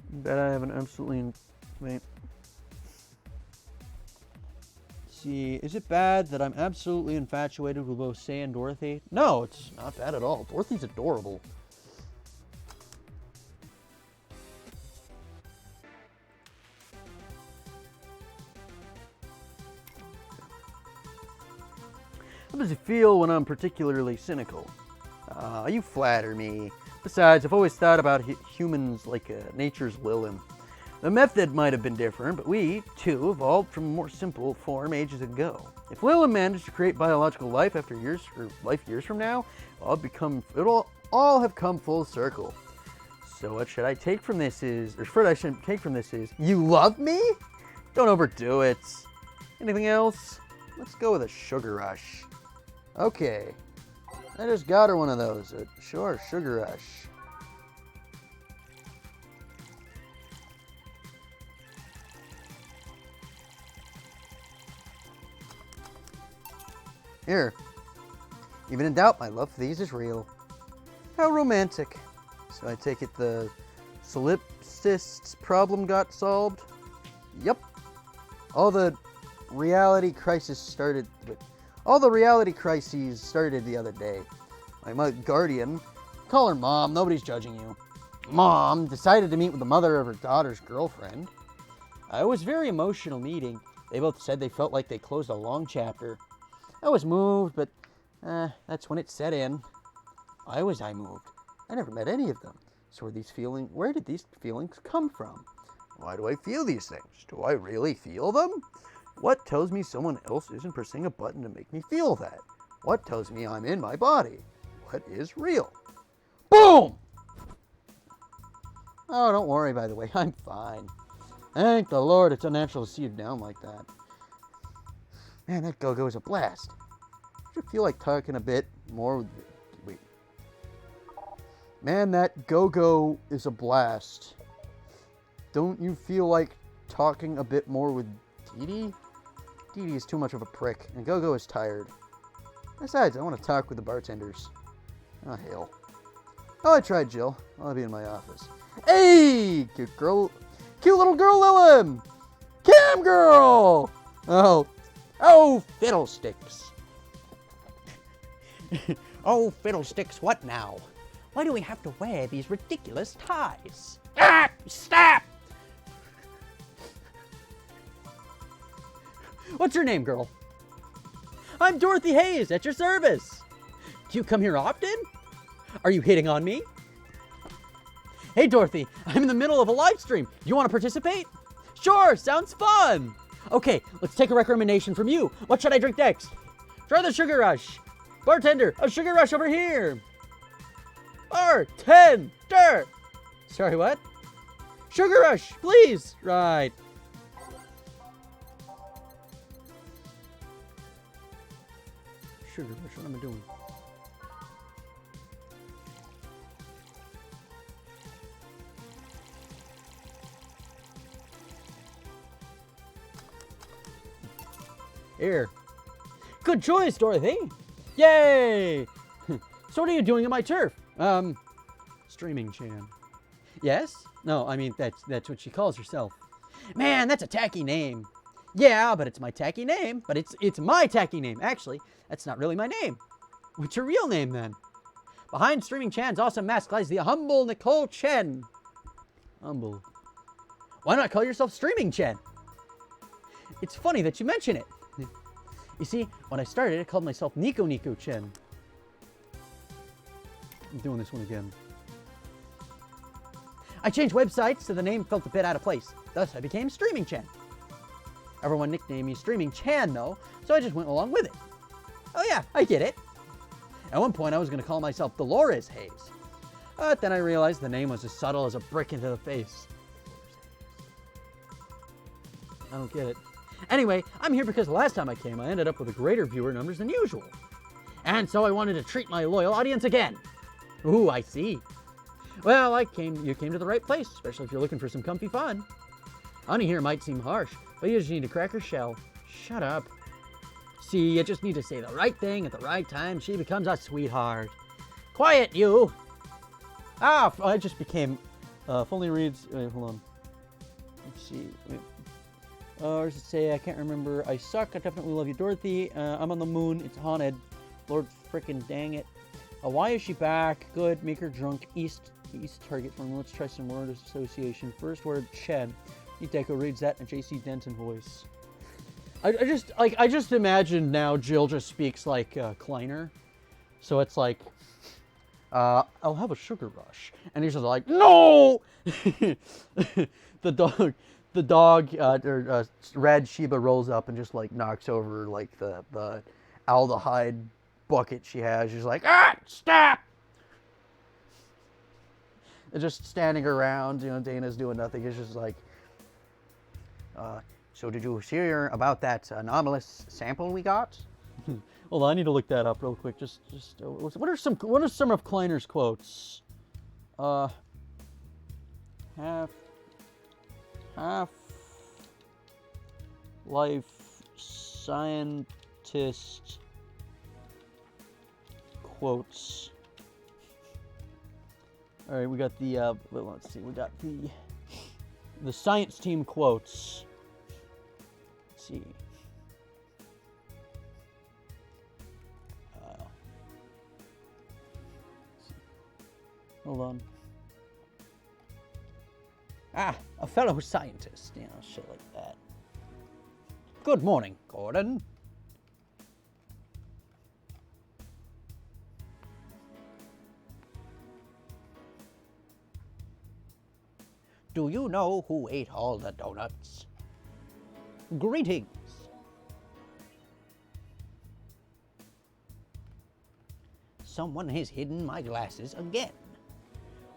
Bet I have an absolutely... Wait. See, is it bad that I'm absolutely infatuated with both Say and Dorothy? No, it's not bad at all. Dorothy's adorable. How does it feel when I'm particularly cynical? You flatter me. Besides, I've always thought about humans like nature's Lilin. The method might have been different, but we, too, evolved from a more simple form ages ago. If Lilin managed to create biological life after years, or life years from now, it'll all have come full circle. So what should I take from this is, you love me? Don't overdo it. Anything else? Let's go with a sugar rush. Okay. I just got her one of those. Sure, sugar rush. Here. Even in doubt, my love for these is real. How romantic. So I take it the solipsist's problem got solved? Yep. All the reality crises started the other day. My guardian, call her Mom, nobody's judging you. Mom decided to meet with the mother of her daughter's girlfriend. It was a very emotional meeting. They both said they felt like they closed a long chapter. I was moved, but that's when it set in. Why was I moved? I never met any of them. So where did these feelings come from? Why do I feel these things? Do I really feel them? What tells me someone else isn't pressing a button to make me feel that? What tells me I'm in my body? What is real? Boom! Oh, don't worry, by the way. I'm fine. Thank the Lord it's unnatural to see you down like that. Man, that go-go is a blast. Don't you feel like talking a bit more with... Wait. Man, that go-go is a blast. Don't you feel like talking a bit more with Dee Dee? Dee Dee is too much of a prick, and Go-Go is tired. Besides, I want to talk with the bartenders. Oh, hell. Oh, I tried, Jill. I'll be in my office. Hey! Cute little girl, Lilin! Cam girl! Oh, fiddlesticks. Oh, fiddlesticks, what now? Why do we have to wear these ridiculous ties? Ah! Stop! What's your name, girl? I'm Dorothy Hayes, at your service. Do you come here often? Are you hitting on me? Hey, Dorothy, I'm in the middle of a live stream. Do you want to participate? Sure, sounds fun. Okay, let's take a recommendation from you. What should I drink next? Try the Sugar Rush. Bartender, a Sugar Rush over here. Bartender. Sorry, what? Sugar Rush, please. Right. Sugar Rush, what am I doing? Here. Good choice, Dorothy. Yay! So what are you doing in my turf? Streaming Chan. Yes? No, I mean, that's what she calls herself. Man, that's a tacky name. Yeah, but it's my tacky name. But it's my tacky name. Actually, that's not really my name. What's your real name, then? Behind Streaming Chan's awesome mask lies the humble Nicole Chen. Humble. Why not call yourself Streaming Chen? It's funny that you mention it. You see, when I started, I called myself Nico Chen. I'm doing this one again. I changed websites, so the name felt a bit out of place. Thus, I became Streaming Chan. Everyone nicknamed me Streaming Chan, though, so I just went along with it. Oh yeah, I get it. At one point, I was going to call myself Dolores Hayes. But then I realized the name was as subtle as a brick into the face. I don't get it. Anyway, I'm here because the last time I came, I ended up with a greater viewer numbers than usual. And so I wanted to treat my loyal audience again. Ooh, I see. Well, you came to the right place, especially if you're looking for some comfy fun. Honey here might seem harsh, but you just need to crack her shell. Shut up. See, you just need to say the right thing at the right time. She becomes a sweetheart. Quiet, you! Ah, I just became, fully reads, wait, hold on. Let's see, wait. Or does it say, I can't remember. I suck, I definitely love you, Dorothy. I'm on the moon, it's haunted. Lord frickin' dang it. Why is she back? Good, make her drunk. East target from. Let's try some word association. First word, Chen. Deku reads that in a JC Denton voice. I just imagine now Jill just speaks like Kleiner. So it's like, I'll have a sugar rush. And he's just like, no! The dog, Red Shiba rolls up and just like knocks over like the aldehyde bucket she has. She's like, stop! They're just standing around, Dana's doing nothing. It's just like, so did you hear about that anomalous sample we got? Hold on, I need to look that up real quick. What are some of Kleiner's quotes? Half life scientist quotes. All right, we got the let's see, we got the science team quotes. Let's see. Hold on. A fellow scientist, shit like that. Good morning, Gordon. Do you know who ate all the donuts? Greetings. Someone has hidden my glasses again.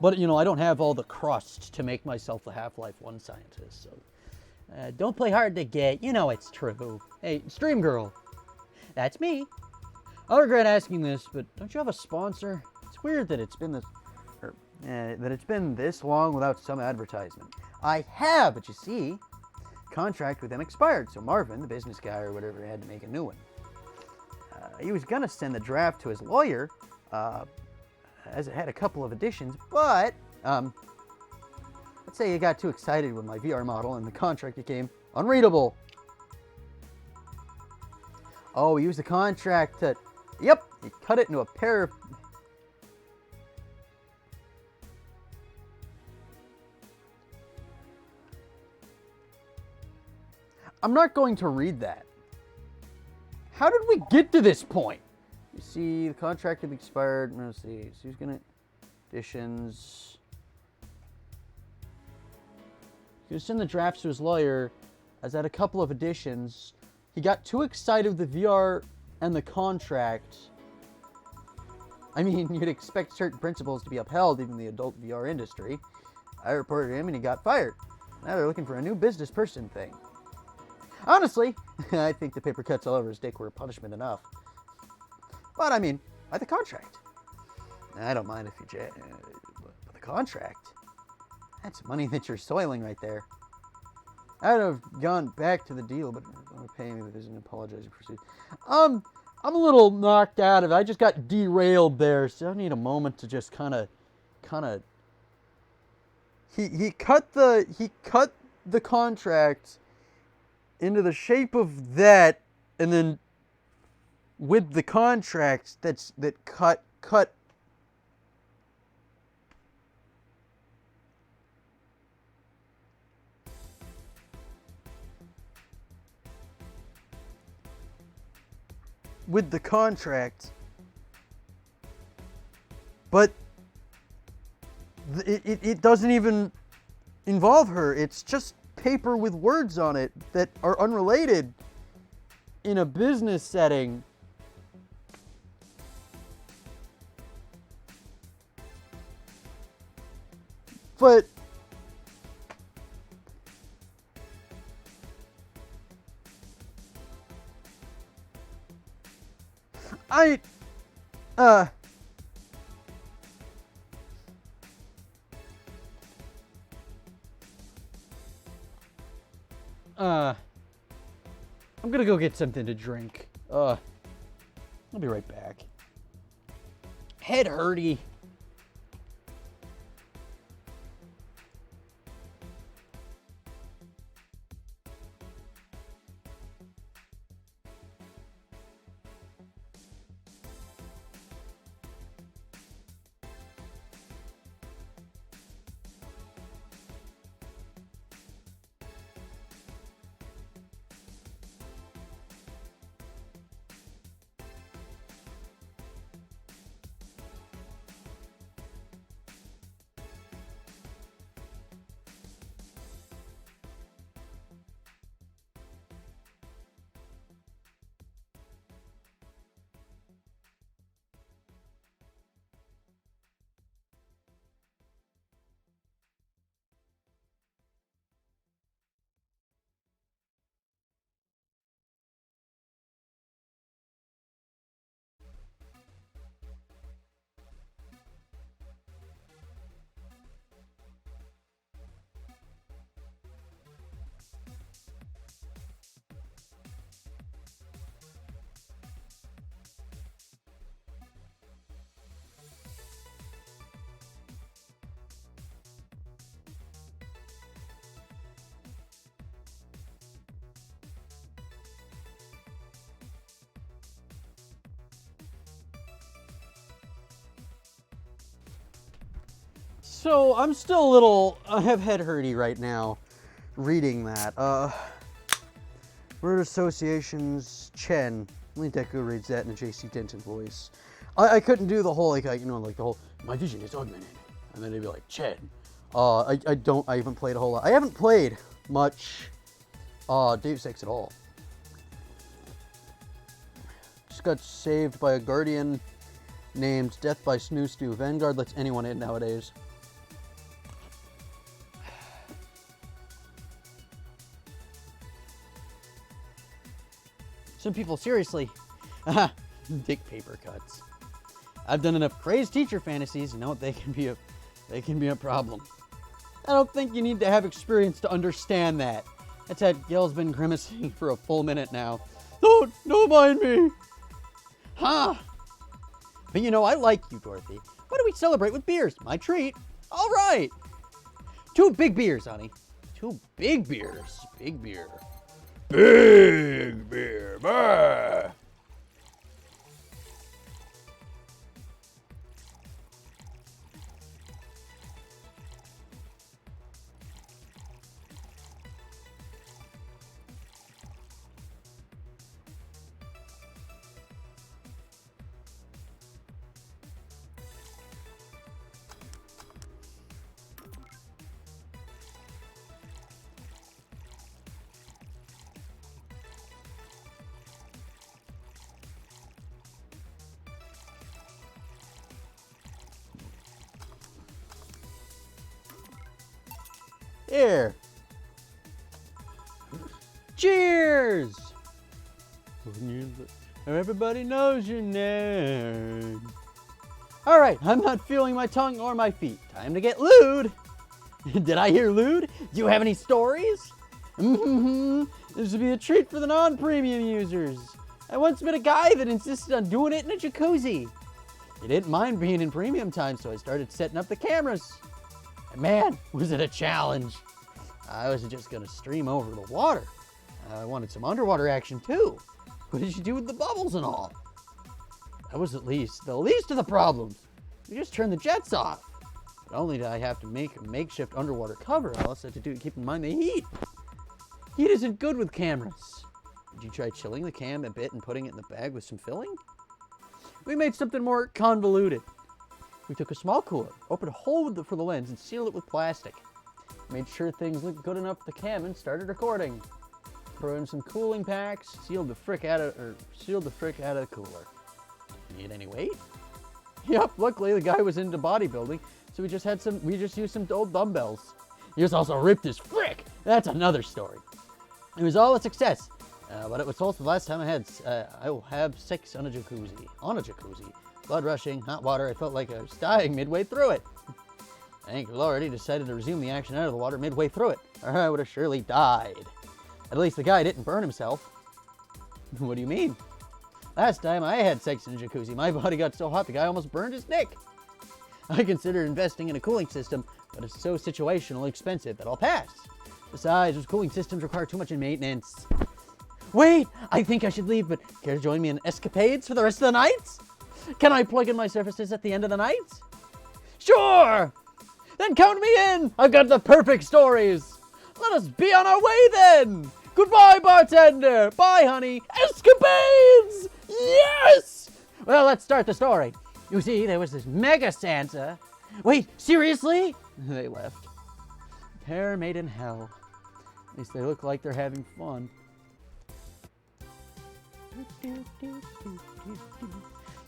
But, I don't have all the crust to make myself the Half-Life 1 scientist, so... don't play hard to get, it's true. Hey, Stream Girl. That's me. I regret asking this, but don't you have a sponsor? It's weird that it's been this long without some advertisement. I have, but you see, contract with them expired, so Marvin, the business guy or whatever, had to make a new one. He was gonna send the draft to his lawyer, as it had a couple of additions, but, let's say he got too excited with my VR model and the contract became unreadable. Oh, he used the contract to, yep, he cut it into a pair of... I'm not going to read that. How did we get to this point? You see, the contract had expired. Let's see. So he's gonna additions. He was send the drafts to his lawyer, as at a couple of additions. He got too excited with the VR and the contract. I mean, you'd expect certain principles to be upheld even in the adult VR industry. I reported him and he got fired. Now they're looking for a new business person thing. Honestly, I think the paper cuts all over his dick were punishment enough. But I mean, by the contract. I don't mind if you but the contract? That's money that you're soiling right there. I'd have gone back to the deal, but I'm paying me the visit and apologizing for suit. I'm a little knocked out of it. I just got derailed there, so I need a moment to just kind of. He cut the contract into the shape of that, and then with the contract that cut. With the contract, but it doesn't even involve her. It's just paper with words on it that are unrelated in a business setting. But I I'm gonna go get something to drink. I'll be right back. Head hurty. So I'm still a little, I have head hurty right now reading that. Word associations, Chen. Only Deku reads that in a JC Denton voice. I couldn't do the whole, like the whole, my vision is augmented. And then they'd be like, Chen. I haven't played a whole lot. I haven't played much Deus Ex at all. Just got saved by a guardian named Death by Snoo Stew. Vanguard lets anyone in nowadays. Some people seriously dig paper cuts. I've done enough crazed teacher fantasies, you know, they can be a problem. I don't think you need to have experience to understand that. That's how Gil's been grimacing for a full minute now. Don't mind me. Huh? But you know, I like you, Dorothy. Why don't we celebrate with beers? My treat. All right. 2 big beers, honey. 2 big beers. Big beer. Big beer. Bah. Here. Cheers! Everybody knows your name. All right, I'm not feeling my tongue or my feet. Time to get lewd. Did I hear lewd? Do you have any stories? This would be a treat for the non-premium users. I once met a guy that insisted on doing it in a jacuzzi. He didn't mind being in premium time, so I started setting up the cameras. And man, was it a challenge. I wasn't just gonna stream over the water. I wanted some underwater action too. What did you do with the bubbles and all? That was the least of the problems. We just turned the jets off. Not only did I have to make a makeshift underwater cover, I also had to keep in mind the heat. Heat isn't good with cameras. Did you try chilling the cam a bit and putting it in the bag with some filling? We made something more convoluted. We took a small cooler, opened a hole for the lens, and sealed it with plastic. Made sure things looked good enough for the cam and started recording. Throw in some cooling packs, sealed the frick out of the cooler. Need any weight? Yep, luckily the guy was into bodybuilding, so we just used some old dumbbells. He was also ripped as frick. That's another story. It was all a success, but it was also the last time I will have sex on a jacuzzi. Blood rushing, hot water. I felt like I was dying midway through it. Thank Lord he decided to resume the action out of the water midway through it, or I would have surely died. At least the guy didn't burn himself. What do you mean? Last time I had sex in a jacuzzi, my body got so hot the guy almost burned his dick. I considered investing in a cooling system, but it's so situationally expensive that I'll pass. Besides, those cooling systems require too much maintenance. Wait, I think I should leave, but care to join me in escapades for the rest of the night? Can I plug in my services at the end of the night? Sure! Then count me in! I've got the perfect stories! Let us be on our way then! Goodbye, bartender! Bye, honey! Escapades! Yes! Well, let's start the story. You see, there was this mega Santa. Wait, seriously? They left. Pair made in hell. At least they look like they're having fun.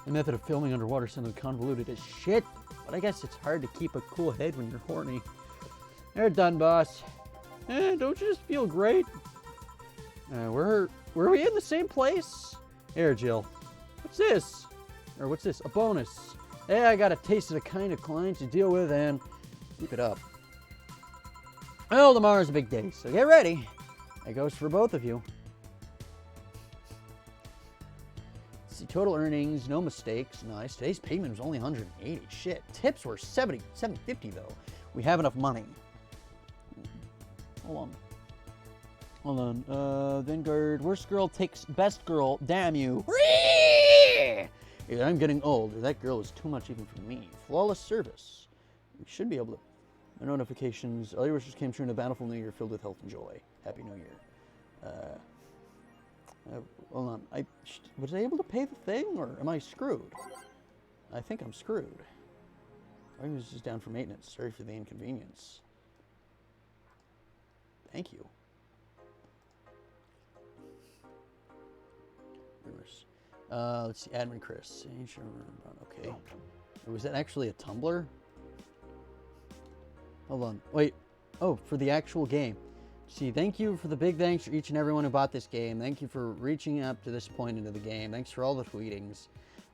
The method of filming underwater sounded convoluted as shit, but I guess it's hard to keep a cool head when you're horny. They're done, boss. Don't you just feel great? Were we in the same place? Here, Jill. What's this? Or what's this? A bonus. Hey, I got a taste of the kind of clients you deal with, and keep it up. Well, tomorrow's a big day, so get ready. That goes for both of you. See, total earnings, no mistakes. Nice. Today's payment was only 180. Shit. Tips were 750 though. We have enough money. Hold on. Vanguard. Worst girl takes best girl. Damn you. Either I'm getting old, or that girl is too much even for me. Flawless service. We should be able to. The notifications. All your wishes came true in a bountiful new year filled with health and joy. Happy New Year. Hold on. Was I able to pay the thing, or am I screwed? I think I'm screwed. I was just down for maintenance. Sorry for the inconvenience. Thank you. Let's see. Admin Chris. Okay. Was that actually a Tumblr? Hold on. Wait. Oh, for the actual game. See, thank you for the big thanks for each and everyone who bought this game. Thank you for reaching up to this point into the game. Thanks for all the tweetings,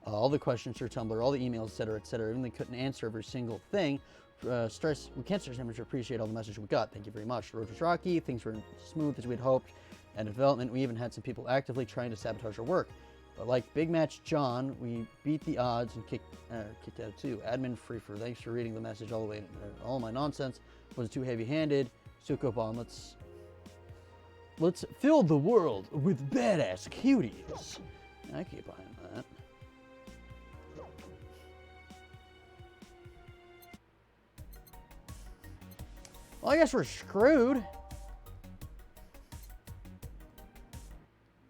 all the questions for Tumblr, all the emails, etc., etc. Even they couldn't answer every single thing. We can't stress how much we appreciate all the messages we got. Thank you very much. The road was rocky. Things were smooth as we'd hoped. And development, we even had some people actively trying to sabotage our work. But like Big Match John, we beat the odds and kicked out too. Admin Freefer, thanks for reading the message all the way. All my nonsense was too heavy-handed. Suko Bomb, let's fill the world with badass cuties. I keep behind that. Well, I guess we're screwed.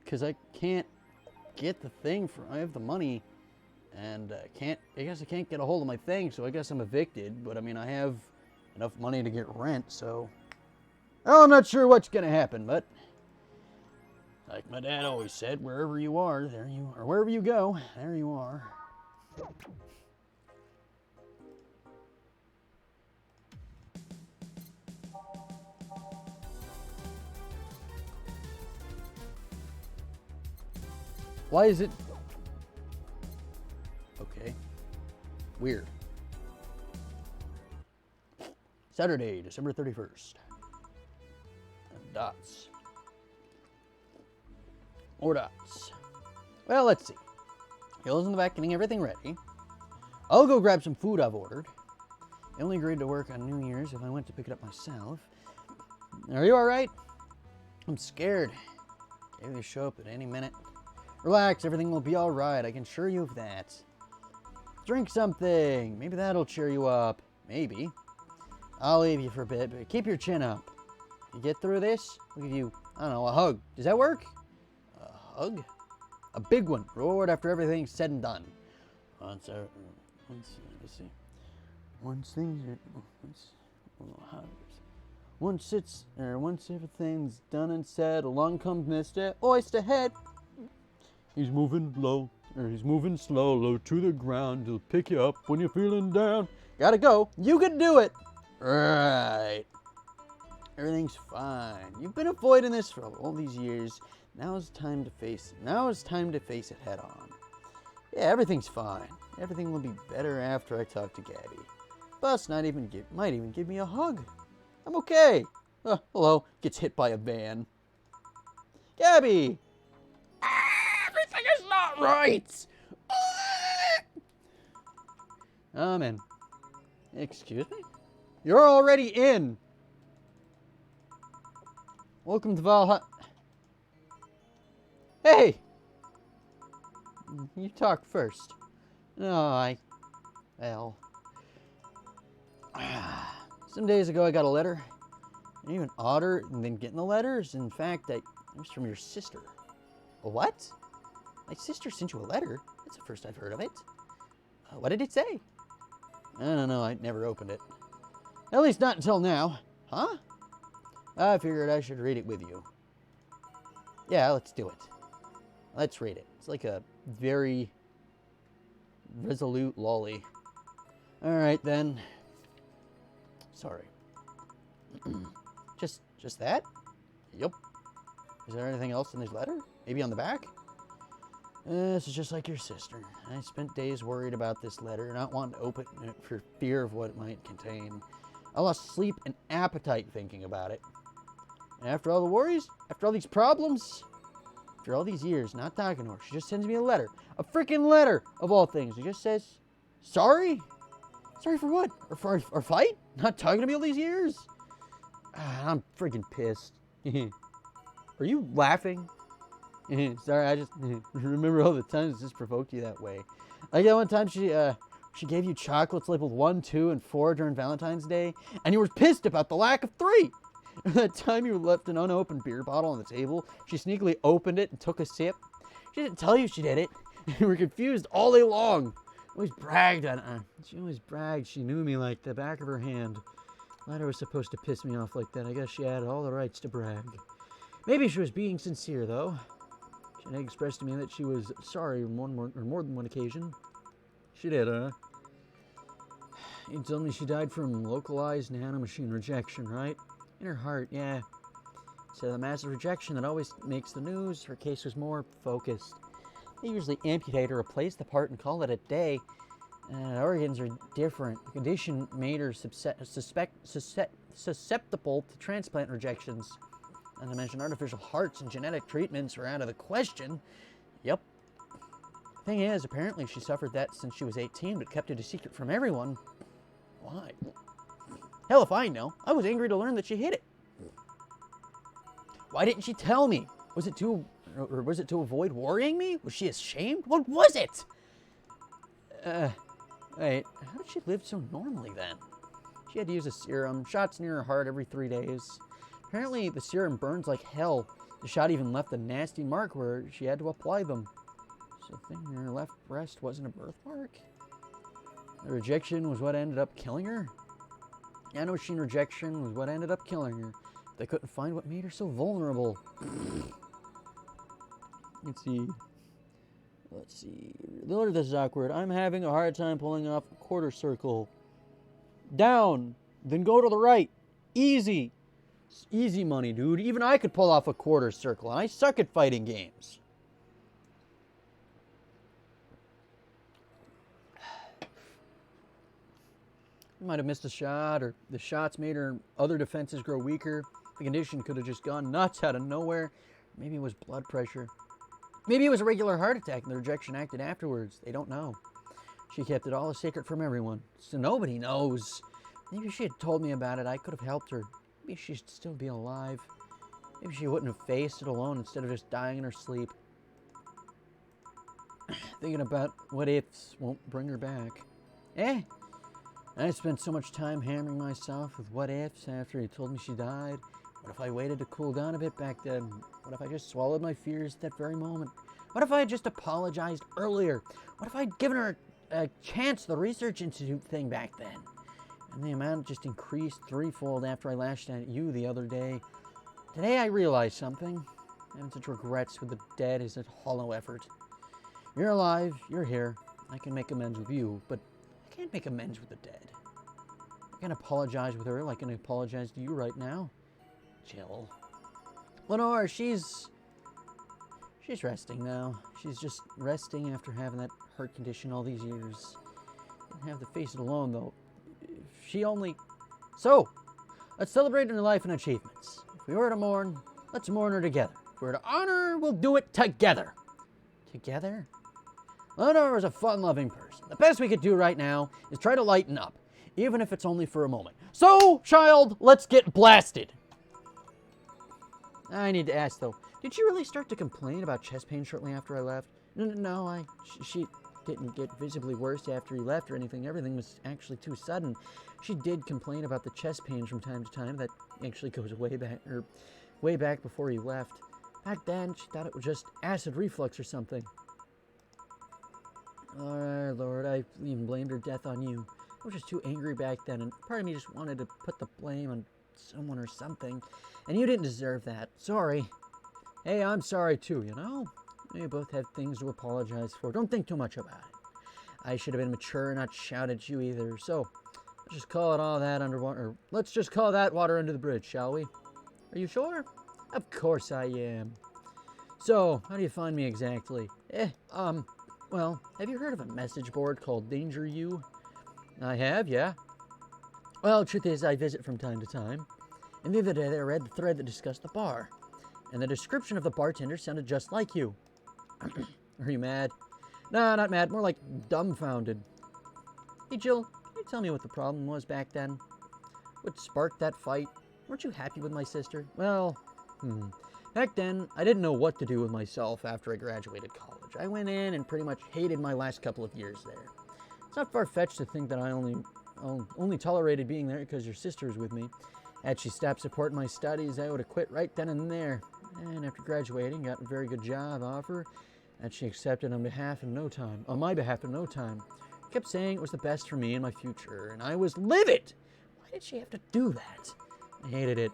Because I can't get the thing I have the money, and I guess I can't get a hold of my thing, so I guess I'm evicted. But I mean, I have enough money to get rent, so well, I'm not sure what's gonna happen, but like my dad always said, wherever you are, there you are. Wherever you go, there you are. Why is it? Okay. Weird. Saturday, December 31st. Dots. More dots. Well, let's see. Hill's in the back getting everything ready. I'll go grab some food I've ordered. I only agreed to work on New Year's if I went to pick it up myself. Are you alright? I'm scared. Maybe they show up at any minute. Relax, everything will be alright. I can assure you of that. Drink something. Maybe that'll cheer you up. Maybe. I'll leave you for a bit, but keep your chin up. If you get through this, I'll give you, I don't know, a hug. Does that work? A hug? A big one. Reward after everything's said and done. Let's see. Once everything's done and said, along comes Mr. Oysterhead. He's moving low, or he's moving slow to the ground. He'll pick you up when you're feeling down. Gotta go. You can do it. Right. Everything's fine. You've been avoiding this for all these years. Now it's time to face it. Now it's time to face it head on. Yeah, everything's fine. Everything will be better after I talk to Gabby. Bus might even give me a hug. I'm okay. Hello. Gets hit by a van. Gabby! Everything is not right! Man. Excuse me? You're already in. Welcome to Valhalla. Hey! You talk first. No, well. Some days ago I got a letter. And even odder than getting the letters, in fact, it was from your sister. A what? My sister sent you a letter? That's the first I've heard of it. What did it say? I don't know, I never opened it. At least not until now. Huh? I figured I should read it with you. Yeah, let's do it. Let's read it. It's like a very resolute lolly. Alright then. Sorry. Just that? Yep. Is there anything else in this letter? Maybe on the back? This is just like your sister. I spent days worried about this letter, not wanting to open it for fear of what it might contain. I lost sleep and appetite thinking about it. And after all the worries, after all these problems, after all these years not talking to her, she just sends me a letter. A freaking letter, of all things. It just says, sorry? Sorry for what? Or for our fight? Not talking to me all these years? I'm freaking pissed. Are you laughing? Sorry, I just remember all the times this provoked you that way. Like that one time she gave you chocolates labeled 1, 2, and 4 during Valentine's Day, and you were pissed about the lack of 3. That time you left an unopened beer bottle on the table, she sneakily opened it and took a sip. She didn't tell you she did it. You were confused all day long. She always bragged she knew me like the back of her hand. Letter was supposed to piss me off like that. I guess she had all the rights to brag. Maybe she was being sincere, though. She had expressed to me that she was sorry on more than one occasion. She did, huh? You told me she died from localized nanomachine rejection, right? In her heart, yeah. So the massive rejection that always makes the news, her case was more focused. They usually amputate or replace the part and call it a day. Organs are different. The condition made her susceptible to transplant rejections. Not to mention artificial hearts and genetic treatments are out of the question. Yep. Thing is, apparently she suffered that since she was 18, but kept it a secret from everyone. Why? Hell if I know. I was angry to learn that she hid it. Why didn't she tell me? Was it to avoid worrying me? Was she ashamed? What was it? Wait, how did she live so normally then? She had to use a serum, shots near her heart every 3 days. Apparently the serum burns like hell. The shot even left a nasty mark where she had to apply them. So the thing in her left breast wasn't a birthmark? The rejection was what ended up killing her? Nanomachine rejection was what ended up killing her. They couldn't find what made her so vulnerable. Let's see. Lord, this is awkward. I'm having a hard time pulling off a quarter circle. Down. Then go to the right. Easy. It's easy money, dude. Even I could pull off a quarter circle, and I suck at fighting games. You might have missed a shot, or the shots made her other defenses grow weaker. The condition could have just gone nuts out of nowhere. Maybe it was blood pressure. Maybe it was a regular heart attack and the rejection acted afterwards. They don't know. She kept it all a secret from everyone, so nobody knows. Maybe if she had told me about it, I could have helped her. Maybe she'd still be alive. Maybe she wouldn't have faced it alone instead of just dying in her sleep. Thinking about what ifs won't bring her back. I spent so much time hammering myself with what ifs after he told me she died. What if I waited to cool down a bit back then? What if I just swallowed my fears at that very moment? What if I had just apologized earlier? What if I'd given her a chance, the Research Institute thing back then? And the amount just increased threefold after I lashed at you the other day. Today I realized something. Having such regrets with the dead is a hollow effort. You're alive, you're here. I can make amends with you, but I can't make amends with the dead. I can apologize with her like I can apologize to you right now. Chill. Lenore, she's resting now. She's just resting after having that heart condition all these years. Didn't have to face it alone, though. She only... So, let's celebrate her life and achievements. If we were to mourn, let's mourn her together. If we were to honor, we'll do it together. Together? Lenore is a fun-loving person. The best we could do right now is try to lighten up, even if it's only for a moment. So, child, let's get blasted. I need to ask, though, did she really start to complain about chest pain shortly after I left? No, she didn't get visibly worse after he left or anything. Everything was actually too sudden. She did complain about the chest pains from time to time. That actually goes way back before he left. Back then, she thought it was just acid reflux or something. Oh, Lord, I even blamed her death on you. I was just too angry back then, and part of me just wanted to put the blame on someone or something. And you didn't deserve that. Sorry. Hey, I'm sorry too, you know? We both have things to apologize for. Don't think too much about it. I should have been mature and not shout at you either. So, let's just call it all that underwater. Let's just call that water under the bridge, shall we? Are you sure? Of course I am. So, how do you find me exactly? Well, have you heard of a message board called Danger U? I have, yeah. Well, truth is, I visit from time to time. And the other day, I read the thread that discussed the bar. And the description of the bartender sounded just like you. Are you mad? Nah, not mad. More like dumbfounded. Hey, Jill, can you tell me what the problem was back then? What sparked that fight? Weren't you happy with my sister? Well, back then, I didn't know what to do with myself after I graduated college. I went in and pretty much hated my last couple of years there. It's not far-fetched to think that I only tolerated being there because your sister was with me. Had she stopped supporting my studies, I would have quit right then and there. And after graduating, got a very good job offer that she accepted on my behalf in no time. Kept saying it was the best for me and my future, and I was livid. Why did she have to do that? I hated it.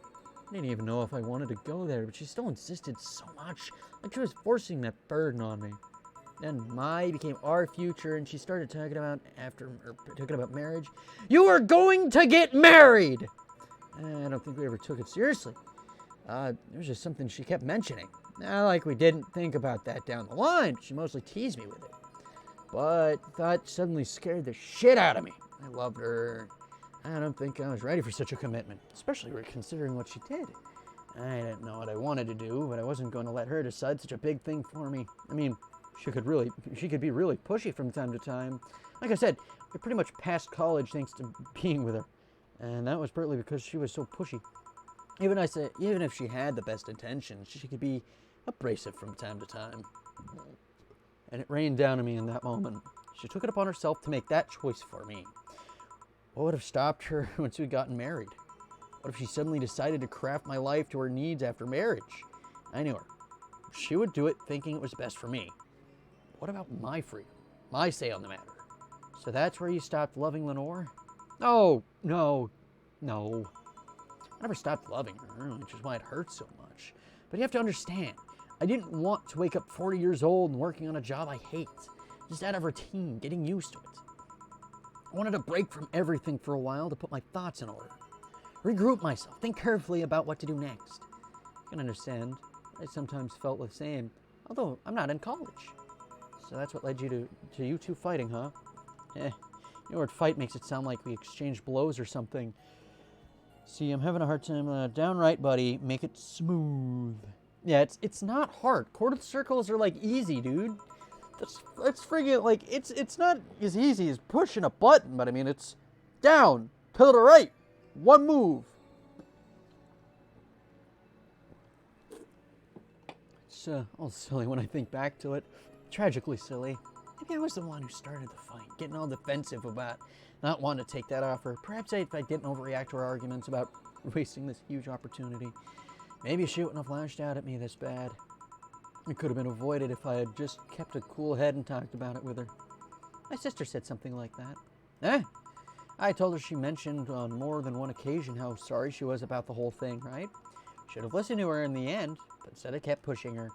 I didn't even know if I wanted to go there, but she still insisted so much, like she was forcing that burden on me. Then my became our future, and she started talking about marriage. You are going to get married! I don't think we ever took it seriously. It was just something she kept mentioning. Not like we didn't think about that down the line. She mostly teased me with it. But that suddenly scared the shit out of me. I loved her. I don't think I was ready for such a commitment, especially considering what she did. I didn't know what I wanted to do, but I wasn't going to let her decide such a big thing for me. I mean, she could be really pushy from time to time. Like I said, I pretty much passed college thanks to being with her. And that was partly because she was so pushy. Even if she had the best intentions, she could be abrasive from time to time. And it rained down on me in that moment. She took it upon herself to make that choice for me. What would have stopped her once we'd gotten married? What if she suddenly decided to craft my life to her needs after marriage? I knew her. She would do it thinking it was best for me. What about my freedom? My say on the matter? So that's where you stopped loving Lenore? Oh, no. I never stopped loving her, which is why it hurts so much. But you have to understand, I didn't want to wake up 40 years old and working on a job I hate. Just out of routine, getting used to it. I wanted a break from everything for a while to put my thoughts in order. Regroup myself, think carefully about what to do next. You can understand, I sometimes felt the same, although I'm not in college. So that's what led you to you two fighting, huh? Your word fight makes it sound like we exchanged blows or something. See, I'm having a hard time. Downright, buddy. Make it smooth. Yeah, it's not hard. Quarter circles are like easy, dude. That's friggin' like it's not as easy as pushing a button, but I mean it's down, to the right, one move. It's all silly when I think back to it. Tragically silly. Maybe I was the one who started the fight, getting all defensive about not wanting to take that offer. Perhaps if I didn't overreact to our arguments about wasting this huge opportunity, maybe she wouldn't have lashed out at me this bad. It could have been avoided if I had just kept a cool head and talked about it with her. My sister said something like that. I told her she mentioned on more than one occasion how sorry she was about the whole thing, right? Should have listened to her in the end, but instead I kept pushing her.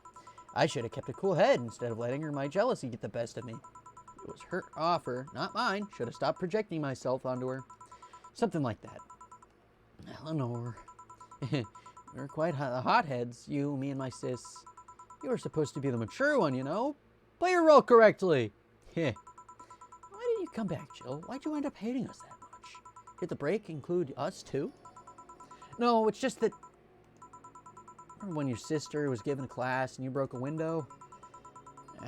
I should have kept a cool head instead of letting my jealousy get the best of me. It was her offer, not mine. Should have stopped projecting myself onto her. Something like that. Eleanor. We're quite hotheads, you, me, and my sis. You were supposed to be the mature one, you know? Play your role correctly. Why didn't you come back, Jill? Why'd you end up hating us that much? Did the break include us, too? No, it's just that... Remember when your sister was given a class and you broke a window?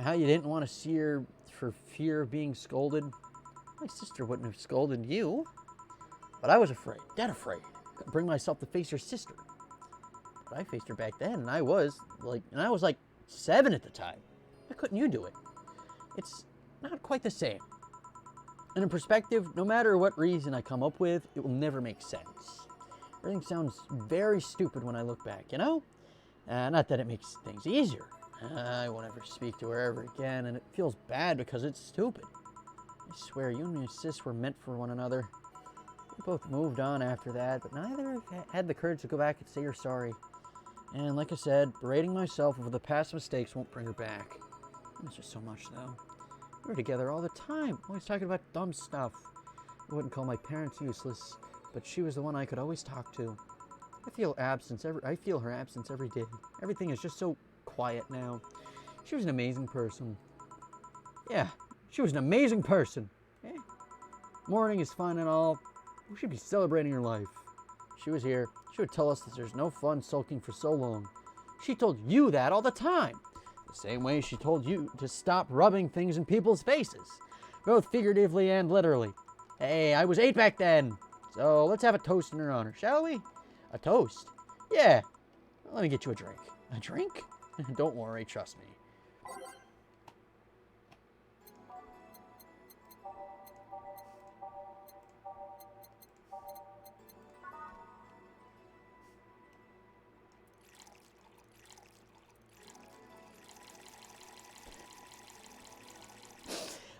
How you didn't want to see her for fear of being scolded? My sister wouldn't have scolded you. But I was afraid, dead afraid. Couldn't bring myself to face your sister. But I faced her back then, and I was like 7 at the time. Why couldn't you do it? It's not quite the same. And in perspective, no matter what reason I come up with, it will never make sense. Everything sounds very stupid when I look back, you know? Not that it makes things easier. I won't ever speak to her ever again, and it feels bad because it's stupid. I swear, you and your sis were meant for one another. We both moved on after that, but neither had the courage to go back and say you're sorry. And like I said, berating myself over the past mistakes won't bring her back. I miss her so much, though. We were together all the time, always talking about dumb stuff. I wouldn't call my parents useless, but she was the one I could always talk to. I feel her absence every day. Everything is just so quiet now. She was an amazing person. Yeah, she was an amazing person. Morning is fine and all. We should be celebrating her life. She was here. She would tell us that there's no fun sulking for so long. She told you that all the time. The same way she told you to stop rubbing things in people's faces. Both figuratively and literally. Hey, I was 8 back then. So let's have a toast in her honor, shall we? A toast? Yeah. Let me get you a drink. A drink? Don't worry, trust me.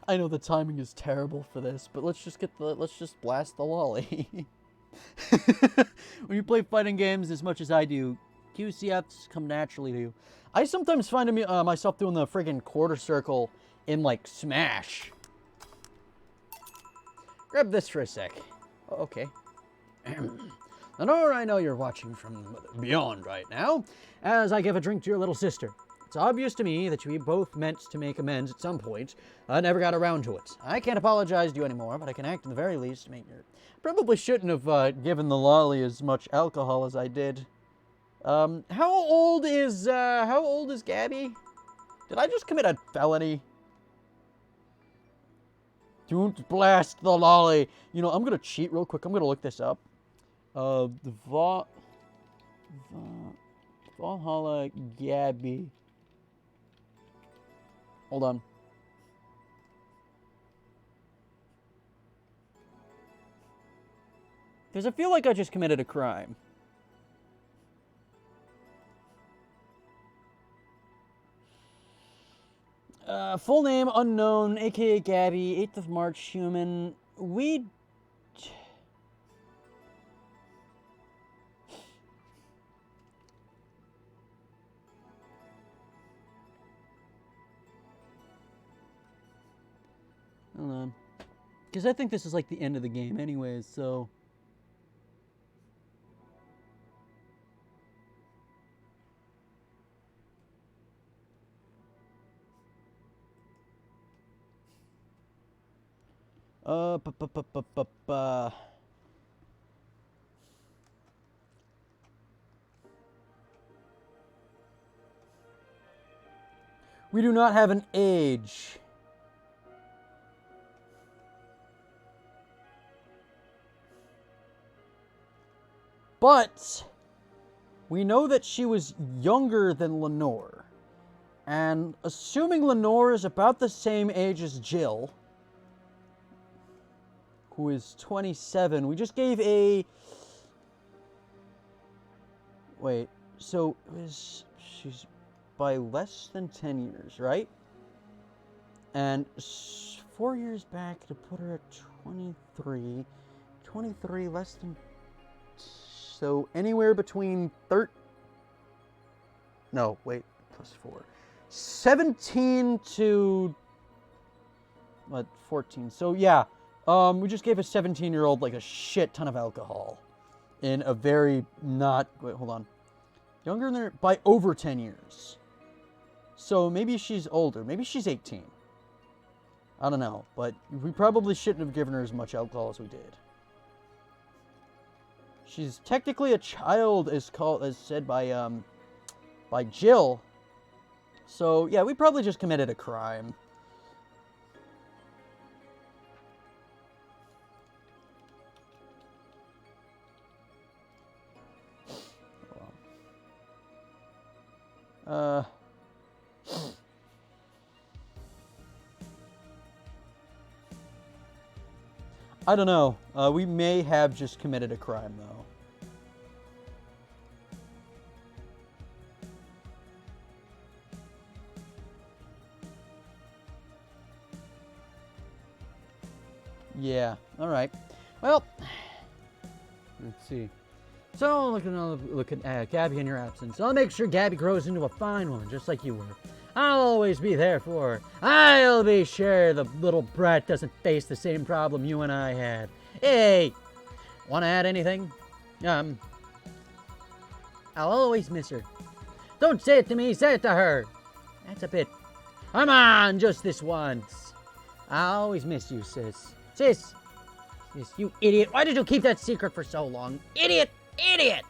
I know the timing is terrible for this, but let's just blast the lolly. When you play fighting games as much as I do, QCFs come naturally to you. I sometimes find myself doing the friggin' quarter circle in, like, Smash. Grab this for a sec. Oh, okay. Lenore, I know you're watching from beyond right now, as I give a drink to your little sister. It's obvious to me that we both meant to make amends at some point. I never got around to it. I can't apologize to you anymore, but I can act in the very least to make your... Probably shouldn't have given the lolly as much alcohol as I did. How old is Gabby? Did I just commit a felony? Don't blast the lolly. You know, I'm gonna cheat real quick. I'm gonna look this up. Valhalla Gabby. Hold on. Because I feel like I just committed a crime. Full name unknown, aka Gabby, 8th of March, human. Hold on. Because I think this is like the end of the game anyways, so... Ba. We do not have an age. But we know that she was younger than Lenore. And assuming Lenore is about the same age as Jill, who is 27, we just gave a... Wait, so she's by less than 10 years, right? And 4 years back to put her at 23. 23 less than... So anywhere between no, wait, plus 4. 17 to... What, 14. So yeah, we just gave a 17-year-old like a shit ton of alcohol. In a very not... Wait, hold on. Younger than her by over 10 years. So maybe she's older. Maybe she's 18. I don't know. But we probably shouldn't have given her as much alcohol as we did. She's technically a child, as said by Jill. So yeah, we probably just committed a crime. I don't know. We may have just committed a crime, though. Yeah. All right. Well, let's see. So, looking at Gabby in your absence. I'll make sure Gabby grows into a fine woman, just like you were. I'll always be there for her. I'll be sure the little brat doesn't face the same problem you and I had. Hey, want to add anything? I'll always miss her. Don't say it to me, say it to her. That's a bit. Come on, just this once. I'll always miss you, sis. Sis, you idiot. Why did you keep that secret for so long? Idiot! Idiot!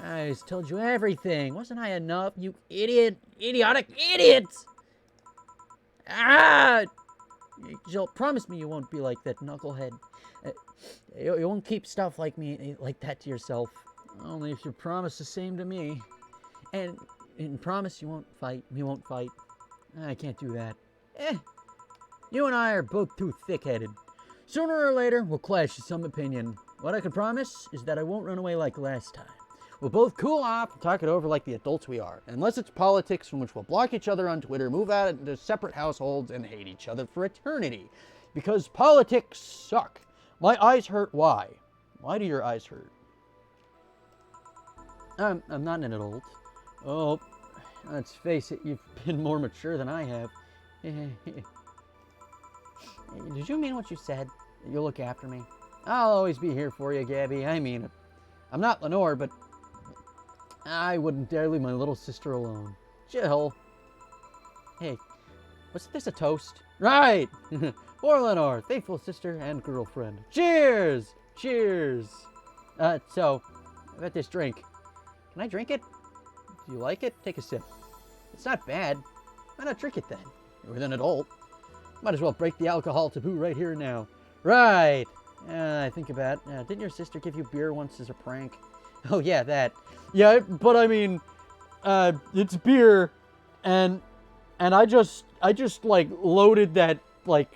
I just told you everything. Wasn't I enough, you idiot? Idiotic idiot! Jill, promise me you won't be like that knucklehead. You won't keep stuff like me, like that to yourself. Only if you promise the same to me. And promise you won't fight. We won't fight. I can't do that. You and I are both too thick-headed. Sooner or later, we'll clash in some opinion. What I can promise is that I won't run away like last time. We'll both cool off and talk it over like the adults we are. Unless it's politics from which we'll block each other on Twitter, move out into separate households, and hate each other for eternity. Because politics suck. My eyes hurt. Why? Why do your eyes hurt? I'm not an adult. Oh, let's face it, you've been more mature than I have. Did you mean what you said? You'll look after me? I'll always be here for you, Gabby. I mean it. I'm not Lenore, but I wouldn't dare leave my little sister alone. Jill. Hey, wasn't this a toast? Right! For Lenore, faithful sister and girlfriend. Cheers! Cheers! So, about this drink. Can I drink it? Do you like it? Take a sip. It's not bad. Why not drink it then? You're an adult. Might as well break the alcohol taboo right here and now. Right! I think about it. Didn't your sister give you beer once as a prank? Oh yeah, that. Yeah, but I mean, it's beer, and I just like loaded that like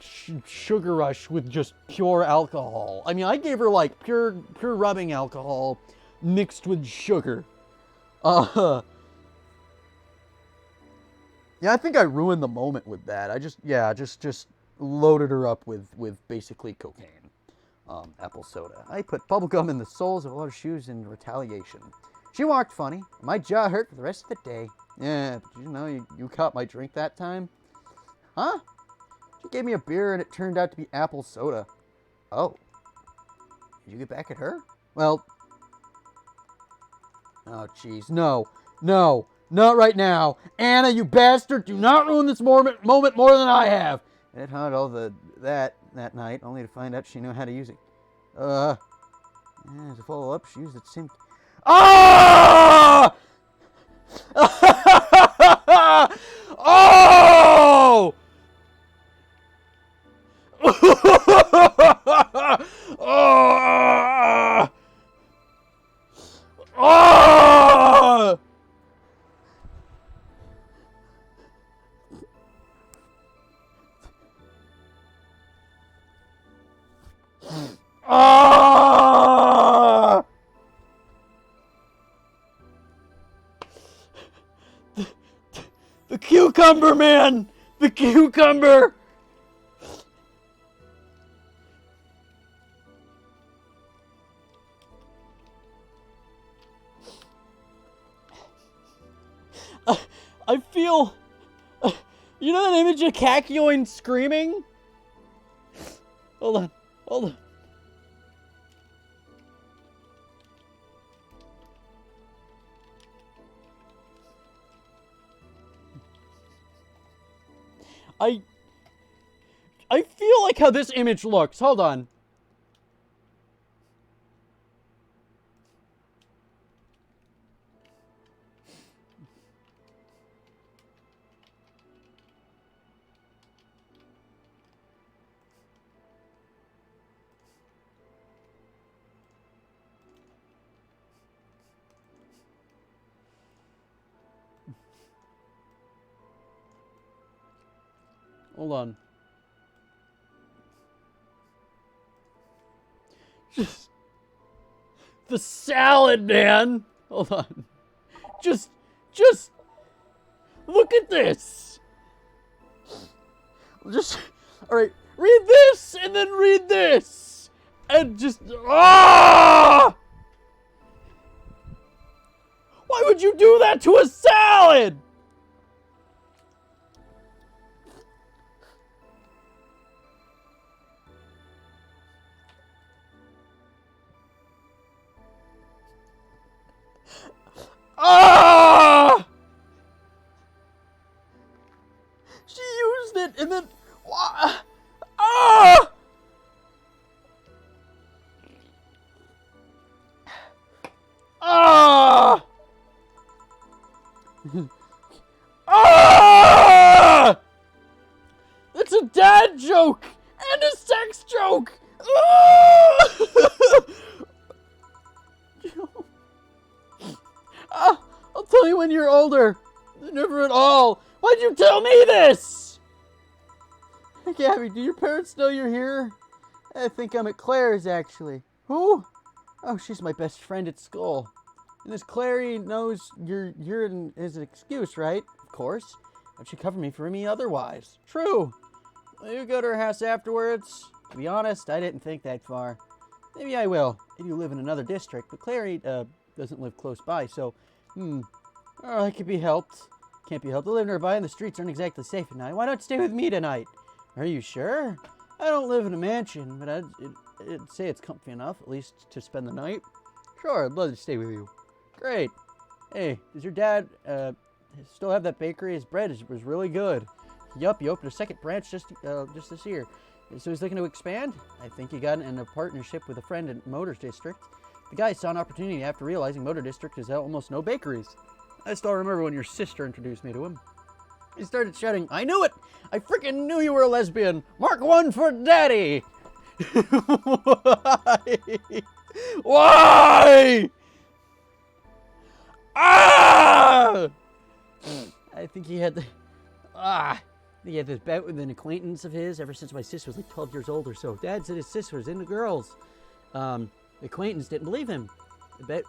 sugar rush with just pure alcohol. I mean, I gave her like pure rubbing alcohol mixed with sugar. Yeah, I think I ruined the moment with that. I just loaded her up with basically cocaine. Apple soda. I put bubblegum in the soles of all her shoes in retaliation. She walked funny. My jaw hurt for the rest of the day. Yeah, but you know, you caught my drink that time? Huh? She gave me a beer and it turned out to be apple soda. Oh. Did you get back at her? Well. Oh, jeez. No. Not right now. Anna, you bastard. Do not ruin this moment more than I have. And it had all that night, only to find out she knew how to use it. Yeah, to follow up, she used it same... Ah! Oh! The cucumber, man! The cucumber! I feel... You know that image of Kakyoin screaming? Hold on. Hold on. I feel like how this image looks. Hold on. Hold on. Just the salad, man. Hold on. Just look at this. Just all right. Read this and then read this and just ah! Why would you do that to a salad? Ah! She used it and then... Ah! Ah! Ah! That's a dad joke and a sex joke! Ah! I'll tell you when you're older. Never at all. Why'd you tell me this? Hey, Gabby, do your parents know you're here? I think I'm at Claire's, actually. Who? Oh, she's my best friend at school. And this Clary knows you're here as an excuse, right? Of course. But she covered me for me otherwise. True. Will you go to her house afterwards? To be honest, I didn't think that far. Maybe I will, if you live in another district. But Clary, doesn't live close by, so, oh, it could be helped. Can't be helped. To live nearby and the streets aren't exactly safe at night. Why not stay with me tonight? Are you sure? I don't live in a mansion, but I'd say it's comfy enough, at least to spend the night. Sure, I'd love to stay with you. Great. Hey, does your dad, still have that bakery? His bread was really good. Yup, he opened a second branch just this year. So he's looking to expand? I think he got in a partnership with a friend in Motors District. The guy saw an opportunity after realizing Motor District has almost no bakeries. I still remember when your sister introduced me to him. He started shouting, I knew it! I freaking knew you were a lesbian! Mark one for daddy! Why? Why? Ah! I think he had this bet with an acquaintance of his ever since my sister was like 12 years old or so. Dad said his sister was into girls. The acquaintance didn't believe him.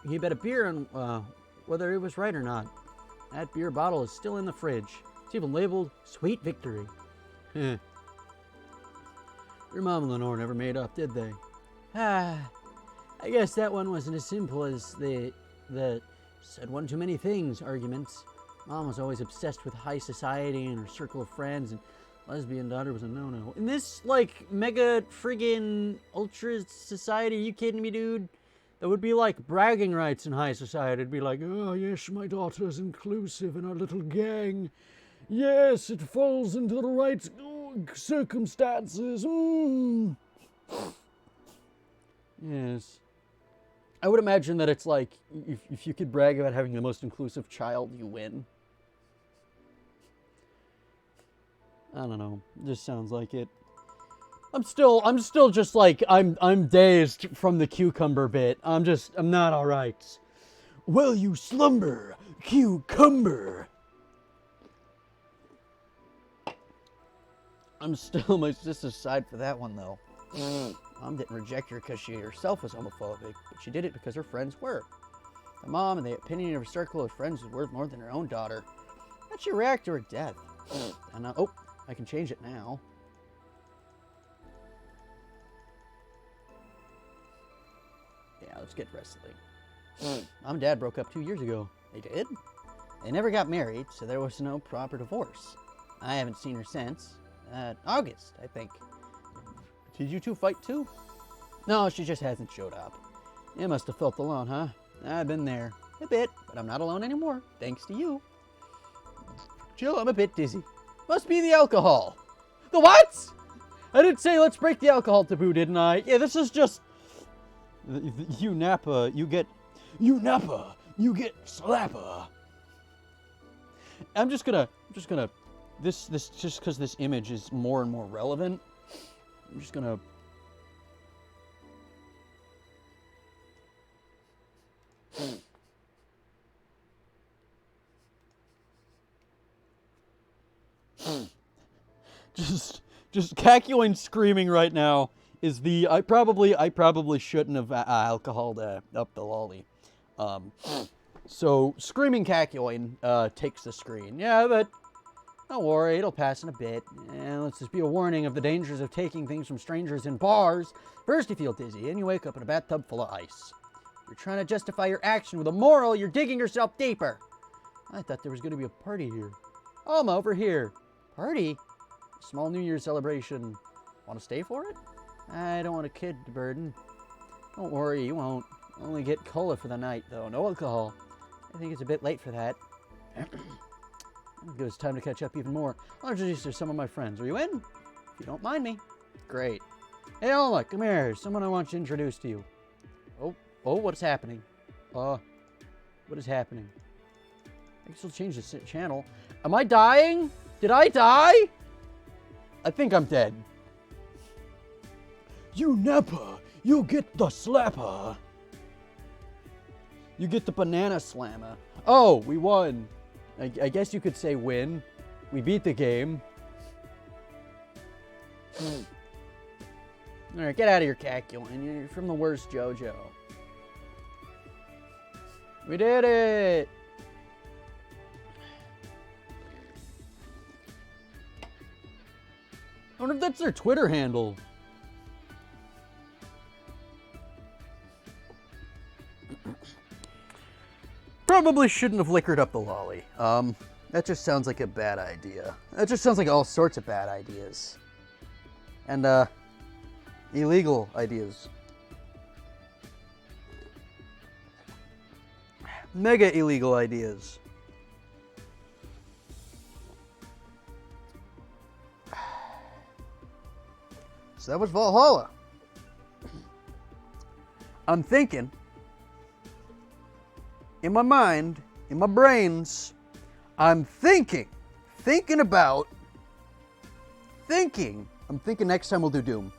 He bet a beer on whether it was right or not. That beer bottle is still in the fridge. It's even labeled Sweet Victory. Your mom and Lenore never made up, did they? I guess that one wasn't as simple as the said one too many things arguments. Mom was always obsessed with high society and her circle of friends, and lesbian daughter was a no-no. In this, like, mega friggin' ultra society, are you kidding me, dude? That would be like bragging rights in high society. It'd be like, oh, yes, my daughter's inclusive in our little gang. Yes, it falls into the right circumstances. Yes. I would imagine that it's like, if you could brag about having the most inclusive child, you win. I don't know. Just sounds like it. I'm still just like, I'm dazed from the cucumber bit. I'm not alright. Well, you slumber, cucumber. I'm still my sister's side for that one, though. Mom didn't reject her because she herself was homophobic, but she did it because her friends were. The mom and the opinion of her circle of friends was worth more than her own daughter. That What's your reactor at death? And oh, I can change it now. Yeah, let's get wrestling. Mom and Dad broke up 2 years ago. They did? They never got married, so there was no proper divorce. I haven't seen her since. August, I think. Did you two fight too? No, she just hasn't showed up. You must have felt alone, huh? I've been there. A bit, but I'm not alone anymore, thanks to you. Jill, I'm a bit dizzy. Must be the alcohol. The what? I didn't say let's break the alcohol taboo, didn't I? Yeah, this is just... You Napa, you get... You Napa, you get slapper. I'm just gonna... This just because this image is more and more relevant, I'm just gonna... Just Caculine screaming right now is the... I probably shouldn't have alcoholed up the lolly. So, screaming Caculine takes the screen. Yeah, but don't worry, it'll pass in a bit. And let's just be a warning of the dangers of taking things from strangers in bars. First you feel dizzy, and you wake up in a bathtub full of ice. You're trying to justify your action with a moral, you're digging yourself deeper. I thought there was going to be a party here. Oh, I'm over here. Party? Small New Year's celebration. Want to stay for it? I don't want a kid to burden. Don't worry, you won't. Only get cola for the night, though. No alcohol. I think it's a bit late for that. It's time to catch up even more. I'll introduce you to some of my friends. Are you in? If you don't mind me. Great. Hey, Alma, come here. Someone I want to introduce to you. Oh, what's happening? What is happening? I guess we'll change the channel. Am I dying? Did I die? I think I'm dead. You Napa, you get the slapper. You get the banana slammer. Oh, we won. I guess you could say win. We beat the game. Alright, get out of here, Caculine. You're from the worst JoJo. We did it! I wonder if that's their Twitter handle. Probably shouldn't have liquored up the lolly. That just sounds like a bad idea. That just sounds like all sorts of bad ideas. And, illegal ideas. Mega illegal ideas. So that was Valhalla. I'm thinking, in my mind, in my brains, I'm thinking next time we'll do Doom.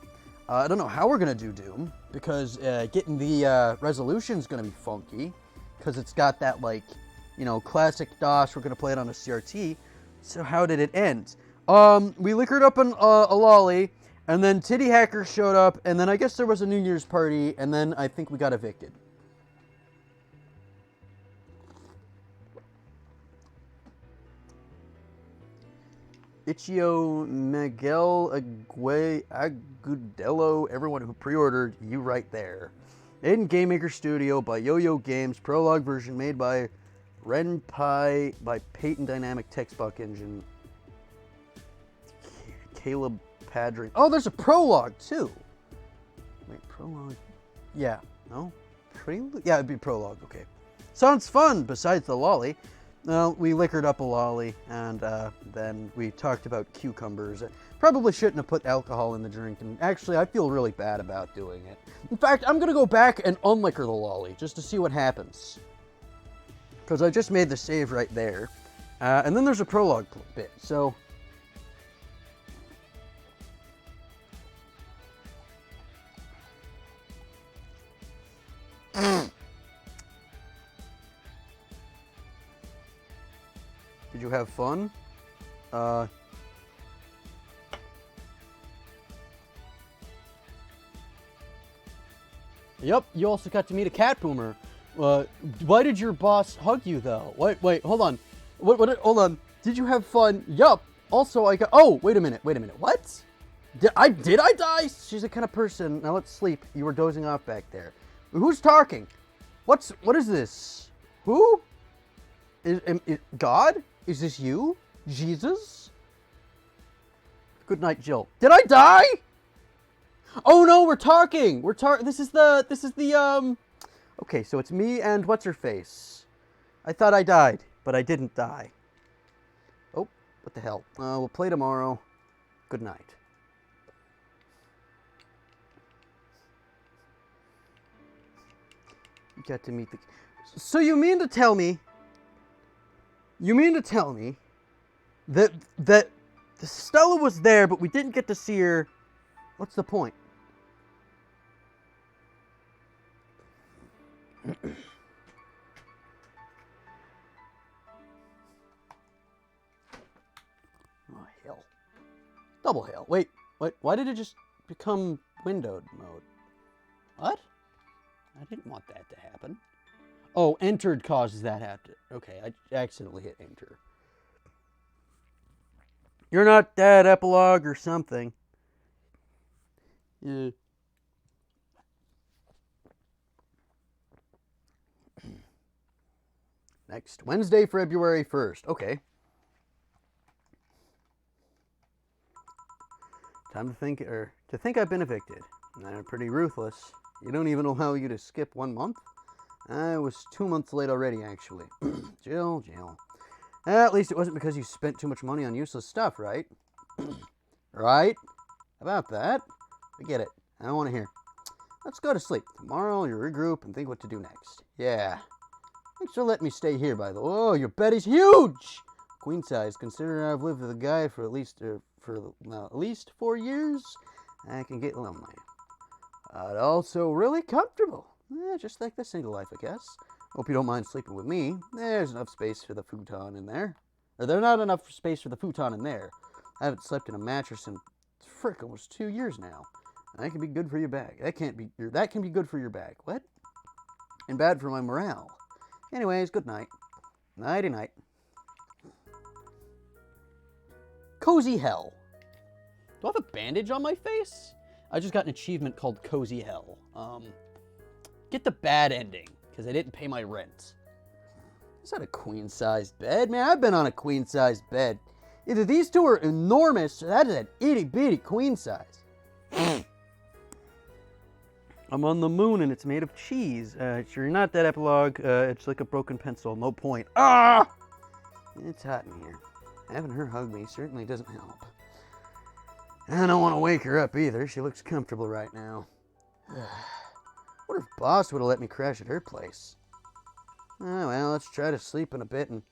I don't know how we're going to do Doom, because getting the resolution's going to be funky, because it's got that, like, you know, classic DOS. We're going to play it on a CRT. So how did it end? We liquored up a lolly, and then Titty Hacker showed up, and then I guess there was a New Year's party, and then I think we got evicted. Ichio Miguel Agudelo, everyone who pre-ordered, you right there. Made in Game Maker Studio by Yo-Yo Games, prologue version made by Renpai by Peyton Dynamic Text Box Engine. Caleb Padrin. Oh, there's a prologue too. Wait, prologue? Yeah, no? Prelude? Yeah, it'd be prologue, okay. Sounds fun, besides the lolly. Well, we liquored up a lolly, and then we talked about cucumbers. Probably shouldn't have put alcohol in the drink, and actually, I feel really bad about doing it. In fact, I'm going to go back and unliquor the lolly, just to see what happens. Because I just made the save right there. And then there's a prologue bit, so... Did you have fun? Yep, you also got to meet a cat boomer. Why did your boss hug you though? Wait, hold on. Hold on. Did you have fun? Yup. Also, I got... Oh, wait a minute. What? Did I die? She's the kind of person... Now let's sleep. You were dozing off back there. Who's talking? What is this? Who? God? Is this you? Jesus? Good night, Jill. Did I die? Oh no, we're talking. This is the Okay, so it's me and what's her face. I thought I died, but I didn't die. Oh, what the hell? We'll play tomorrow. Good night. You got to meet the... So you mean to tell me that Stella was there, but we didn't get to see her? What's the point? Oh, hell. Double hell. Wait, why did it just become windowed mode? What? I didn't want that to happen. Oh, entered causes that happen. Okay, I accidentally hit enter. You're not dead, epilogue or something. Yeah. Next Wednesday, February 1st. Okay. Time to think I've been evicted. I'm pretty ruthless. You don't even allow you to skip 1 month? I was 2 months late already, actually. Jill. At least it wasn't because you spent too much money on useless stuff, right? Right? About that? Forget it. I don't want to hear. Let's go to sleep. Tomorrow you regroup and think what to do next. Yeah. Thanks for letting me stay here, by the way. Oh, your bed is huge! Queen size. Considering I've lived with a guy for at least 4 years, I can get lonely. Also really comfortable. Just like the single life, I guess. Hope you don't mind sleeping with me. There's enough space for the futon in there. Or there's not enough space for the futon in there. I haven't slept in a mattress in almost 2 years now. That can be good for your back. That can be good for your back. What? And bad for my morale. Anyways, good night. Nighty night. Cozy Hell. Do I have a bandage on my face? I just got an achievement called Cozy Hell. Get the bad ending, because I didn't pay my rent. Is that a queen-sized bed? Man, I've been on a queen-sized bed. Either these two are enormous, or that is an itty-bitty queen size. I'm on the moon, and it's made of cheese. You're not that epilogue. It's like a broken pencil. No point. Ah! It's hot in here. Having her hug me certainly doesn't help. I don't want to wake her up either. She looks comfortable right now. What if Boss would have let me crash at her place? Oh, well, let's try to sleep in a bit and...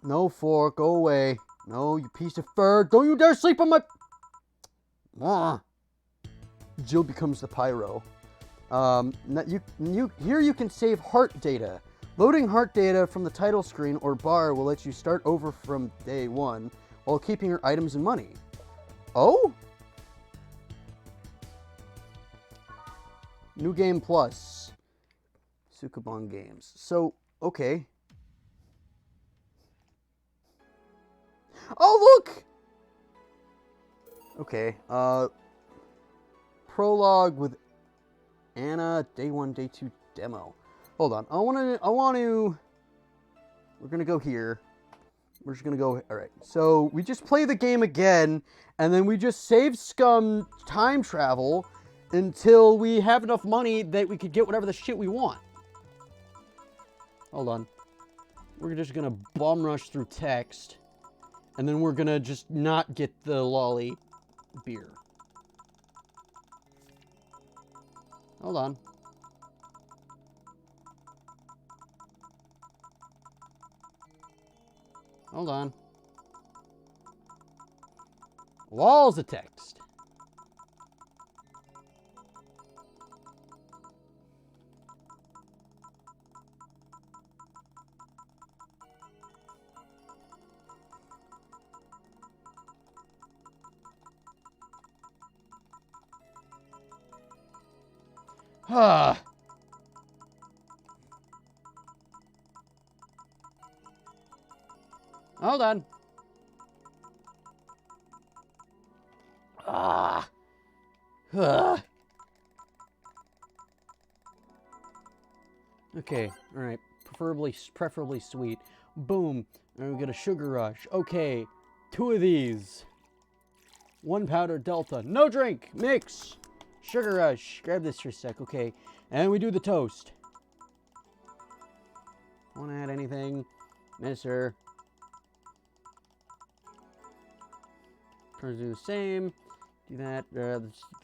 No, Fork, go away. No, you piece of fur. Don't you dare sleep on my... Jill becomes the pyro. Here you can save heart data. Loading heart data from the title screen or bar will let you start over from day 1 while keeping your items and money. Oh? New Game Plus. Sukabon Games. So, okay. Oh, look! Okay, prologue with Anna, day 1, day 2 demo. Hold on, we're gonna go here. We're just gonna go, alright. So, we just play the game again, and then we just save scum time travel until we have enough money that we could get whatever the shit we want. Hold on. We're just gonna bum rush through text, and then we're gonna just not get the lolly beer. Hold on. Hold on. Walls of text. Ah. Hold on. Ah. Ugh. Okay, all right. Preferably sweet. Boom. And we get a sugar rush. Okay, 2 of these. 1 powder delta. No drink. Mix. Sugar rush. Grab this for a sec. Okay, and we do the toast. Want to add anything, Mister? Try to do the same. Do that.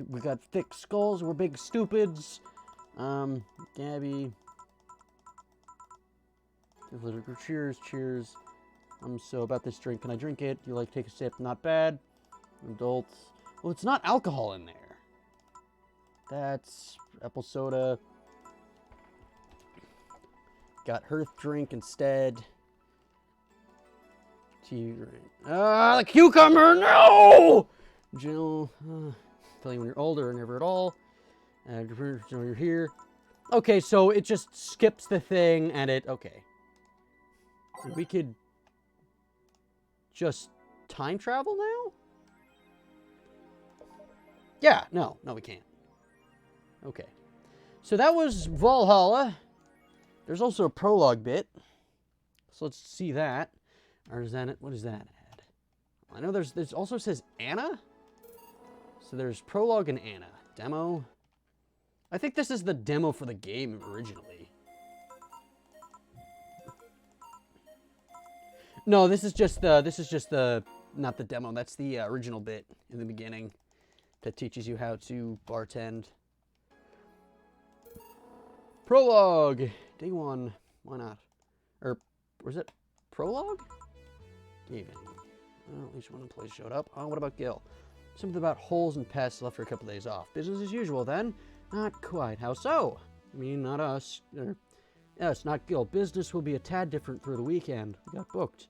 We got thick skulls. We're big stupids. Gabby. Cheers, cheers. So about this drink. Can I drink it? Do you like take a sip? Not bad. Adults. Well, it's not alcohol in there. That's apple soda. Got Hearth drink instead. Tea. Ah, the cucumber! No! Jill. Tell you when you're older or never at all. You're here. Okay, so it just skips the thing and it. Okay. We could just time travel now? Yeah, no, we can't. Okay. So that was Valhalla. There's also a prologue bit. So let's see that. Or is that it? What is that ad? I know there's also says Anna. So there's prologue and Anna. Demo. I think this is the demo for the game originally. No, this is just the not the demo. That's the original bit in the beginning that teaches you how to bartend. Prologue. Day 1. Why not? Or was it prologue? Even. Well, at least one employee showed up. Oh, what about Gil? Something about holes and pests left for a couple days off. Business as usual then? Not quite. How so? I mean, not us. Yes, not Gil. Business will be a tad different through the weekend. We got booked.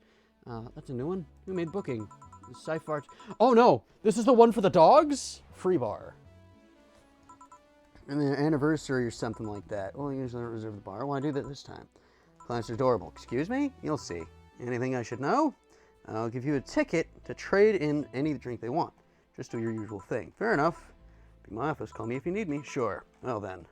That's a new one. Who made booking? Sci-Fi. Oh no! This is the one for the dogs? Free bar. And the anniversary or something like that. Well, I usually don't reserve the bar. Why do that this time? Clients are adorable. Excuse me? You'll see. Anything I should know? I'll give you a ticket to trade in any drink they want. Just do your usual thing. Fair enough. Be my office. Call me if you need me. Sure. Well then.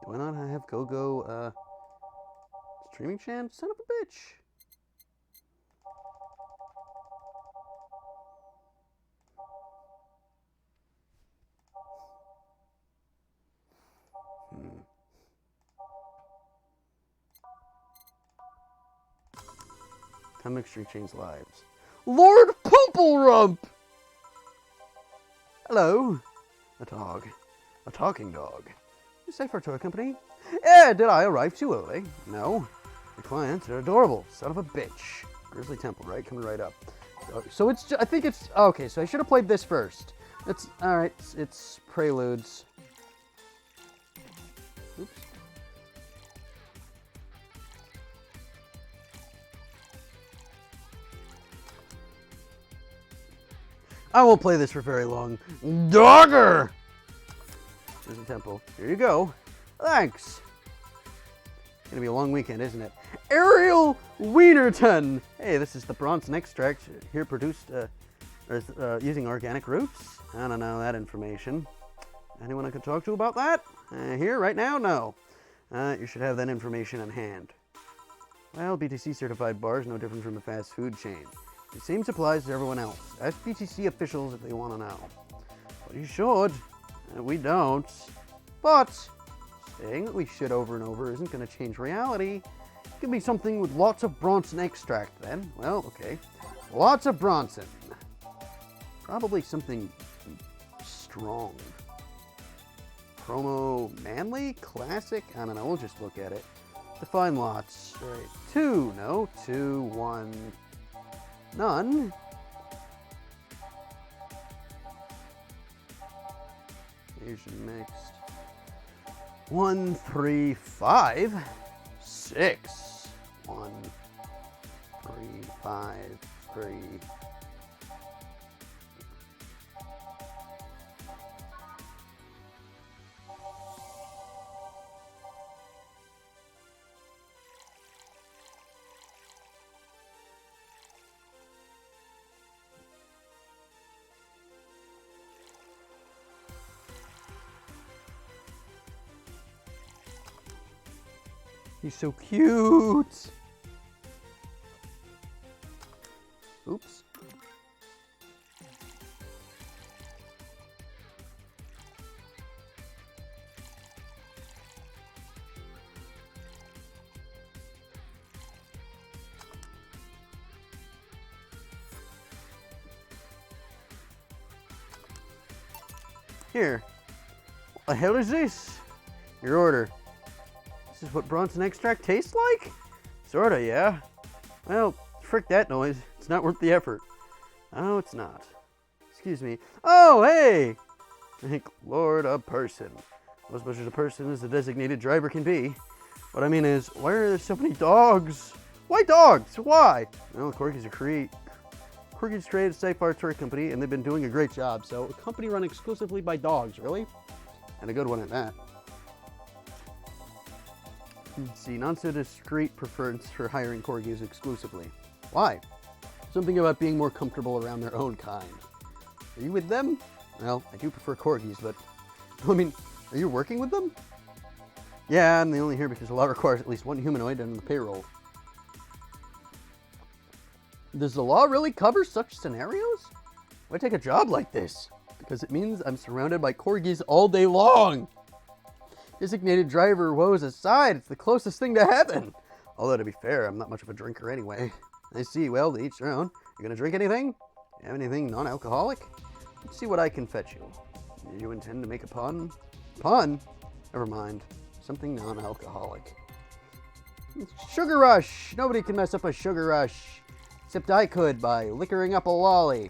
Why not have Go-Go, streaming channel? Son of a bitch. Comic Street change lives. Lord Pumpelrump! Hello. A dog. A talking dog. You say for a toy company? Yeah, did I arrive too early? No. The clients are adorable. Son of a bitch. Grizzly Temple, right? Coming right up. So it's just, I think it's, okay, so I should have played this first. It's, alright, it's Preludes. Oops. I won't play this for very long. Dogger! There's a temple. Here you go. Thanks. It's gonna be a long weekend, isn't it? Ariel Wienerton. Hey, this is the Bronson extract here produced using organic roots. I don't know that information. Anyone I could talk to about that? Here, right now? No. You should have that information in hand. Well, BTC certified bar is no different from a fast food chain. The same applies to everyone else. Ask BTC officials if they want to know. But you should. We don't. But saying that we should over and over isn't going to change reality. It could be something with lots of Bronson extract then. Well, okay. Lots of Bronson. Probably something strong. Promo manly? Classic? I don't know. We'll just look at it. Define lots. All right. 2. No. 2. 1. None. Asian mixed. 1, 3, 5, 6. 1. 5, 3. He's so cute. Oops. Here. What the hell is this? Your order. This is what Bronson extract tastes like? Sorta, yeah. Well, frick that noise. It's not worth the effort. Oh, it's not. Excuse me. Oh, hey! Thank Lord, a person. As much as a person as the designated driver can be. What I mean is, why are there so many dogs? Why dogs? Why? Well, Corgis Corgis created a safe art toy company, and they've been doing a great job. So, a company run exclusively by dogs, really? And a good one at that. See, not so discreet preference for hiring Corgis exclusively. Why? Something about being more comfortable around their own kind. Are you with them? Well, I do prefer Corgis, but... I mean, are you working with them? Yeah, I'm the only here because the law requires at least one humanoid on the payroll. Does the law really cover such scenarios? Why take a job like this? Because it means I'm surrounded by Corgis all day long. Designated driver woes aside, it's the closest thing to heaven. Although, to be fair, I'm not much of a drinker anyway. I see, well, to each their own. You gonna drink anything? You have anything non-alcoholic? Let's see what I can fetch you. Do you intend to make a pun? Pun? Never mind. Something non-alcoholic. Sugar rush! Nobody can mess up a sugar rush. Except I could by liquoring up a lolly.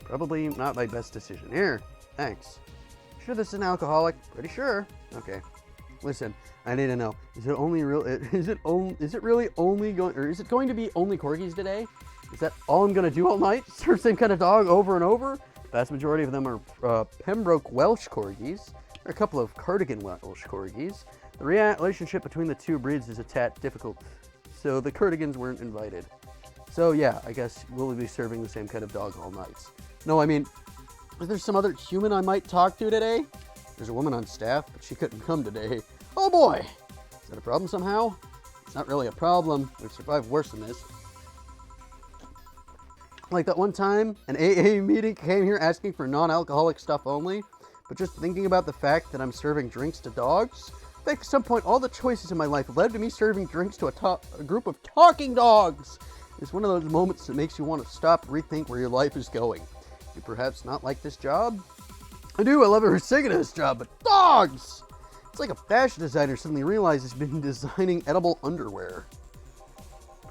Probably not my best decision. Here, thanks. Sure this is an alcoholic? Pretty sure. Okay. Listen, I need to know. Is it really only going, or is it going to be only Corgis today? Is that all I'm going to do all night? Serve the same kind of dog over and over? Vast majority of them are Pembroke Welsh Corgis. There are a couple of Cardigan Welsh Corgis. The relationship between the two breeds is a tad difficult, so the Cardigans weren't invited. So yeah, I guess we'll be serving the same kind of dog all night. No, I mean, is there some other human I might talk to today? There's a woman on staff, but she couldn't come today. Oh boy! Is that a problem somehow? It's not really a problem. We've survived worse than this. Like that one time, an AA meeting came here asking for non-alcoholic stuff only, but just thinking about the fact that I'm serving drinks to dogs, I think at some point all the choices in my life led to me serving drinks to a group of talking dogs. It's one of those moments that makes you want to stop, rethink where your life is going. You perhaps not like this job? I do, I love every second of this job, but dogs! It's like a fashion designer suddenly realizes he's been designing edible underwear.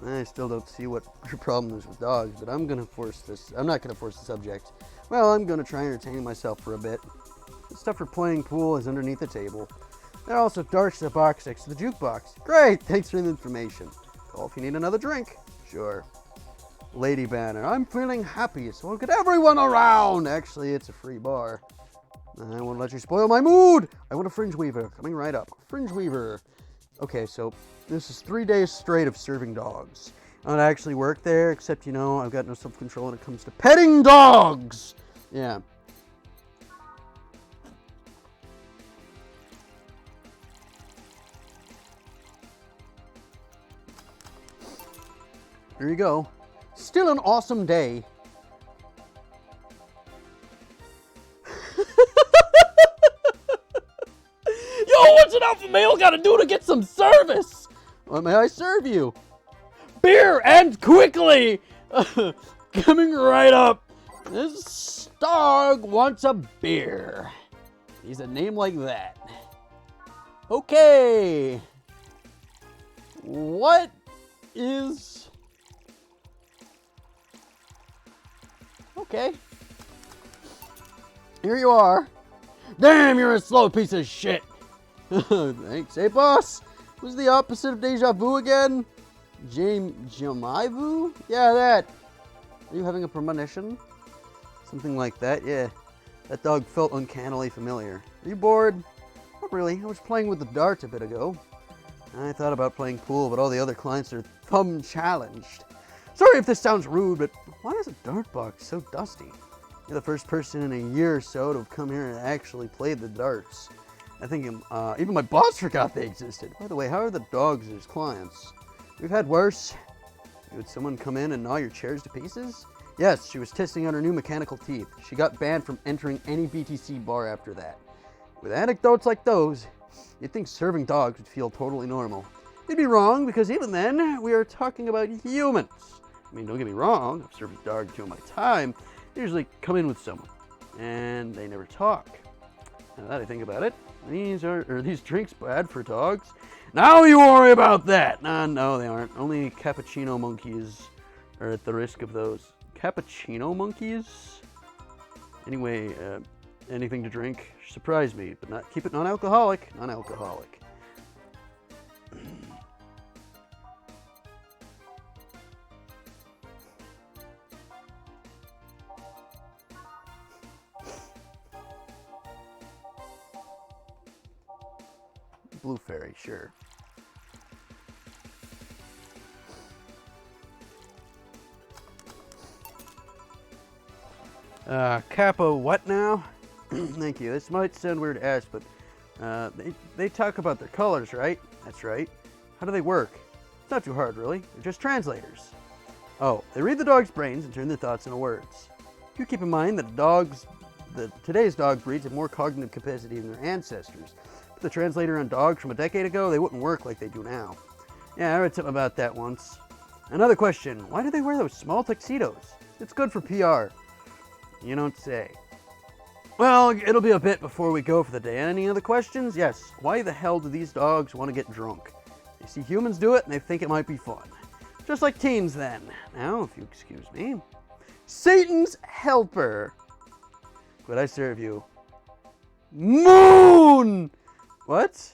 I still don't see what your problem is with dogs, but I'm not gonna force the subject. Well, I'm gonna try entertaining myself for a bit. The stuff for playing pool is underneath the table. There are also darts in the box next to the jukebox. Great, thanks for the information. Call if you need another drink. Sure. Lady Banner, I'm feeling happy, so I'll get everyone around. Actually, it's a free bar. I won't let you spoil my mood. I want a fringe weaver. Coming right up. Fringe weaver. Okay, so this is 3 days straight of serving dogs. I don't actually work there, except, you know, I've got no self-control when it comes to petting dogs. Yeah. There you go. Still an awesome day. Yo, what's an alpha male gotta do to get some service? What may I serve you? Beer, and quickly! Coming right up. This dog wants a beer. He's a name like that. Okay. What is... Okay. Here you are. Damn, you're a slow piece of shit. Thanks. Hey, boss. Who's the opposite of deja vu again? Jamaivu? Yeah, that. Are you having a premonition? Something like that, yeah. That dog felt uncannily familiar. Are you bored? Not really. I was playing with the darts a bit ago. I thought about playing pool, but all the other clients are thumb challenged. Sorry if this sounds rude, but why is a dart box so dusty? You're the first person in a year or so to have come here and actually played the darts. I think even my boss forgot they existed. By the way, how are the dogs as clients? We've had worse. Would someone come in and gnaw your chairs to pieces? Yes, she was testing out her new mechanical teeth. She got banned from entering any BTC bar after that. With anecdotes like those, you'd think serving dogs would feel totally normal. You'd be wrong, because even then, we are talking about humans. I mean, don't get me wrong, I've served a dog 2 of my time. They usually come in with someone, and they never talk. Now that I think about it, are these drinks bad for dogs? Now you worry about that! No, they aren't. Only cappuccino monkeys are at the risk of those. Cappuccino monkeys? Anyway, anything to drink? Surprise me, but keep it non-alcoholic. Non-alcoholic. Blue fairy, sure. Capo what now? Thank you. This might sound weird to ask, but they talk about their colors, right? That's right. How do they work? It's not too hard, really. They're just translators. Oh, they read the dog's brains and turn their thoughts into words. Do keep in mind that today's dog breeds have more cognitive capacity than their ancestors. But the translator on dogs from a decade ago, they wouldn't work like they do now. Yeah, I read something about that once. Another question, why do they wear those small tuxedos? It's good for PR. You don't say. Well, it'll be a bit before we go for the day. Any other questions? Yes. Why the hell do these dogs want to get drunk? They see humans do it and they think it might be fun. Just like teens then. Now, if you excuse me. Satan's helper. Could I serve you? Moon! What?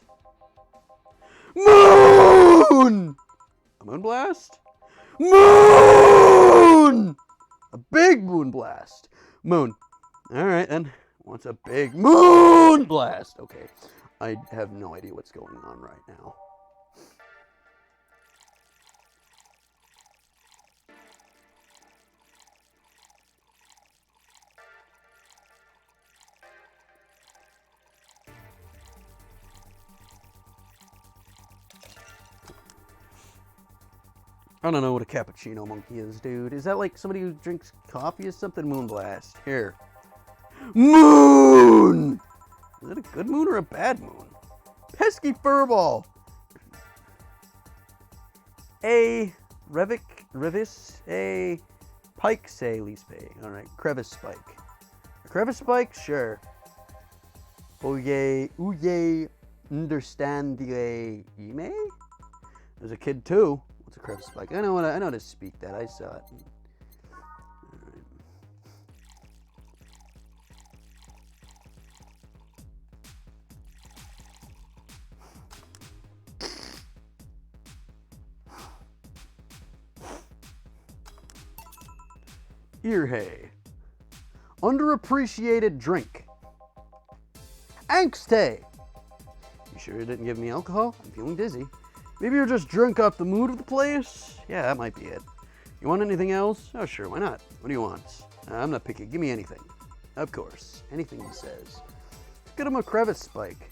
Moon! A moon blast? Moon! A big moon blast. Moon. All right, then. What's a big moon blast? Okay. I have no idea what's going on right now. I don't know what a cappuccino monkey is, dude. Is that like somebody who drinks coffee or something? Moon blast. Here. Moon! Is it a good moon or a bad moon? Pesky furball! A revis, a pike say lispe. Alright, crevice spike. A crevice spike? Sure. Uye, understand the ime? There's a kid too. What's a crevice spike? I know how to speak that. I saw it. Ear hay. Underappreciated drink. Angst hay. You sure you didn't give me alcohol? I'm feeling dizzy. Maybe you're just drunk off the mood of the place? Yeah, that might be it. You want anything else? Oh, sure, why not? What do you want? I'm not picky. Give me anything. Of course. Anything he says. Get him a crevice spike.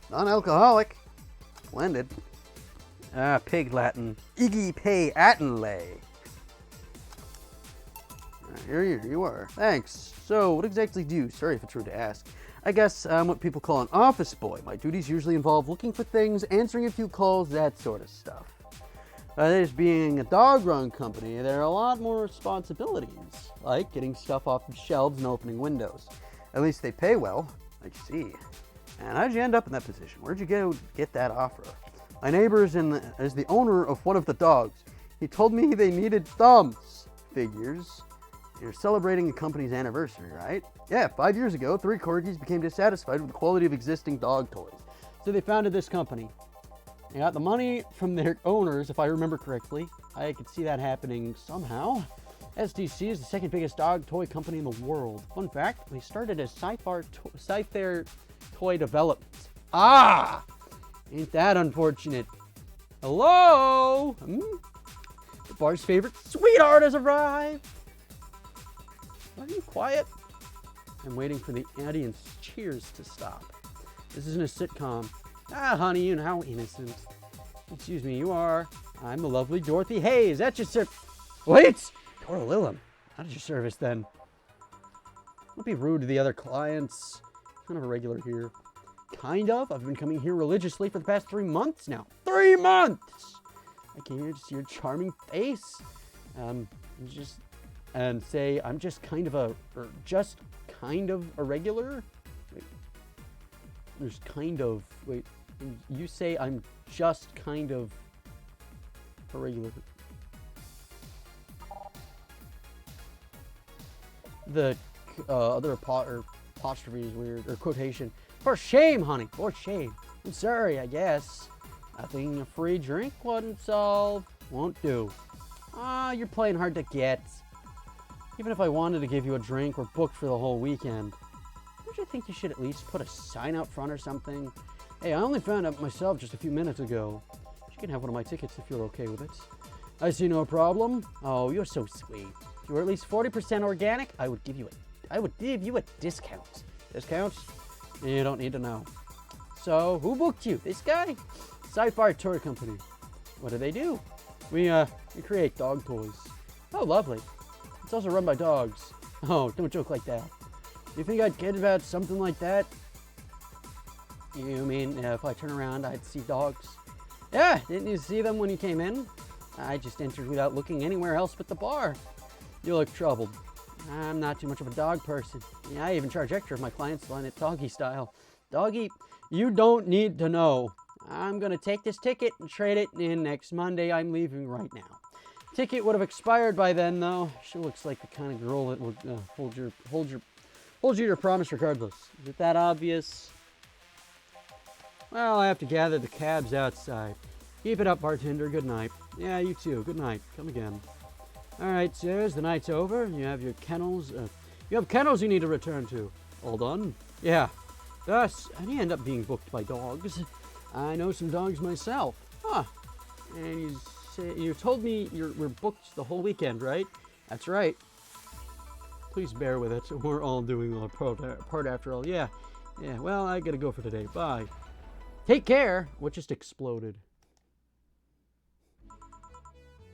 Non-alcoholic. Blended. Pig Latin. Iggy pay attenlay. Here you are. Thanks. So, what exactly do you? Sorry if it's rude to ask. I guess I'm what people call an office boy. My duties usually involve looking for things, answering a few calls, that sort of stuff. There's being a dog-run company, there are a lot more responsibilities, like getting stuff off the shelves and opening windows. At least they pay well. I see. And how'd you end up in that position? Where'd you get that offer? My neighbor is the owner of one of the dogs. He told me they needed thumbs. Figures. You're celebrating the company's anniversary, right? Yeah, 5 years ago, 3 corgis became dissatisfied with the quality of existing dog toys. So they founded this company. They got the money from their owners, if I remember correctly. I could see that happening somehow. STC is the second biggest dog toy company in the world. Fun fact, they started as Scyther Toy Development. Ah! Ain't that unfortunate. Hello? The bar's favorite sweetheart has arrived. Are you quiet? I'm waiting for the audience cheers to stop. This isn't a sitcom. Ah, honey, you know how innocent. Excuse me, you are. I'm the lovely Dorothy Hayes. That's your Wait! Tora Lillum. Not at your service, then. Don't be rude to the other clients. Kind of a regular here. Kind of. I've been coming here religiously for the past 3 months now. 3 months! I came here to see your charming face. And say I'm just kind of a regular. Wait, there's kind of. Wait, you say I'm just kind of a regular. The other apostrophe is weird, or quotation. For shame, honey. For shame. I'm sorry, I guess. Nothing a free drink wouldn't solve. Won't do. Ah, you're playing hard to get. Even if I wanted to give you a drink, we're booked for the whole weekend. Don't you think you should at least put a sign out front or something? Hey, I only found out myself just a few minutes ago. You can have one of my tickets if you're okay with it. I see no problem. Oh, you're so sweet. If you were at least 40% organic, I would give you a discount. Discount? You don't need to know. So, who booked you? This guy? Sci-Fi Toy Company. What do? We create dog toys. Oh, lovely. It's also run by dogs. Oh, don't joke like that. You think I'd kid about something like that? You mean if I turn around, I'd see dogs? Yeah, didn't you see them when you came in? I just entered without looking anywhere else but the bar. You look troubled. I'm not too much of a dog person. Yeah, I even charge extra if my clients line it doggy style. Doggy, you don't need to know. I'm going to take this ticket and trade it in next Monday. I'm leaving right now. Ticket would have expired by then, though. She looks like the kind of girl that would hold you to your promise regardless. Is it that obvious? Well, I have to gather the cabs outside. Keep it up, bartender. Good night. Yeah, you too. Good night. Come again. All right, sirs. The night's over. You have your kennels. You have kennels you need to return to. All done? Yeah. Thus, I end up being booked by dogs. I know some dogs myself. Huh. And you told me we're booked the whole weekend, right? That's right. Please bear with it. We're all doing our part after all. Yeah. Well, I gotta go for today. Bye. Take care. What just exploded?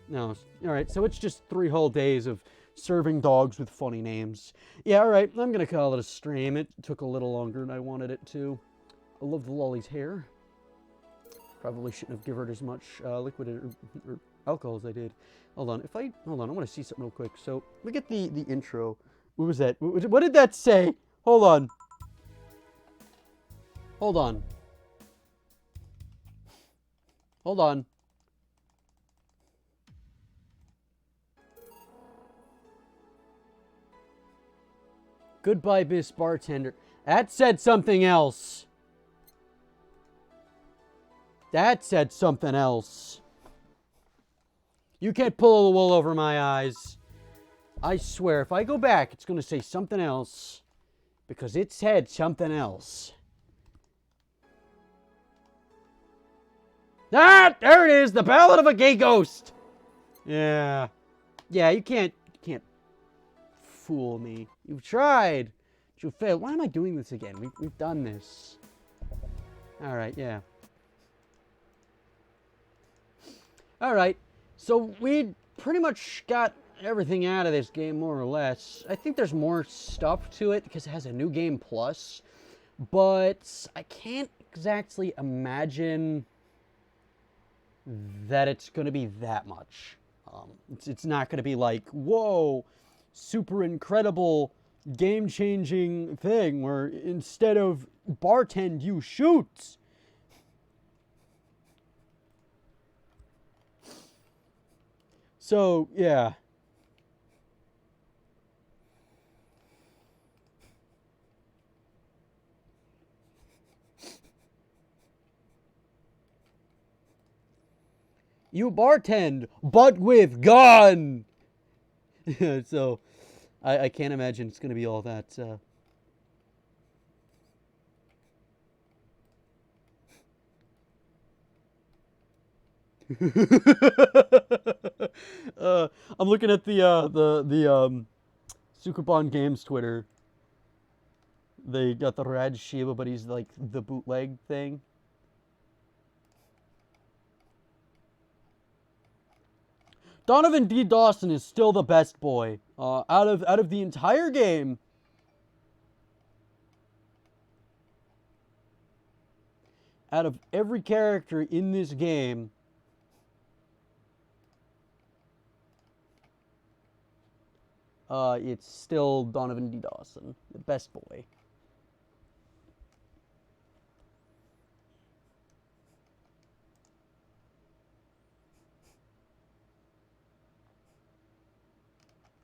No. All right. So it's just 3 whole days of serving dogs with funny names. Yeah. All right. I'm gonna call it a stream. It took a little longer than I wanted it to. I love the lolly's hair. Probably shouldn't have given her as much liquid or alcohol as I did. Hold on. I want to see something real quick. So look at the intro. What was that? What did that say? Hold on. Goodbye, Miss Bartender. That said something else. You can't pull the wool over my eyes. I swear, if I go back, it's going to say something else. Because it said something else. Ah, there it is, the Ballad of a Gay Ghost. Yeah, you can't fool me. You've tried, but you failed. Why am I doing this again? We've done this. All right, yeah. All right, so we pretty much got everything out of this game, more or less. I think there's more stuff to it because it has a new game plus, but I can't exactly imagine that it's going to be that much. It's not going to be like, whoa, super incredible, game-changing thing where instead of bartend, you shoot. So, yeah. You bartend, but with gun. So, I can't imagine it's gonna be all that. I'm looking at the Sukuban Games Twitter. They got the Rad Shiba, but he's like the bootleg thing. Donovan D. Dawson is still the best boy. Out of the entire game. Out of every character in this game, it's still Donovan D. Dawson, the best boy.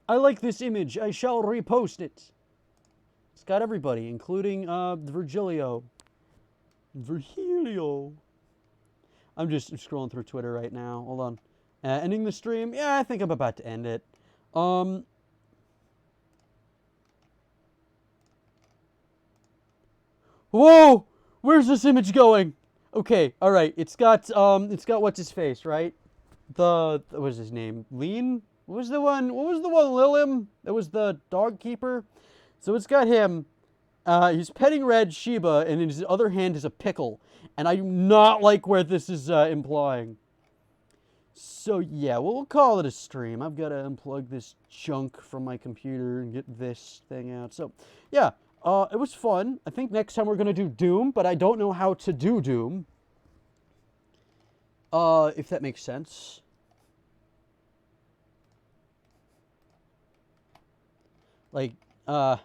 I like this image. I shall repost it. It's got everybody, including Virgilio. I'm just scrolling through Twitter right now. Hold on. Ending the stream? Yeah, I think I'm about to end it. Whoa! Where's this image going? Okay, all right. It's got what's his face, right? What was his name? Lean? What was the one? Lilim? That was the dog keeper. So it's got him. He's petting Red Shiba, and in his other hand is a pickle. And I do not like where this is implying. So yeah, we'll call it a stream. I've got to unplug this junk from my computer and get this thing out. So yeah, it was fun. I think next time we're going to do Doom, but I don't know how to do Doom. If that makes sense. Like, I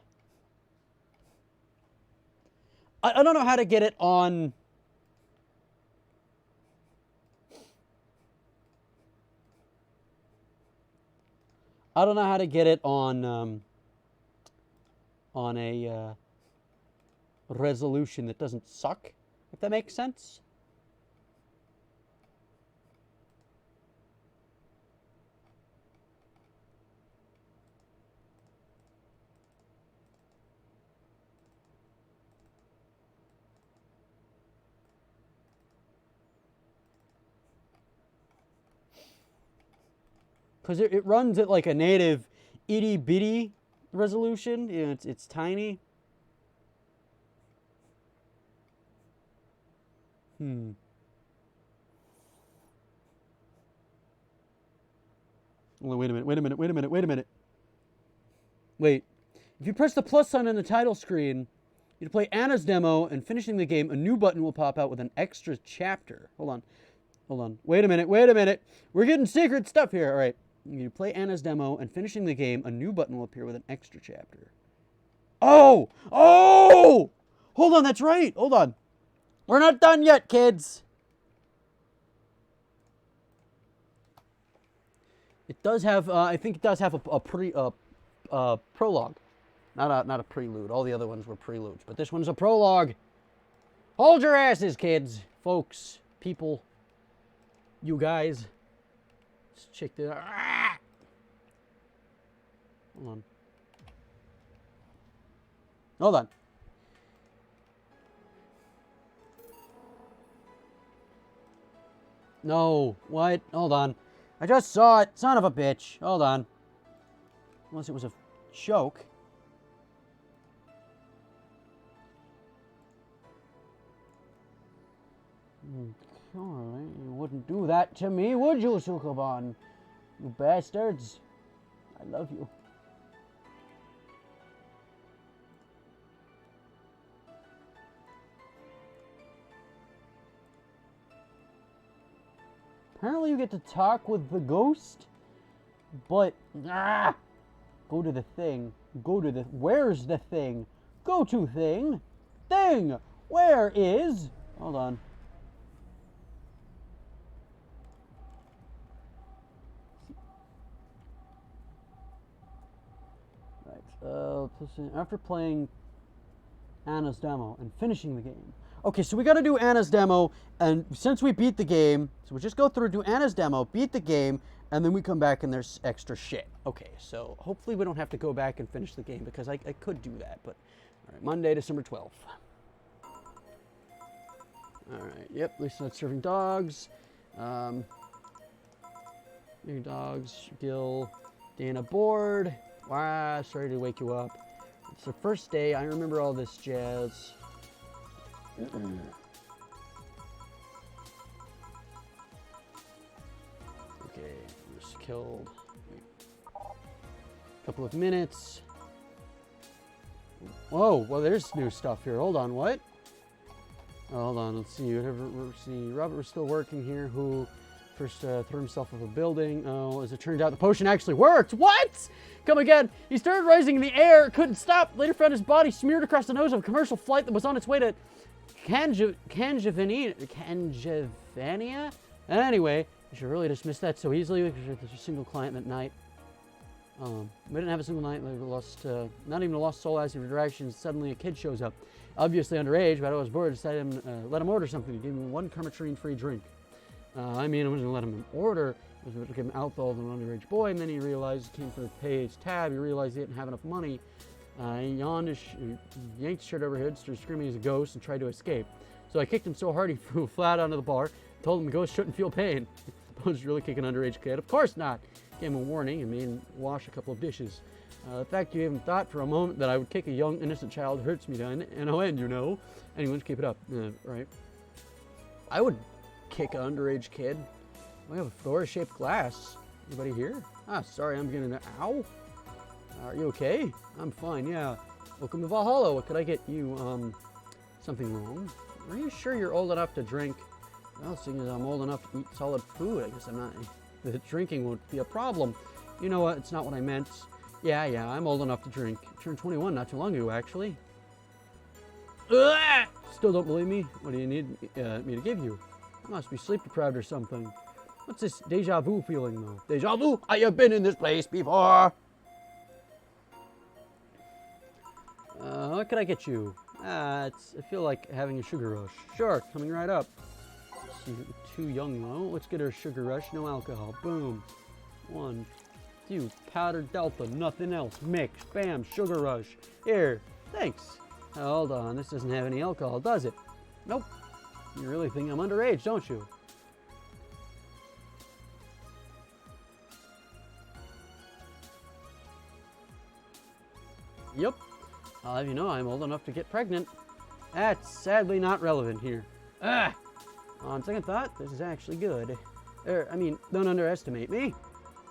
don't know how to get it on. I don't know how to get it on a resolution that doesn't suck, if that makes sense. Because it runs at like a native itty bitty resolution. You know, it's tiny. Wait a minute. Wait. If you press the plus sign on the title screen, you play Anna's demo, and finishing the game, a new button will pop out with an extra chapter. Hold on. Wait a minute. We're getting secret stuff here. All right. You play Anna's demo, and finishing the game, a new button will appear with an extra chapter. Oh! Hold on, that's right. Hold on. We're not done yet, kids. It does have, I think it does have a prologue. Not a prelude. All the other ones were preludes, but this one's a prologue. Hold your asses, kids, folks, people, you guys. Let's check this out. Hold on. No, what? Hold on. I just saw it. Son of a bitch. Hold on. Unless it was a joke. Surely you wouldn't do that to me, would you, Sukuban? You bastards. I love you. Apparently you get to talk with the ghost, but go to the thing. Where's the thing? Go to thing. Thing. Where is? Hold on. Right. After playing Anna's demo and finishing the game, Okay, so we got to do Anna's demo, and since we beat the game, so we'll just go through, do Anna's demo, beat the game, and then we come back and there's extra shit. Okay, so hopefully we don't have to go back and finish the game, because I could do that, but all right, Monday, December 12th. All right, yep, at least not serving dogs. Your dogs, Gil, Dana bored. Wow, sorry to wake you up. It's the first day, I remember all this jazz. Okay, just killed. A couple of minutes. Whoa, well there's new stuff here. Hold on, what? Oh, hold on, let's see. Robert was still working here, who first threw himself off a building. Oh, as it turned out, the potion actually worked. What? Come again. He started rising in the air, couldn't stop. Later found his body smeared across the nose of a commercial flight that was on its way to Canjavania? Anyway, you should really dismiss that so easily because there's a single client that night. We didn't have a single night. We lost, not even a lost soul as he redirections. Suddenly a kid shows up. Obviously underage, but I was bored. Decided let him order something. Gave him one karmatrine free drink. I mean, I wasn't going to let him order. I was going to give him alcohol to an underage boy, and then he realized he came for to pay his tab. He realized he didn't have enough money. He yawned, yanked his shirt over his head, started screaming as a ghost, and tried to escape. So I kicked him so hard he flew flat onto the bar. Told him the ghost shouldn't feel pain. I was really kicking an underage kid. Of course not. Gave him a warning and made him wash a couple of dishes. The fact you even thought for a moment that I would kick a young, innocent child hurts me to no end, you know. Anyone, keep it up. Right. I would kick an underage kid. We have a Thor-shaped glass. Anybody here? Ah, sorry, I'm getting an ow. Are you okay? I'm fine, yeah. Welcome to Valhalla. What could I get you? Something wrong? Are you sure you're old enough to drink? Well, seeing as I'm old enough to eat solid food, I guess I'm not. The drinking won't be a problem. You know what? It's not what I meant. Yeah, I'm old enough to drink. I turned 21 not too long ago, actually. Ugh! Still don't believe me? What do you need me to give you? I must be sleep deprived or something. What's this deja vu feeling, though? Deja vu? I have been in this place before. What could I get you? I feel like having a sugar rush. Sure, coming right up. She's too young, though. Let's get her a sugar rush. No alcohol. Boom. 1, 2. Powdered Delta. Nothing else. Mix. Bam. Sugar rush. Here. Thanks. Hold on. This doesn't have any alcohol, does it? Nope. You really think I'm underage, don't you? Yep. I'll have you know I'm old enough to get pregnant. That's sadly not relevant here. On second thought, this is actually good. Don't underestimate me.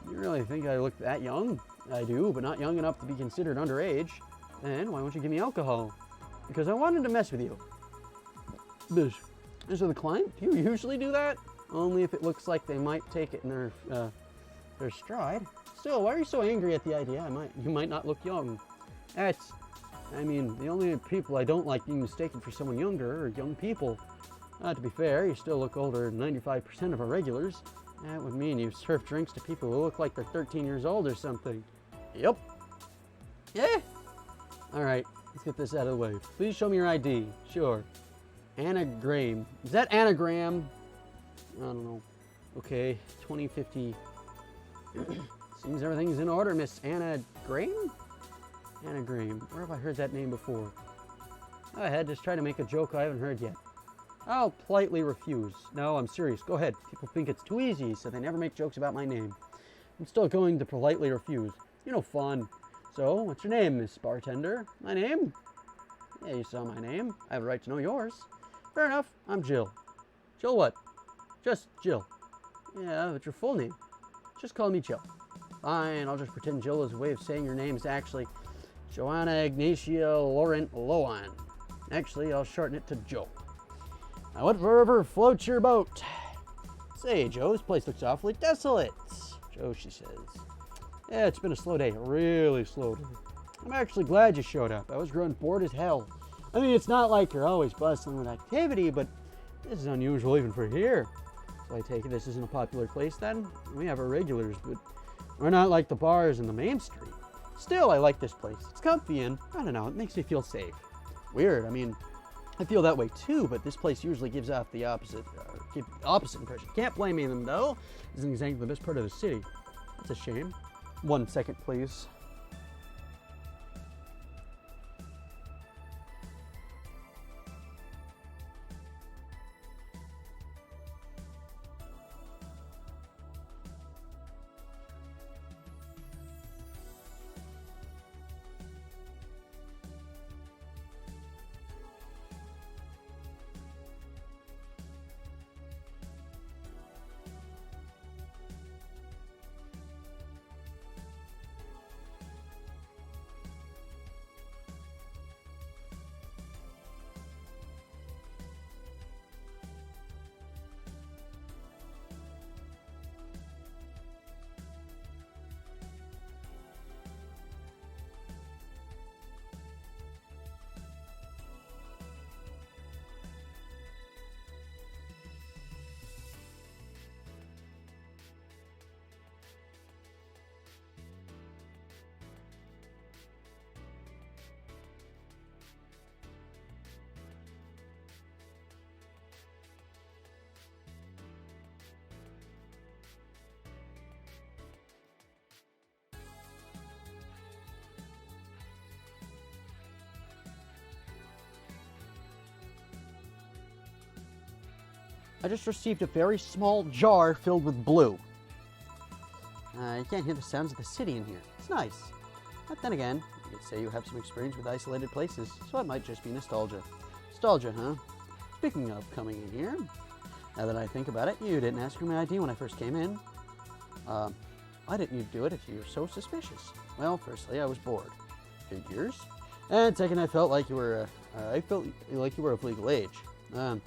You really think I look that young? I do, but not young enough to be considered underage. Then why won't you give me alcohol? Because I wanted to mess with you. This is the client? Do you usually do that? Only if it looks like they might take it in their stride. Still, why are you so angry at the idea you might not look young? The only people I don't like being mistaken for someone younger are young people. To be fair, you still look older than 95% of our regulars. That would mean you serve drinks to people who look like they're 13 years old or something. Yep. Yeah. Alright, let's get this out of the way. Please show me your ID. Sure. Anagram. Is that anagram? I don't know. Okay, 2050. Seems everything's in order, Miss Anagram? Anagram. Where have I heard that name before? Go ahead, just try to make a joke I haven't heard yet. I'll politely refuse. No, I'm serious. Go ahead. People think it's too easy, so they never make jokes about my name. I'm still going to politely refuse. You know, fun. So, what's your name, Miss Bartender? My name? Yeah, you saw my name. I have a right to know yours. Fair enough. I'm Jill. Jill what? Just Jill. Yeah, but your full name. Just call me Jill. Fine, I'll just pretend Jill is a way of saying your name is actually Joanna Ignatia Laurent Loan. Actually, I'll shorten it to Joe. Now, whatever floats your boat. Say, Joe, this place looks awfully desolate. Joe, she says. Yeah, it's been a slow day. A really slow day. I'm actually glad you showed up. I was growing bored as hell. I mean, it's not like you're always bustling with activity, but this is unusual even for here. So I take it this isn't a popular place then? We have our regulars, but we're not like the bars in the main street. Still, I like this place. It's comfy and, I don't know, it makes me feel safe. Weird, I feel that way too, but this place usually gives off the opposite impression. Can't blame them though. This isn't exactly the best part of the city. That's a shame. 1 second, please. I just received a very small jar filled with blue. You can't hear the sounds of the city in here. It's nice. But then again, you could say you have some experience with isolated places, so it might just be nostalgia. Nostalgia, huh? Speaking of coming in here, now that I think about it, you didn't ask for my ID when I first came in. Why didn't you do it if you were so suspicious? Well, firstly, I was bored. Figures. And second, I felt like you were, of legal age. Ow.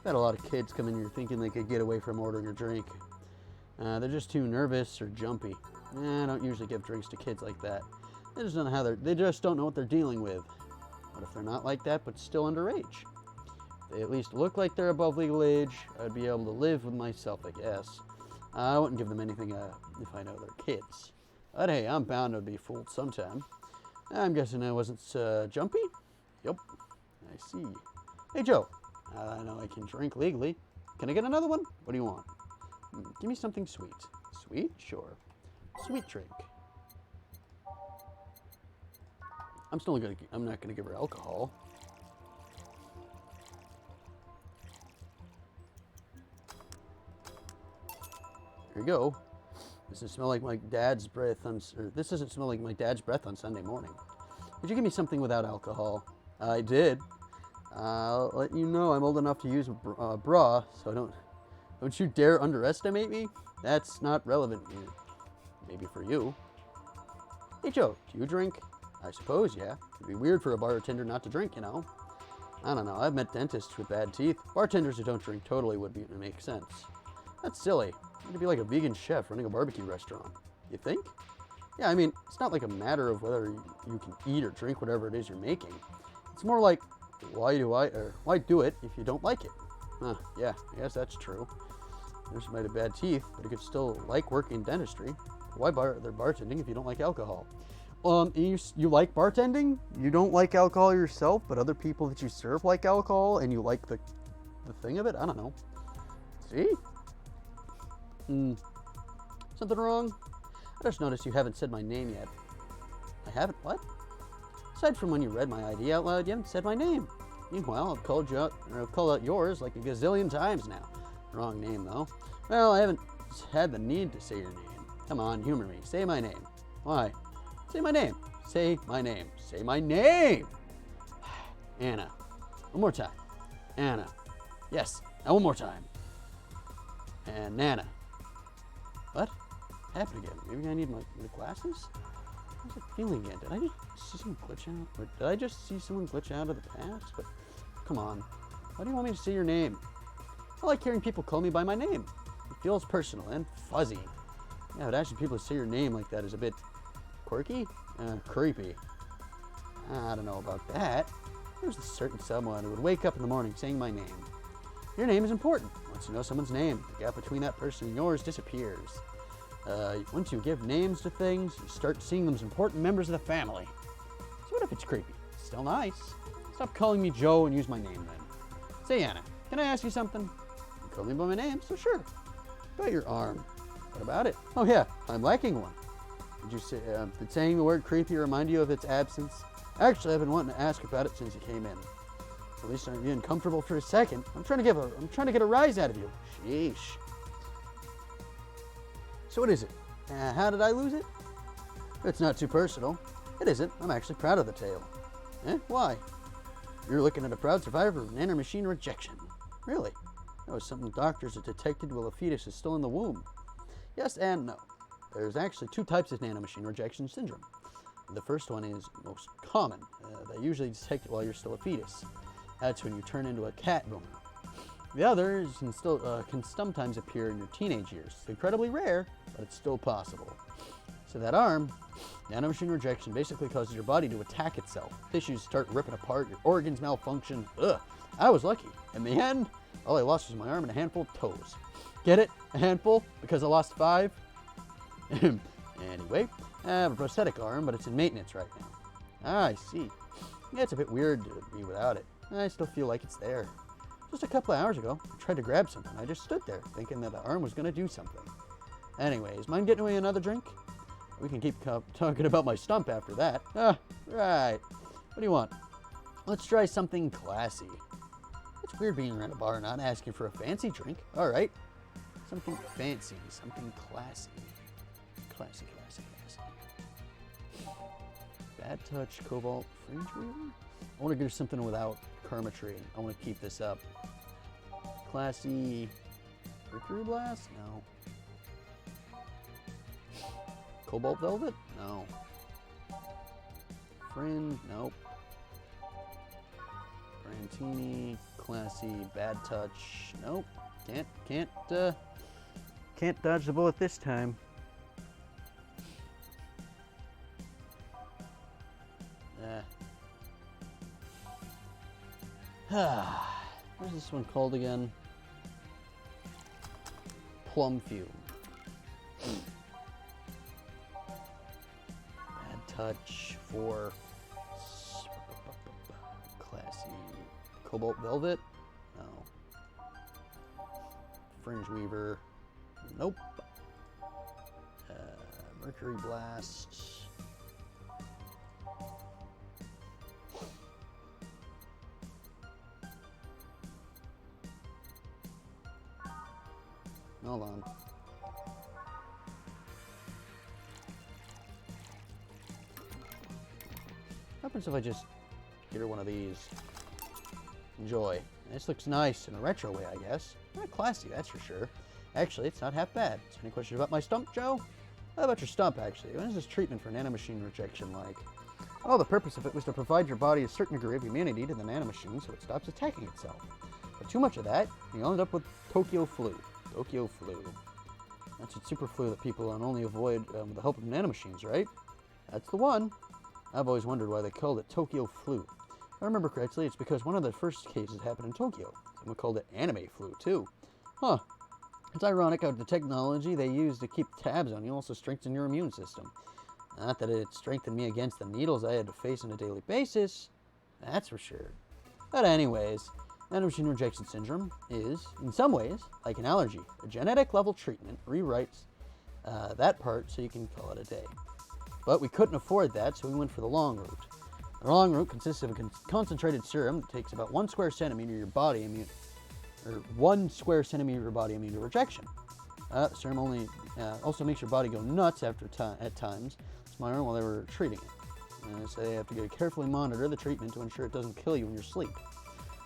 I've had a lot of kids come in here thinking they could get away from ordering a drink. They're just too nervous or jumpy. I don't usually give drinks to kids like that. They just don't know they just don't know what they're dealing with. What if they're not like that but still underage? If they at least look like they're above legal age, I'd be able to live with myself, I guess. I wouldn't give them anything if I know they're kids. But hey, I'm bound to be fooled sometime. I'm guessing I wasn't jumpy? Yup. I see. Hey, Joe. I know I can drink legally. Can I get another one? What do you want? Give me something sweet. Sweet? Sure. Sweet drink. I'm not gonna give her alcohol. Here you go. This doesn't smell like my dad's breath on Sunday morning. Would you give me something without alcohol? I did. I'll let you know I'm old enough to use a bra, so don't you dare underestimate me. That's not relevant. Maybe for you. Hey Joe, do you drink? I suppose, yeah. It'd be weird for a bartender not to drink, you know. I don't know. I've met dentists with bad teeth. Bartenders who don't drink totally would make sense. That's silly. You'd be like a vegan chef running a barbecue restaurant. You think? Yeah, I mean, it's not like a matter of whether you can eat or drink whatever it is you're making. It's more like, why do it if you don't like it? Yeah, I guess that's true. There's might have bad teeth, but you could still like working in dentistry. Why bother bartending if you don't like alcohol? You like bartending? You don't like alcohol yourself, but other people that you serve like alcohol, and you like the thing of it? I don't know. See? Something wrong? I just noticed you haven't said my name yet. I haven't? What? Aside from when you read my ID out loud, you haven't said my name. Meanwhile, I've called out yours like a gazillion times now. Wrong name, though. Well, I haven't had the need to say your name. Come on, humor me. Say my name. Why? Say my name. Say my name. Say my name! Anna. One more time. Anna. Yes. Now one more time. And Nana. What? Happened again? Maybe I need my glasses? How's it feeling again? Did I just see someone glitch out? Or did I just see someone glitch out of the past? But come on. Why do you want me to say your name? I like hearing people call me by my name. It feels personal and fuzzy. Yeah, but asking people to say your name like that is a bit quirky? Creepy. I don't know about that. There's a certain someone who would wake up in the morning saying my name. Your name is important. Once you know someone's name, the gap between that person and yours disappears. Once you give names to things, you start seeing them as important members of the family. So what if it's creepy? Still nice. Stop calling me Joe and use my name then. Say, Anna, can I ask you something? You call me by my name, so sure. About your arm. What about it? Oh yeah, I'm lacking one. Did saying the word creepy remind you of its absence? Actually, I've been wanting to ask about it since you came in. At least I'm being comfortable for a second. I'm trying to get a rise out of you. Sheesh. So what is it? How did I lose it? It's not too personal. It isn't. I'm actually proud of the tale. Why? You're looking at a proud survivor of nanomachine rejection. Really? That was something doctors have detected while a fetus is still in the womb. Yes and no. There's actually two types of nanomachine rejection syndrome. The first one is most common. They usually detect it while you're still a fetus. That's when you turn into a cat boomer. The others can sometimes appear in your teenage years. It's incredibly rare, but it's still possible. So that arm, nanomachine rejection basically causes your body to attack itself. Tissues start ripping apart, your organs malfunction. Ugh, I was lucky. In the end, all I lost was my arm and a handful of toes. Get it? A handful? Because I lost 5? Anyway, I have a prosthetic arm, but it's in maintenance right now. Ah, I see. Yeah, it's a bit weird to be without it. I still feel like it's there. Just a couple of hours ago, I tried to grab something. I just stood there, thinking that the arm was going to do something. Anyways, mind getting me another drink? We can keep talking about my stump after that. Ah, right. What do you want? Let's try something classy. It's weird being around a bar and not asking for a fancy drink. All right. Something fancy, something classy. Classy. Bad touch, cobalt, fringe weaver? I want to do something without karma tree. I want to keep this up. Classy. Mercury blast? No. Cobalt velvet? No. Fringe? Nope. Brantini. Classy. Bad touch? Nope. Can't dodge the bullet this time. What's this one called again? Plum fume. Bad touch for classy. Cobalt velvet? No. Fringe weaver? Nope. Mercury blast. Hold on. What happens if I just get her one of these? Enjoy. This looks nice in a retro way, I guess. Not classy, that's for sure. Actually, it's not half bad. So any questions about my stump, Joe? How about your stump, actually? What is this treatment for nanomachine rejection like? Oh, the purpose of it was to provide your body a certain degree of immunity to the nanomachine so it stops attacking itself. But too much of that, you end up with Tokyo flu. Tokyo flu. That's a super flu that people only avoid with the help of nanomachines, right? That's the one. I've always wondered why they called it Tokyo flu. If I remember correctly, it's because one of the first cases happened in Tokyo. Someone called it anime flu, too. Huh. It's ironic how the technology they use to keep tabs on you also strengthens your immune system. Not that it strengthened me against the needles I had to face on a daily basis. That's for sure. But anyways, nanomachine rejection syndrome is, in some ways, like an allergy. A genetic level treatment rewrites that part so you can call it a day. But we couldn't afford that, so we went for the long route. The long route consists of a concentrated serum that takes about 1 square centimeter of your body immune, or 1 square centimeter of your body immune to rejection. The serum also makes your body go nuts at times. It's my arm while they were treating it. So they have to carefully monitor the treatment to ensure it doesn't kill you in your sleep.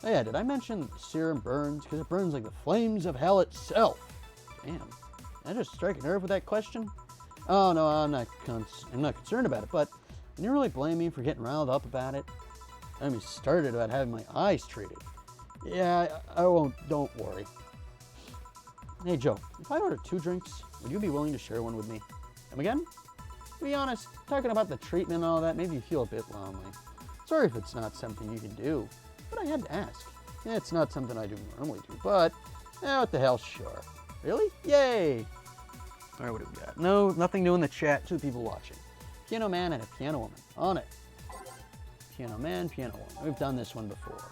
Oh yeah, did I mention serum burns? Because it burns like the flames of hell itself. Damn. Did I just strike a nerve with that question? Oh no, I'm not concerned about it, but can you really blame me for getting riled up about it? I mean, started about having my eyes treated. Yeah, I won't, don't worry. Hey Joe, if I order 2 drinks, would you be willing to share one with me? Come again? To be honest, talking about the treatment and all that made me feel a bit lonely. Sorry if it's not something you can do, but I had to ask. Yeah, it's not something I do normally do, but what the hell, sure. Really? Yay! Alright, what do we got? No, nothing new in the chat. 2 people watching. Piano man and a piano woman. On it. Piano man, piano woman. We've done this one before.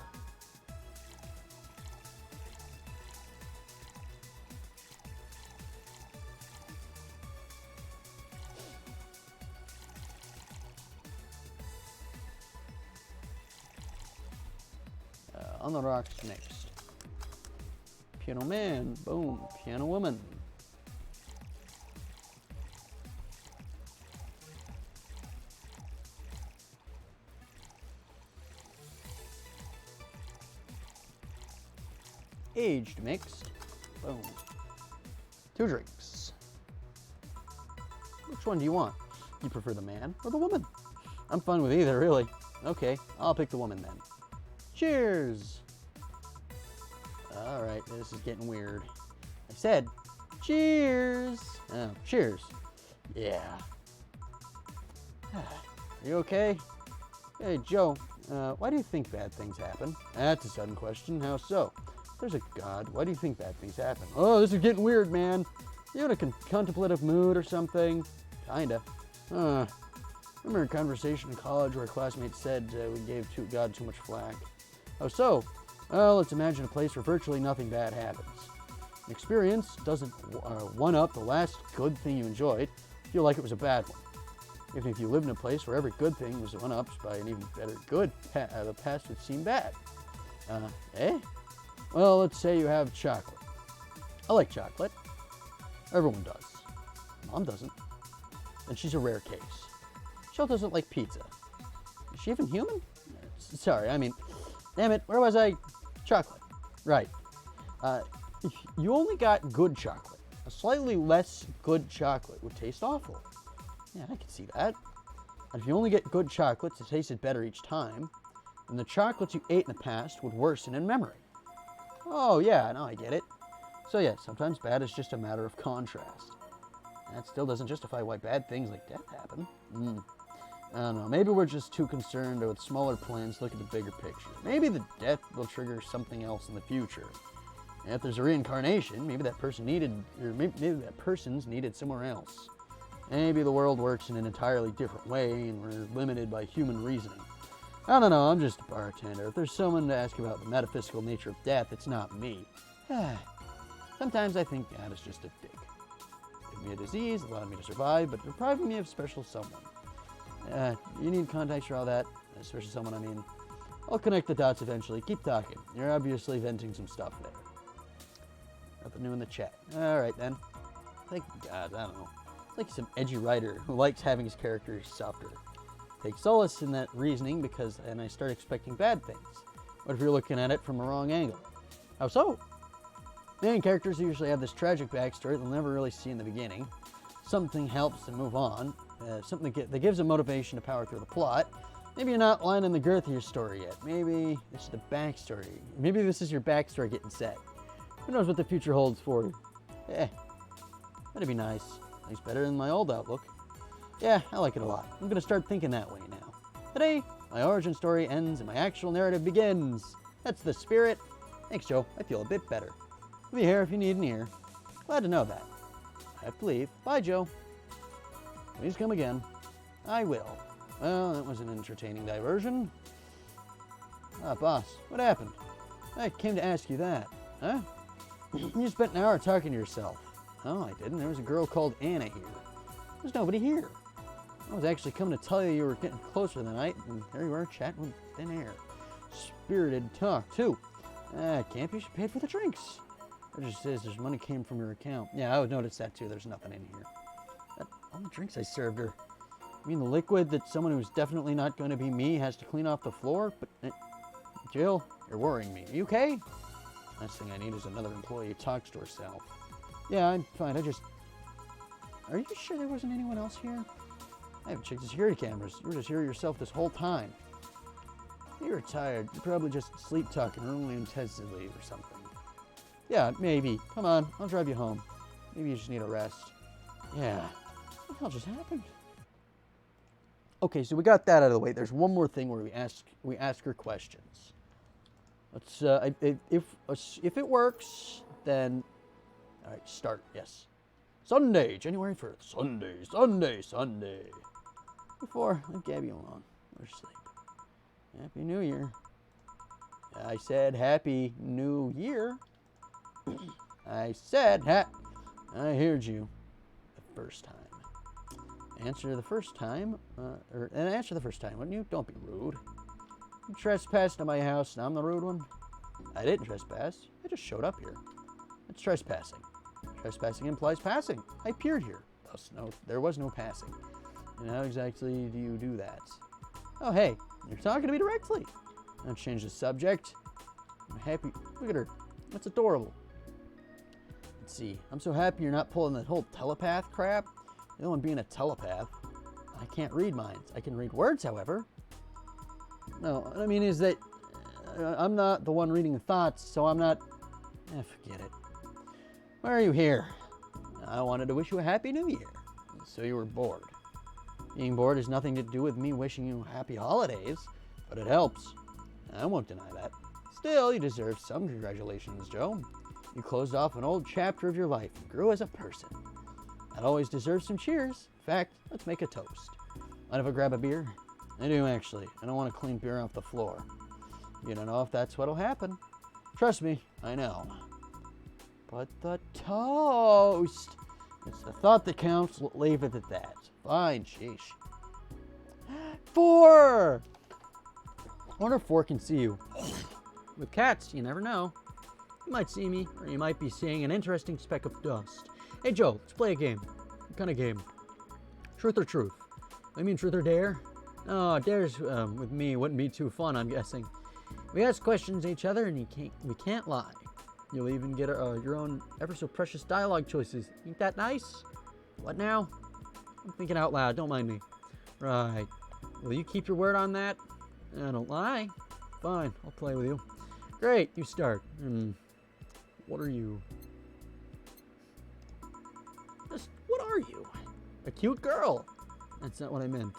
On the rocks next. Piano man, boom, piano woman. Aged mixed, boom. 2 drinks. Which one do you want? You prefer the man or the woman? I'm fine with either, really. Okay, I'll pick the woman then. Cheers! Alright, this is getting weird. I said, cheers! Oh, cheers. Yeah. Are you okay? Hey, Joe, why do you think bad things happen? That's a sudden question. How so? If there's a God, why do you think bad things happen? Oh, this is getting weird, man. You in a contemplative mood or something? Kinda. Remember a conversation in college where a classmate said we gave God too much flack? Oh, so? Well, let's imagine a place where virtually nothing bad happens. An experience doesn't one-up the last good thing you enjoyed, feel like it was a bad one. Even if you lived in a place where every good thing was one-upped by an even better good, the past would seem bad. Eh? Well, let's say you have chocolate. I like chocolate. Everyone does. Mom doesn't. And she's a rare case. Jill doesn't like pizza. Is she even human? Sorry, I mean, damn it, where was I? Chocolate. Right. If you only got good chocolate, a slightly less good chocolate would taste awful. Yeah, I can see that. And if you only get good chocolates that tasted better each time, then the chocolates you ate in the past would worsen in memory. Oh, yeah, now I get it. So yeah, sometimes bad is just a matter of contrast. That still doesn't justify why bad things like death happen. I don't know, maybe we're just too concerned with smaller plans to look at the bigger picture. Maybe the death will trigger something else in the future. And if there's a reincarnation, maybe that person maybe that person's needed somewhere else. Maybe the world works in an entirely different way and we're limited by human reasoning. I don't know, I'm just a bartender. If there's someone to ask about the metaphysical nature of death, it's not me. Sometimes I think God is just a dick. Give me a disease, allowed me to survive, but depriving me of special someone. You need context for all that, special someone, I mean. I'll connect the dots eventually. Keep talking. You're obviously venting some stuff there. Nothing new in the chat. Alright then. Thank God, I don't know. It's like some edgy writer who likes having his characters softer. Take solace in that reasoning because then I start expecting bad things. What if you're looking at it from a wrong angle? How so? Main characters usually have this tragic backstory they'll never really see in the beginning. Something helps them move on. Something that gives them motivation to power through the plot. Maybe you're not lining the girth of your story yet. Maybe this is the backstory. Maybe this is your backstory getting set. Who knows what the future holds for you? That'd be nice. At least better than my old outlook. Yeah, I like it a lot. I'm gonna start thinking that way now. Today, my origin story ends and my actual narrative begins. That's the spirit. Thanks, Joe. I feel a bit better. I'll be here if you need an ear. Glad to know that. I have to leave. Bye, Joe. Please come again. I will. Well, that was an entertaining diversion. Boss, what happened? I came to ask you that. Huh? You spent an hour talking to yourself. Oh, I didn't. There was a girl called Anna here. There's nobody here. I was actually coming to tell you you were getting closer tonight, and there you are chatting with thin air. Spirited talk, too. Camp, you should pay for the drinks. It just says there's money came from your account. Yeah, I would notice that, too. There's nothing in here. All the drinks I served her. You mean the liquid that someone who's definitely not going to be me has to clean off the floor? But, Jill, you're worrying me. Are you okay? Last thing I need is another employee who talks to herself. Yeah, I'm fine. Are you sure there wasn't anyone else here? I haven't checked the security cameras. You were just here yourself this whole time. You're tired. You're probably just sleep talking really intensively or something. Yeah, maybe. Come on, I'll drive you home. Maybe you just need a rest. Yeah. What the hell just happened? Okay, so we got that out of the way. There's one more thing where we ask her questions. Let's if it works, then all right, start. Yes. Sunday, January 1st. Sunday. Before, leave Gabby alone. Let her sleep. Happy New Year. I said Happy New Year. I said I heard you the first time. Answer the first time, answer the first time, wouldn't you? Don't be rude. You trespassed in my house, and I'm the rude one? I didn't trespass. I just showed up here. It's trespassing. Trespassing implies passing. I appeared here. Thus, there was no passing. And how exactly do you do that? Oh, hey, you're talking to me directly. Don't change the subject. I'm happy. Look at her. That's adorable. Let's see. I'm so happy you're not pulling that whole telepath crap. The one being a telepath. I can't read minds. I can read words, however. No, what I mean is that I'm not the one reading the thoughts, so I'm not... forget it. Why are you here? I wanted to wish you a Happy New Year. So you were bored. Being bored has nothing to do with me wishing you happy holidays, but it helps. I won't deny that. Still, you deserve some congratulations, Joe. You closed off an old chapter of your life and grew as a person. That always deserves some cheers. In fact, let's make a toast. Mind if I grab a beer? I do, actually. I don't want to clean beer off the floor. You don't know if that's what'll happen. Trust me, I know. But the toast! It's the thought that counts. Leave it at that. Fine, sheesh. 4! I wonder if 4 can see you. With cats, you never know. You might see me, or you might be seeing an interesting speck of dust. Hey, Joe, let's play a game. What kind of game? Truth or truth? I mean truth or dare? Oh, dares with me wouldn't be too fun, I'm guessing. We ask questions to each other, and we can't lie. You'll even get your own ever so precious dialogue choices. Ain't that nice? What now? I'm thinking out loud, don't mind me. Right. Will you keep your word on that? I don't lie. Fine, I'll play with you. Great, you start. What are you? What are you? A cute girl. That's not what I meant.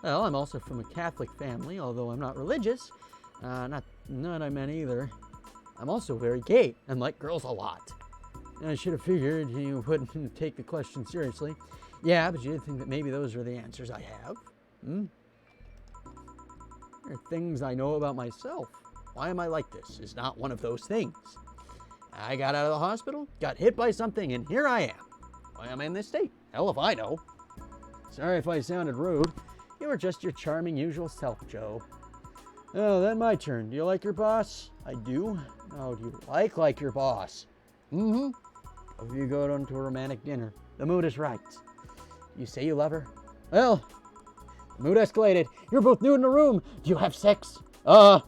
Well, I'm also from a Catholic family, although I'm not religious. Not I meant either. I'm also very gay and like girls a lot. I should have figured you wouldn't take the question seriously. Yeah, but you didn't think that maybe those are the answers I have. There are things I know about myself. Why am I like this is not one of those things. I got out of the hospital, got hit by something, and here I am. Why am I in this state? Hell if I know. Sorry if I sounded rude. You were just your charming usual self, Joe. Oh, then my turn. Do you like your boss? I do. Oh, do you like your boss? Mm-hmm. If you go down to a romantic dinner, the mood is right. You say you love her? Well, the mood escalated. You're both new in the room. Do you have sex? Why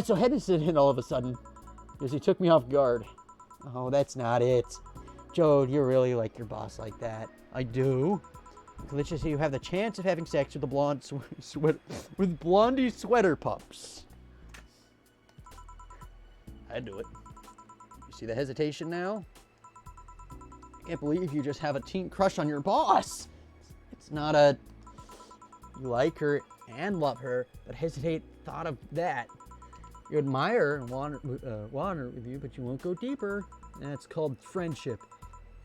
so hesitant all of a sudden? Because he took me off guard. Oh, that's not it. Joe, do you really like your boss like that? I do. Let's just say you have the chance of having sex with the with blondie sweater pups. I'd do it. You see the hesitation now? I can't believe you just have a teen crush on your boss. It's not a you like her and love her, but hesitate thought of that. You admire her and want her with you, but you won't go deeper. That's called friendship.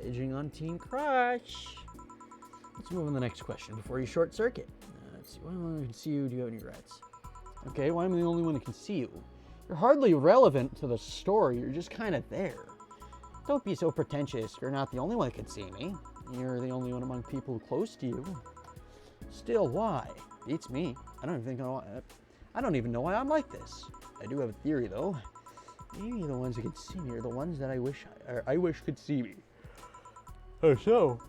Edging on teen crush. Let's move on to the next question before you short circuit. Let's see. Why am I only can see you? Do you have any regrets? Okay, why am I the only one who can see you? You're hardly relevant to the story. You're just kind of there. Don't be so pretentious. You're not the only one who can see me. You're the only one among people close to you. Still, why? Beats me. I don't even know why I'm like this. I do have a theory, though. Maybe the ones who can see me are the ones that I wish could see me. Oh, so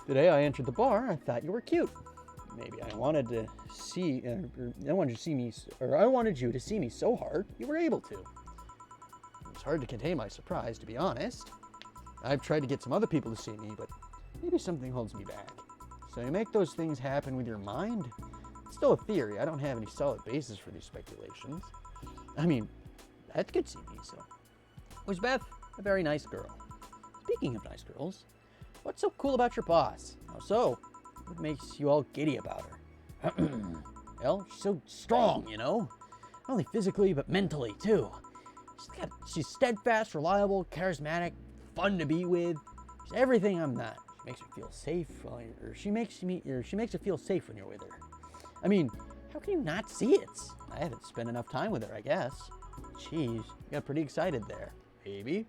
today I entered the bar. I thought you were cute. Maybe I wanted to see, I wanted you to see me so hard you were able to. It's hard to contain my surprise, to be honest. I've tried to get some other people to see me, but maybe something holds me back. So you make those things happen with your mind? It's still a theory. I don't have any solid basis for these speculations. I mean, Beth could see me, so. Was Beth a very nice girl? Speaking of nice girls, what's so cool about your boss? How so? What makes you all giddy about her? Well, she's so strong, you know? Not only physically, but mentally, too. She's steadfast, reliable, charismatic, fun to be with. She's everything I'm not. She makes me feel safe, she makes it feel safe when you're with her. I mean, How can you not see it? I haven't spent enough time with her, I guess. Jeez, you got pretty excited there, baby.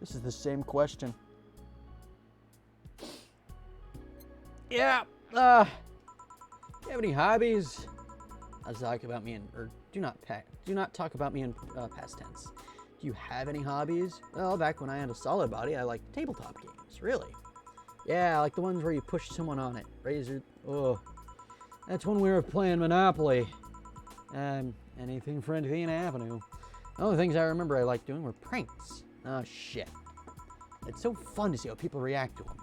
This is the same question. Yeah, you have any hobbies? I'll talk about me in, or do not talk about me in past tense. Do you have any hobbies? Well, back when I had a solid body, I liked tabletop games, really. Yeah, like the ones where you push someone on it. That's one way of playing Monopoly. Anything for Indiana Avenue. The only things I remember I liked doing were pranks. Oh, shit. It's so fun to see how people react to them.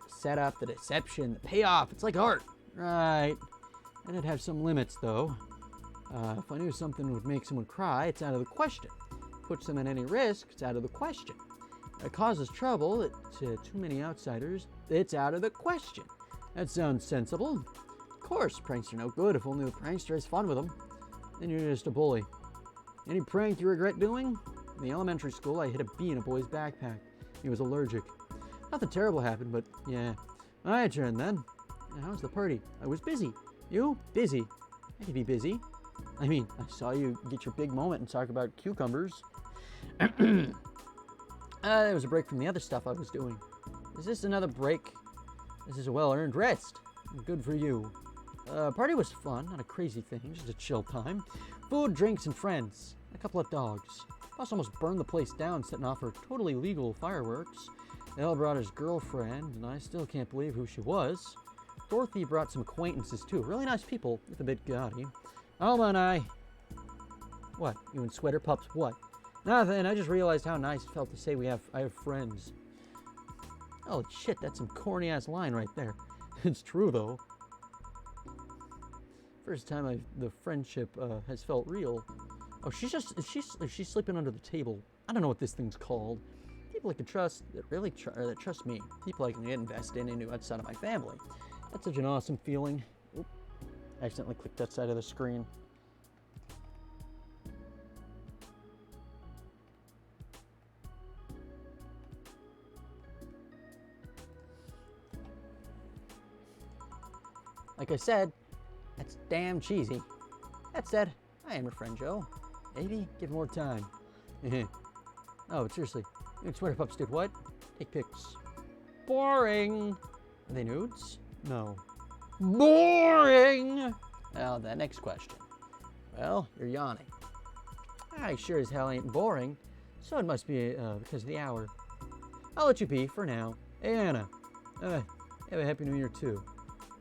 The setup, the deception, the payoff, it's like art. Right. And it'd have some limits, though. If I knew something would make someone cry, it's out of the question. Puts them at any risk, it's out of the question. It causes trouble to too many outsiders, it's out of the question. That sounds sensible. Of course, pranks are no good if only the prankster has fun with them. Then you're just a bully. Any prank you regret doing? In the elementary school, I hid a bee in a boy's backpack. He was allergic. Nothing terrible happened, but yeah. My turn then. How was the party? I was busy. You? Busy. I could be busy. I mean, I saw you get your big moment and talk about cucumbers. There was a break from the other stuff I was doing. Is this another break? This is a well-earned rest. Good for you. Party was fun, not a crazy thing, just a chill time. Food, drinks, and friends. A couple of dogs. Boss almost burned the place down setting off her totally legal fireworks. Al brought his girlfriend, and I still can't believe who she was. Dorothy brought some acquaintances too. Really nice people, with a bit gaudy. Alma and I... What? You and Sweater Pups? What? Nothing. I just realized how nice it felt to say I have friends. Oh shit, that's some corny-ass line right there. It's true, though. First time the friendship has felt real. Oh, she's sleeping under the table. I don't know what this thing's called. People I can trust that trust me. People I can get invested into outside of my family. That's such an awesome feeling. Oop, I accidentally clicked that side of the screen. Like I said, that's damn cheesy. That said, I am your friend Joe. Maybe give more time. Oh, but seriously, you and Sweater Pups did what? Take pics. Boring. Are they nudes? No. Boring! Now, the next question. Well, you're yawning. I sure as hell ain't boring, so it must be because of the hour. I'll let you be for now. Hey, Anna. Have a Happy New Year, too.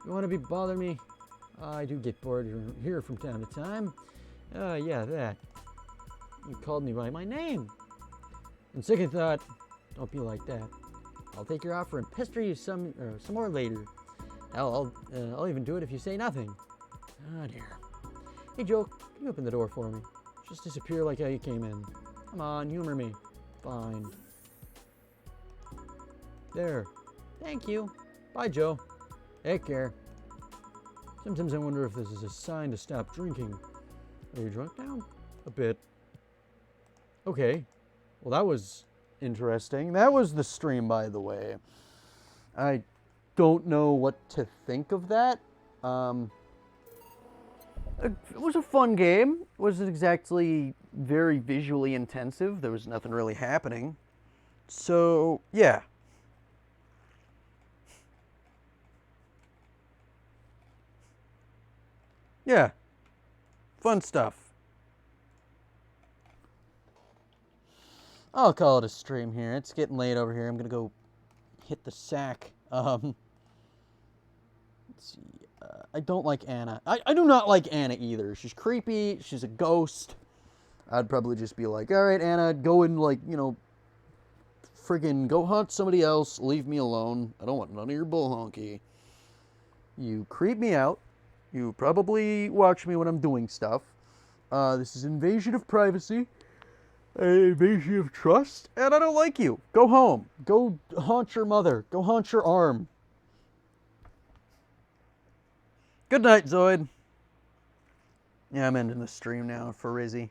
You want to be bothering me? I do get bored here from time to time. Yeah, that. You called me by my name. And second thought, don't be like that. I'll take your offer and pester you some more later. I'll even do it if you say nothing. Oh dear. Hey Joe, can you open the door for me? Just disappear like how you came in. Come on, humor me. Fine. There. Thank you. Bye Joe. Take care. Sometimes I wonder if this is a sign to stop drinking. Are you drunk now? A bit. Okay. Well, that was interesting. That was the stream, by the way. I don't know what to think of that. It was a fun game. It wasn't exactly very visually intensive. There was nothing really happening. So, yeah. Yeah. Fun stuff. I'll call it a stream here. It's getting late over here. I'm gonna go hit the sack. Let's see. I don't like Anna. I do not like Anna either. She's creepy. She's a ghost. I'd probably just be like, all right, Anna, go and, like, you know, friggin' go hunt somebody else. Leave me alone. I don't want none of your bull honky. You creep me out. You probably watch me when I'm doing stuff. This is invasion of privacy. Invasion of trust. And I don't like you. Go home. Go haunt your mother. Go haunt your arm. Good night, Zoid. Yeah, I'm ending the stream now for Rizzy.